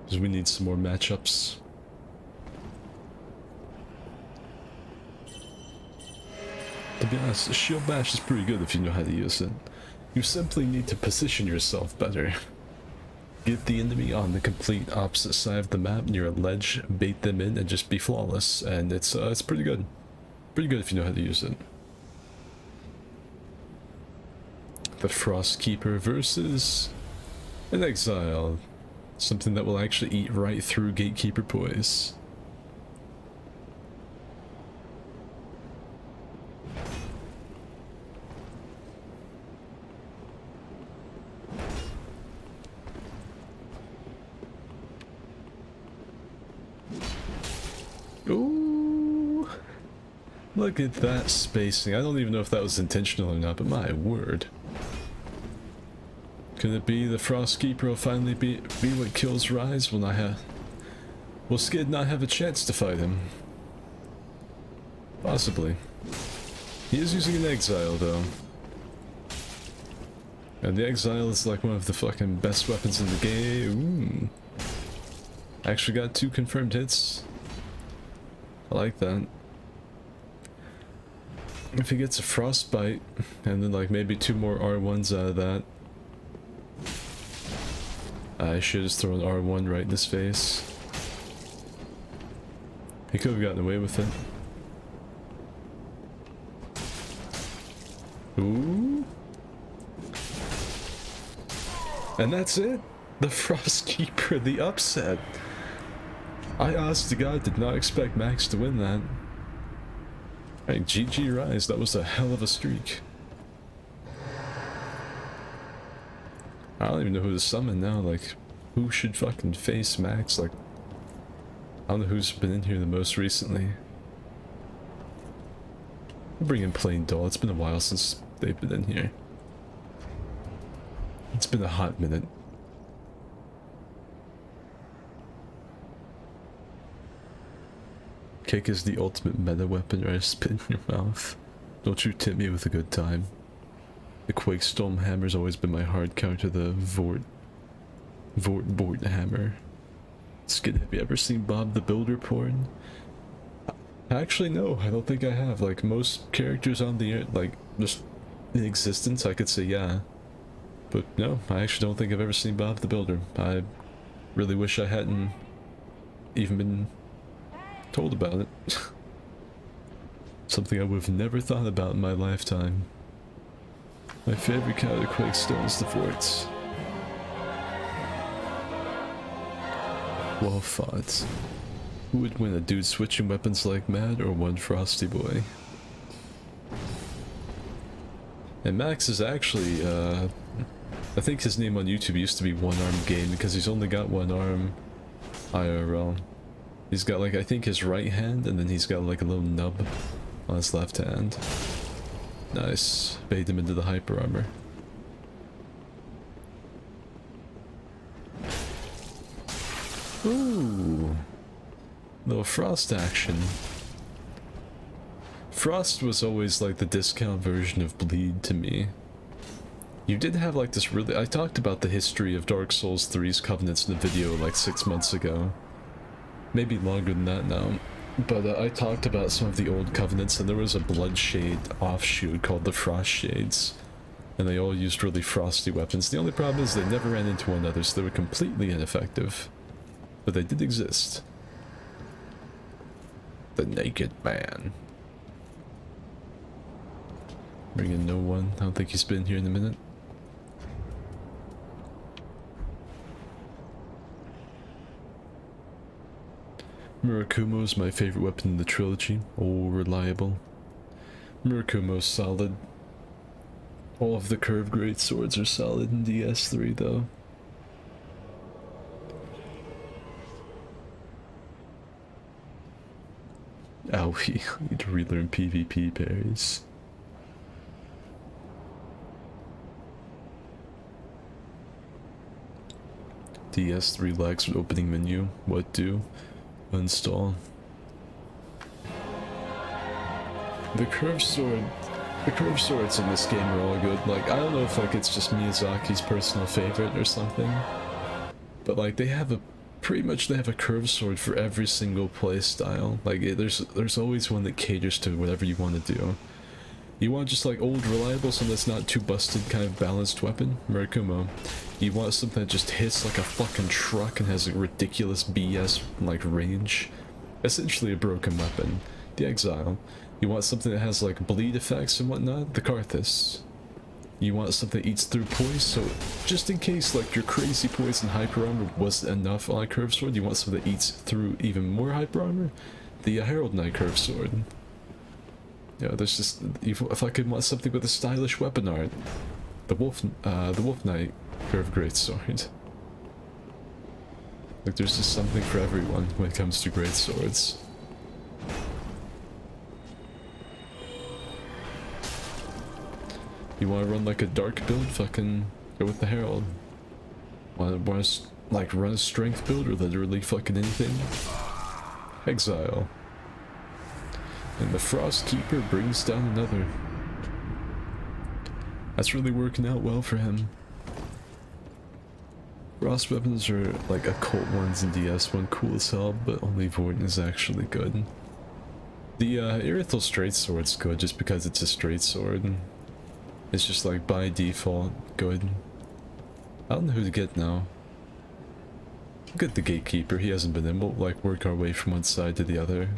Because we need some more matchups. To be honest, Shield Bash is pretty good if you know how to use it. You simply need to position yourself better. Get the enemy on the complete opposite side of the map near a ledge, bait them in, and just be flawless. And it's pretty good. Pretty good if you know how to use it. The Frostkeeper versus an Exile. Something that will actually eat right through Gatekeeper Poise. Ooh. Look at that spacing. I don't even know if that was intentional or not, but my word. Could it be the Frostkeeper will finally be what kills Rise? Will Skid not have a chance to fight him? Possibly. He is using an Exile though. And the Exile is like one of the fucking best weapons in the game. Ooh. Actually got 2 confirmed hits. I like that. If he gets a Frostbite, and then like maybe 2 more R1s out of that. I should have thrown R1 right in his face. He could have gotten away with it. Ooh. And that's it. The Frostkeeper, the upset. I honest to God did not expect Max to win that. Alright, GG Rise, that was a hell of a streak. I don't even know who to summon now, like, who should fucking face Max, like, I don't know who's been in here the most recently. I'll bring in Plain Doll, it's been a while since they've been in here. It's been a hot minute. Kick is the ultimate meta weapon, right? Spit in your mouth. Don't you tip me with a good time. The Quakestorm hammer's always been my hard counter, the Vort hammer. Skid, have you ever seen Bob the Builder porn? Actually, no, I don't think I have. Like, most characters on the like, just in existence, I could say yeah. But no, I actually don't think I've ever seen Bob the Builder. I really wish I hadn't even been told about it. Something I would have never thought about in my lifetime. My favorite kind of Quakestone is the Forts. Well fought. Who would win, a dude switching weapons like mad or one frosty boy? And Max is actually, I think his name on YouTube used to be One Arm Game because he's only got one arm IRL. He's got like, I think his right hand and then he's got like a little nub on his left hand. Nice. Bait him into the hyper armor. Ooh. Little Frost action. Frost was always like the discount version of Bleed to me. You did have like this really... I talked about the history of Dark Souls 3's Covenants in a video like 6 months ago. Maybe longer than that now. But I talked about some of the old Covenants, and there was a Bloodshade offshoot called the Frost Shades. And they all used really frosty weapons. The only problem is they never ran into one another, so they were completely ineffective. But they did exist. The Naked Man. Bring in no one. I don't think he's been here in a minute. Murakumo is my favorite weapon in the trilogy. Oh, reliable. Murakumo's solid. All of the curved great swords are solid in DS3 though. Owie, need to relearn PvP parries. DS3 lacks an opening menu. What do? Uninstall. The curved swords in this game are all good. Like, I don't know if like it's just Miyazaki's personal favorite or something, but like they have a pretty much they have a curved sword for every single play style. Like there's always one that caters to whatever you want to do. You want just like old reliable, something that's not too busted, kind of balanced weapon, Murakumo. You want something that just hits like a fucking truck and has a ridiculous BS like range. Essentially a broken weapon, the Exile. You want something that has like bleed effects and whatnot, the Karthus. You want something that eats through poise, so just in case like your crazy poison hyper armor wasn't enough on a curved sword, you want something that eats through even more hyper armor, the Herald Knight curved sword. Yeah, there's just, if I could want something with a stylish weapon art, the Wolf Knight curved greatsword. Like there's just something for everyone when it comes to great swords. You want to run like a dark build? Fucking go with the Herald. Want to like run a strength build or literally fucking anything? Exile. And the Frost Keeper brings down another. That's really working out well for him. Frost weapons are like occult ones in DS1, cool as hell, but only Vorten is actually good. The Irithel Straight Sword's good just because it's a straight sword. It's just like by default good. I don't know who to get now. I'll get the Gatekeeper, he hasn't been in, we'll like work our way from one side to the other.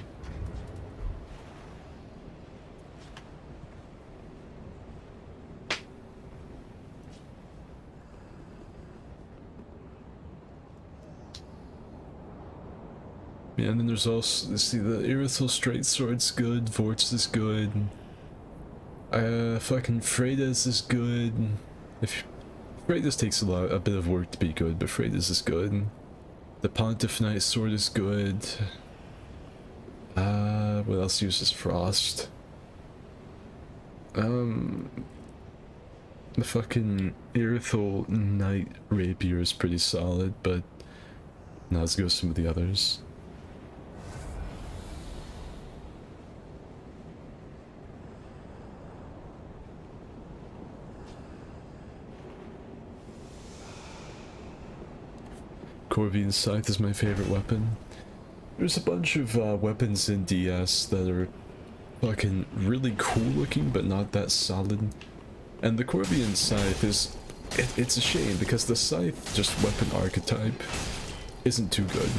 Yeah, and then there's also, see, the Irithel Straight Sword's good, Vort's is good. Fucking Freda's is good. If Freda's takes a bit of work to be good, but Freda's is good. The Pontiff Knight Sword is good. What else uses Frost? The fucking Irithel Knight Rapier is pretty solid, but now let's go with some of the others. Corvian Scythe is my favorite weapon. There's a bunch of weapons in DS that are fucking really cool looking, but not that solid. And the Corvian Scythe is... it's a shame, because the Scythe, just weapon archetype, isn't too good.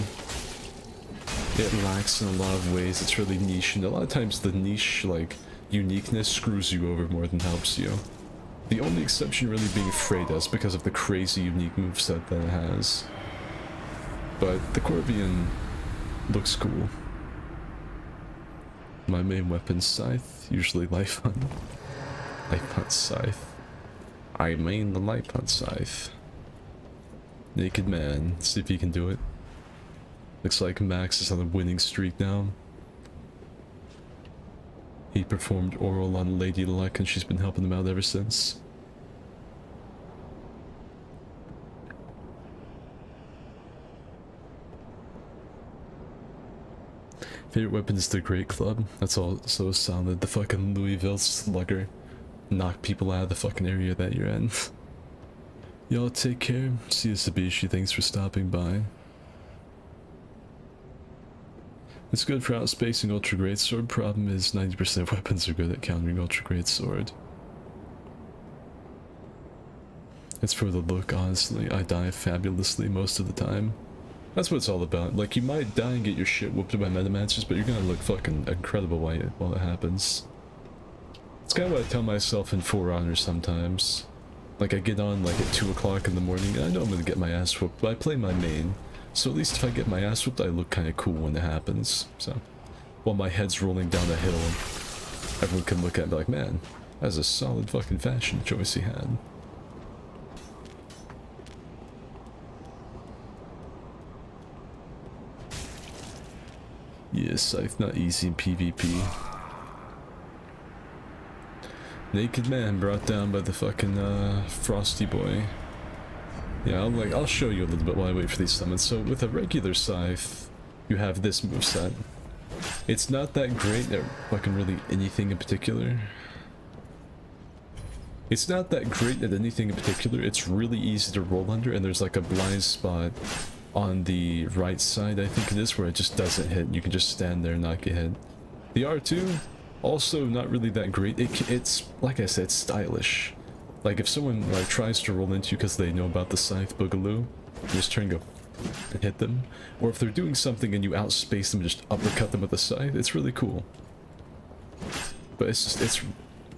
It lacks in a lot of ways, it's really niche, and a lot of times the niche, like, uniqueness screws you over more than helps you. The only exception really being Freda's because of the crazy unique moveset that it has. But the Corvian looks cool. My main weapon, Scythe, usually Life Hunt. Life Hunt Scythe. I main the Life Hunt Scythe. Naked Man, see if he can do it. Looks like Max is on a winning streak now. He performed oral on Lady Luck and she's been helping him out ever since. Favorite weapon is the Great Club. That's all so solid. The fucking Louisville Slugger. Knock people out of the fucking area that you're in. Y'all take care. See you, Sabishi. Thanks for stopping by. It's good for outspacing Ultra Greatsword. Problem is 90% of weapons are good at countering Ultra Greatsword. It's for the look, honestly. I die fabulously most of the time. That's what it's all about. Like, you might die and get your shit whooped by Metamancers, but you're gonna look fucking incredible while it happens. It's kind of what I tell myself in For Honor sometimes. Like, I get on like at 2 o'clock in the morning, and I know I'm gonna get my ass whooped, but I play my main. So at least if I get my ass whooped, I look kind of cool when it happens. So, while my head's rolling down a hill, everyone can look at it and be like, man, that's a solid fucking fashion choice he had. Yeah, Scythe not easy in PvP. Naked Man brought down by the fucking Frosty Boy. Yeah, I'll show you a little bit while I wait for these summons. So with a regular Scythe, you have this moveset. It's not that great at fucking really anything in particular. It's not that great at anything in particular. It's really easy to roll under, and there's like a blind spot on the right side, I think it is, where it just doesn't hit. You can just stand there and not get hit. The R2, also not really that great. It's, like I said, it's stylish. Like, if someone like tries to roll into you because they know about the Scythe Boogaloo, you just turn and go and hit them. Or if they're doing something and you outspace them and just uppercut them with the Scythe, it's really cool. But it's just, it's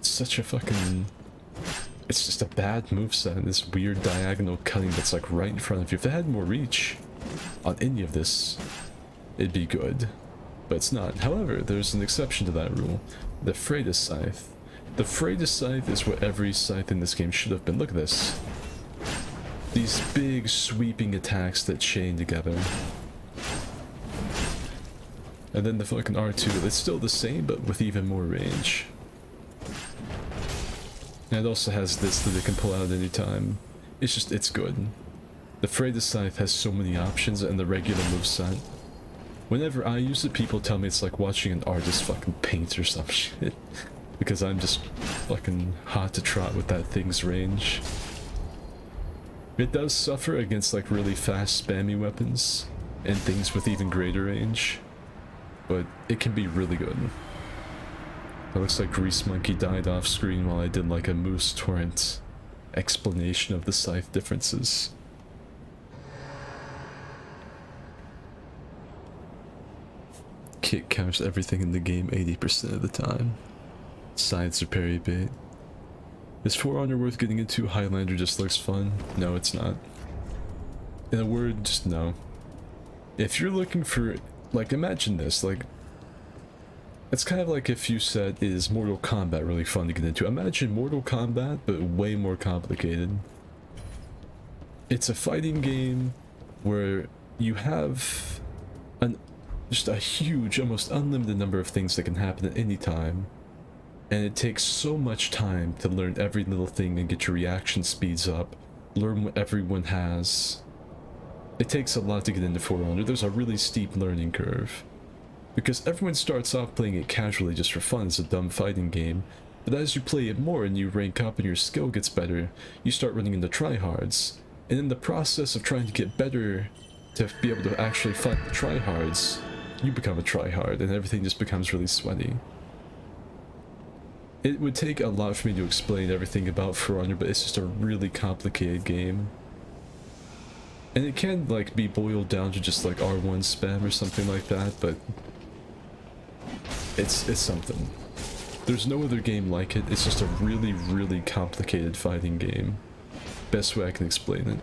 such a fucking... It's just a bad moveset, this weird diagonal cutting that's like right in front of you. If it had more reach on any of this, it'd be good. But it's not. However, there's an exception to that rule. The Freda's Scythe. The Freda's Scythe is what every Scythe in this game should have been. Look at this. These big sweeping attacks that chain together. And then the fucking R2, it's still the same, but with even more range. And it also has this that it can pull out at any time. It's just, it's good. The Freda's Scythe has so many options, and the regular moveset. Whenever I use it, people tell me it's like watching an artist fucking paint or some shit. Because I'm just fucking hot to trot with that thing's range. It does suffer against like really fast spammy weapons, and things with even greater range. But it can be really good. It looks like Grease Monkey died off screen while I did like a Moose Torrent explanation of the Scythe differences. Kit counters everything in the game 80% of the time. Scythes are parry bait. Is For Honor worth getting into? Highlander just looks fun. No, it's not. In a word, just no. If you're looking for, like, imagine this, like, it's kind of like if you said, is Mortal Kombat really fun to get into? Imagine Mortal Kombat, but way more complicated. It's a fighting game where you have just a huge, almost unlimited number of things that can happen at any time. And it takes so much time to learn every little thing and get your reaction speeds up, learn what everyone has. It takes a lot to get into For Honor. There's a really steep learning curve. Because everyone starts off playing it casually just for fun as a dumb fighting game, but as you play it more and you rank up and your skill gets better, you start running into tryhards. And in the process of trying to get better to be able to actually fight the tryhards, you become a tryhard, and everything just becomes really sweaty. It would take a lot for me to explain everything about For Honor, but it's just a really complicated game. And it can, like, be boiled down to just, like, R1 spam or something like that, but it's something. There's no other game like it. It's just a really, really complicated fighting game. Best way I can explain it.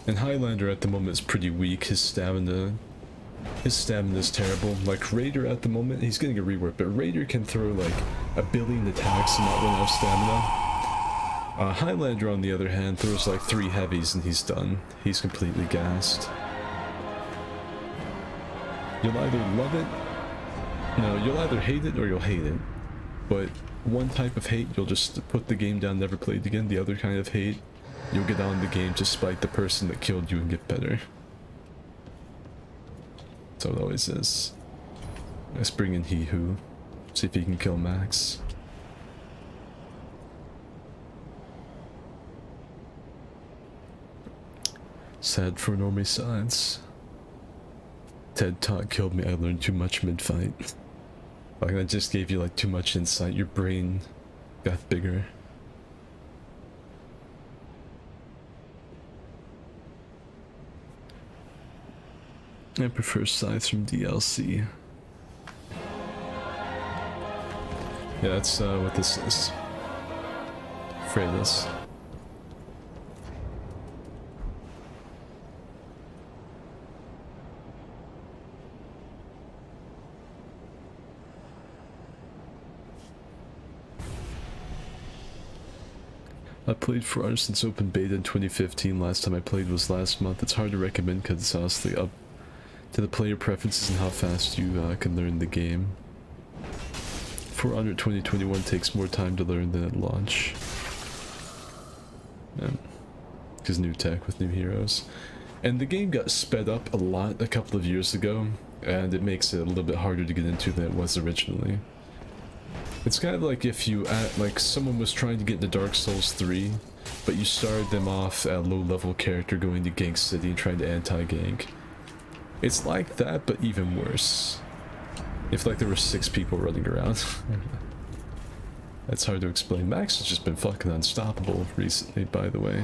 And Highlander at the moment is pretty weak. His stamina is terrible. Like Raider at the moment, he's getting a rework, but Raider can throw like a billion attacks and not run out of stamina. Highlander on the other hand throws like 3 heavies and he's done. He's completely gassed. You'll either love it, no, you'll either hate it or you'll hate it. But one type of hate, you'll just put the game down, never play it again. The other kind of hate, you'll get on the game to spite the person that killed you and get better. That's how it always is. Let's bring in He Who. See if he can kill Max. Sad for normie science. TED Talk killed me. I learned too much mid-fight. Like, I just gave you like too much insight. Your brain got bigger. I prefer scythes from DLC. Yeah, that's what this is. Freydis. I played For Honor since open beta in 2015. Last time I played was last month. It's hard to recommend because it's honestly up to the player preferences and how fast you can learn the game. For Honor 2021 takes more time to learn than at launch. Because new tech with new heroes. And the game got sped up a lot a couple of years ago, and it makes it a little bit harder to get into than it was originally. It's kind of like if you, like someone was trying to get into Dark Souls 3, but you started them off at a low-level character going to Gank City and trying to anti-gank. It's like that, but even worse. If like there were 6 people running around. That's hard to explain. Max has just been fucking unstoppable recently, by the way.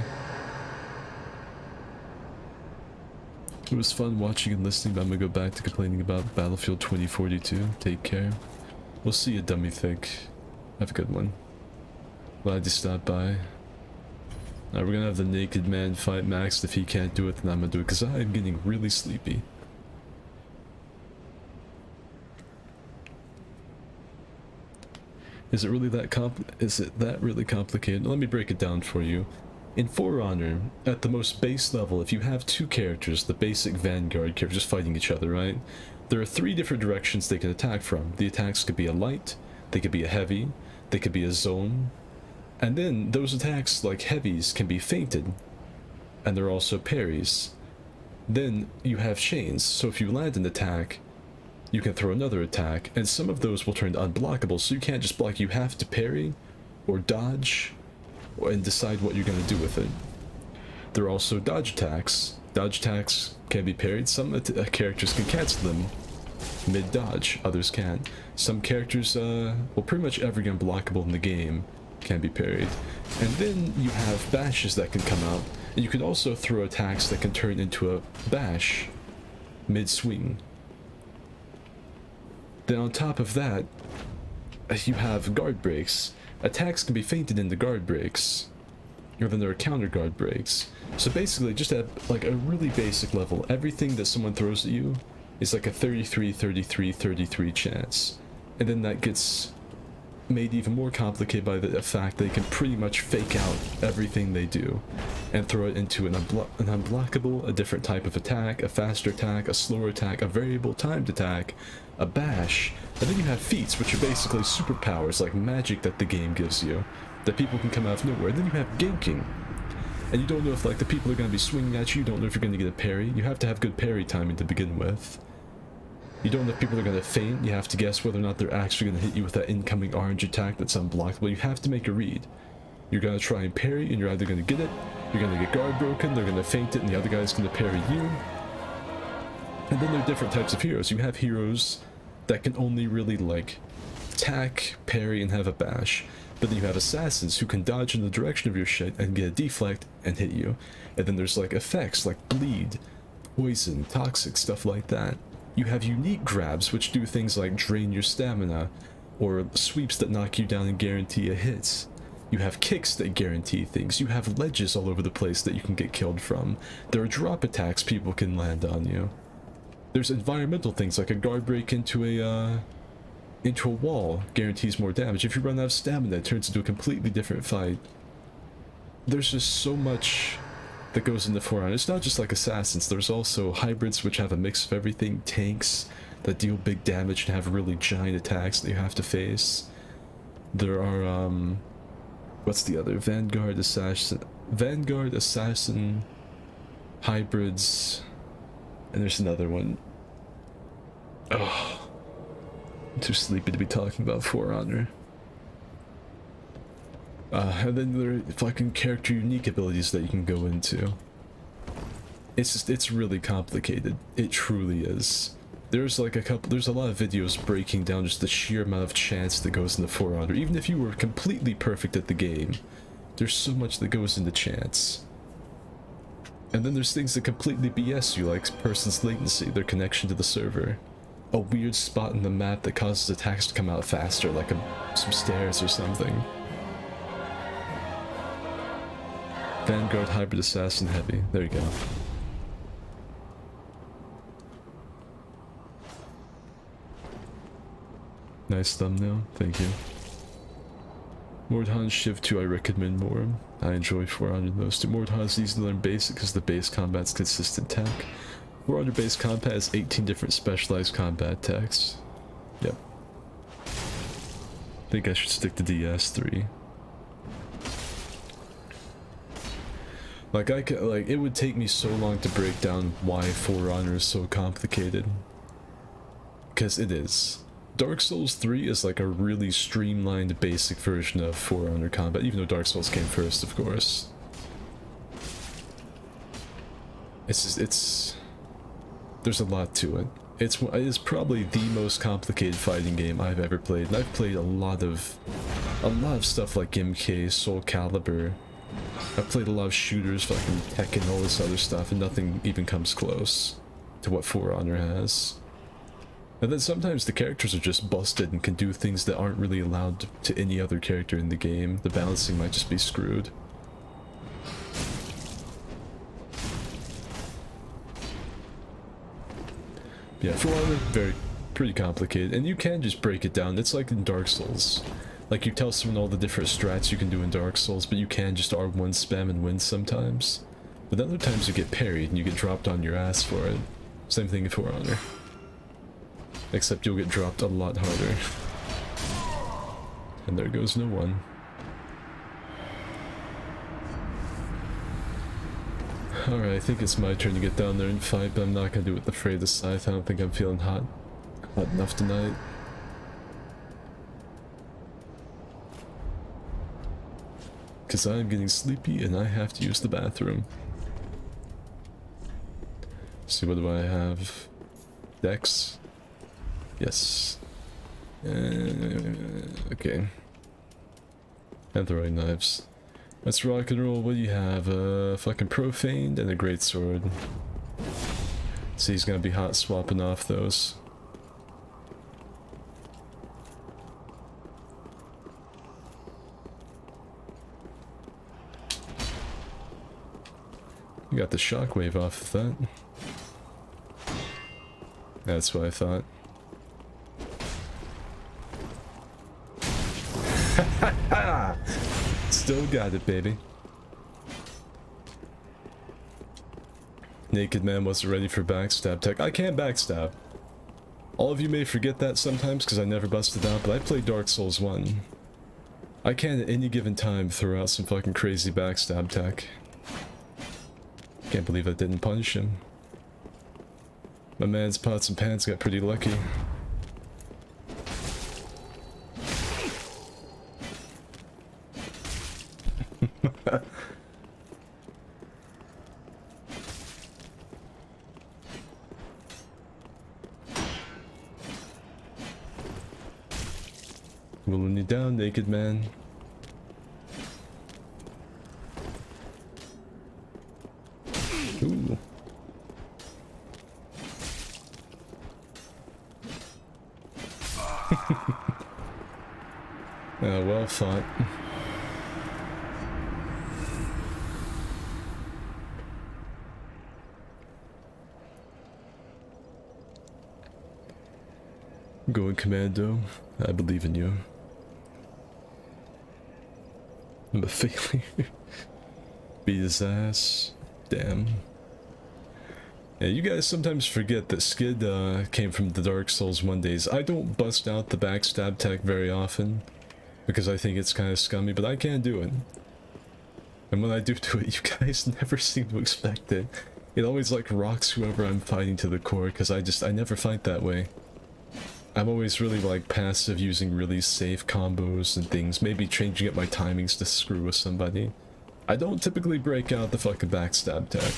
It was fun watching and listening, but I'm gonna go back to complaining about Battlefield 2042. Take care. We'll see you, dummy thick. Have a good one. Glad you stopped by. Now we're gonna have the naked man fight Max. If he can't do it, then I'm gonna do it, because I'm getting really sleepy. Is it really that really complicated? Let me break it down for you. In For Honor, at the most base level, if you have 2 characters, the basic Vanguard characters fighting each other, right? There are 3 different directions they can attack from. The attacks could be a light, they could be a heavy, they could be a zone, and then those attacks, like heavies, can be feinted, and they're also parries. Then you have chains, so if you land an attack, you can throw another attack, and some of those will turn unblockable, so you can't just block, you have to parry, or dodge, and decide what you're going to do with it. There are also dodge attacks. Dodge attacks can be parried. Some characters can cancel them mid-dodge, others can't. Some characters, well, pretty much every unblockable in the game can be parried. And then you have bashes that can come out, and you can also throw attacks that can turn into a bash mid-swing. Then on top of that, you have guard breaks. Attacks can be feinted into guard breaks, or then there are counter guard breaks. So basically, just at like a really basic level, everything that someone throws at you is like a 33, 33, 33 chance. And then that gets made even more complicated by the fact they can pretty much fake out everything they do and throw it into an unblockable, a different type of attack, a faster attack, a slower attack, a variable timed attack, a bash, and then you have feats, which are basically superpowers like magic that the game gives you, that people can come out of nowhere. Then you have ganking, and you don't know if like the people are going to be swinging at you, you don't know if you're going to get a parry. You have to have good parry timing to begin with. You don't know if people are going to feint. You have to guess whether or not they're actually going to hit you with that incoming orange attack that's unblockable. You have to make a read. You're gonna try and parry, and you're either gonna get it, you're gonna get guard broken, they're gonna feint it, and the other guy's gonna parry you. And then there are different types of heroes. You have heroes that can only really, like, attack, parry, and have a bash. But then you have assassins who can dodge in the direction of your shit and get a deflect and hit you. And then there's, like, effects like bleed, poison, toxic, stuff like that. You have unique grabs, which do things like drain your stamina, or sweeps that knock you down and guarantee a hit. You have kicks that guarantee things. You have ledges all over the place that you can get killed from. There are drop attacks people can land on you. There's environmental things like a guard break into a wall guarantees more damage. If you run out of stamina, it turns into a completely different fight. There's just so much that goes into For Honor. It's not just like assassins. There's also hybrids which have a mix of everything. Tanks that deal big damage and have really giant attacks that you have to face. There are what's the other? Vanguard assassin hybrids, and there's another one. Oh, I'm too sleepy to be talking about For Honor. And then there are fucking character unique abilities that you can go into. It's really complicated. It truly is. There's like there's a lot of videos breaking down just the sheer amount of chance that goes into For Honor. Even if you were completely perfect at the game, there's so much that goes into chance. And then there's things that completely BS you, like person's latency, their connection to the server. A weird spot in the map that causes attacks to come out faster, like some stairs or something. Vanguard, Hybrid, Assassin, Heavy. There you go. Nice thumbnail, thank you. Mordhan, Shiv 2 I recommend more. I enjoy 400 those two. Mordhan's easy to learn basic because the base combat's consistent tech. 400 base combat has 18 different specialized combat techs. Yep. I think I should stick to DS3. Like it would take me so long to break down why For Honor is so complicated. Because it is. Dark Souls 3 is like a really streamlined basic version of For Honor combat, even though Dark Souls came first, of course. There's a lot to it. It is probably the most complicated fighting game I've ever played, and I've played a lot of stuff like MK, Soul Calibur. I've played a lot of shooters, fucking Tekken, all this other stuff, and nothing even comes close to what For Honor has. And then sometimes the characters are just busted and can do things that aren't really allowed to any other character in the game. The balancing might just be screwed. Yeah, For Honor, pretty complicated, and you can just break it down. It's like in Dark Souls. Like, you tell someone all the different strats you can do in Dark Souls, but you can just R1 spam and win sometimes. But other times you get parried and you get dropped on your ass for it. Same thing in For Honor. Except you'll get dropped a lot harder. And there goes no one. Alright, I think it's my turn to get down there and fight, but I'm not gonna do it with the Fray the Scythe. I don't think I'm feeling hot enough tonight. Because I'm getting sleepy and I have to use the bathroom. See, what do I have? Dex? Yes. Okay. And throwing knives. Let's rock and roll. What do you have? Fucking Profaned and a Greatsword. See, he's gonna be hot swapping off those. You got the shockwave off of that. That's what I thought. Still got it, baby. Naked Man wasn't ready for backstab tech. I can't backstab. All of you may forget that sometimes because I never busted out, but I played Dark Souls 1. I can at any given time throw out some fucking crazy backstab tech. Can't believe I didn't punish him. My man's Pots and Pans got pretty lucky. Rolling you down, naked man. Ooh. Well fought. Going commando. I believe in you. I'm a failure. Beat his ass. Damn. Yeah, you guys sometimes forget that Skid came from the Dark Souls 1 days. I don't bust out the backstab tech very often, because I think it's kind of scummy, but I can do it. And when I do it, you guys never seem to expect it. It always like rocks whoever I'm fighting to the core, because I never fight that way. I'm always really like passive, using really safe combos and things, maybe changing up my timings to screw with somebody. I don't typically break out the fucking backstab tech.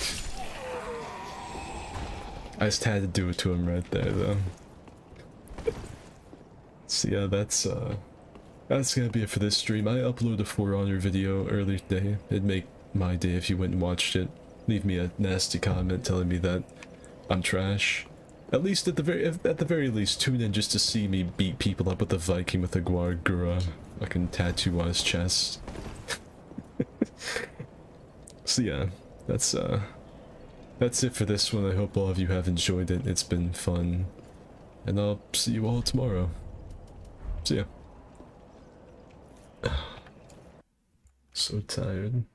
I just had to do it to him right there though. So yeah, that's gonna be it for this stream. I uploaded a For Honor video earlier today. It'd make my day if you went and watched it. Leave me a nasty comment telling me that I'm trash. At least at the very least, tune in just to see me beat people up with a Viking with a Guargura fucking tattoo on his chest. So yeah, that's it for this one. I hope all of you have enjoyed it. It's been fun. And I'll see you all tomorrow. See ya. So tired.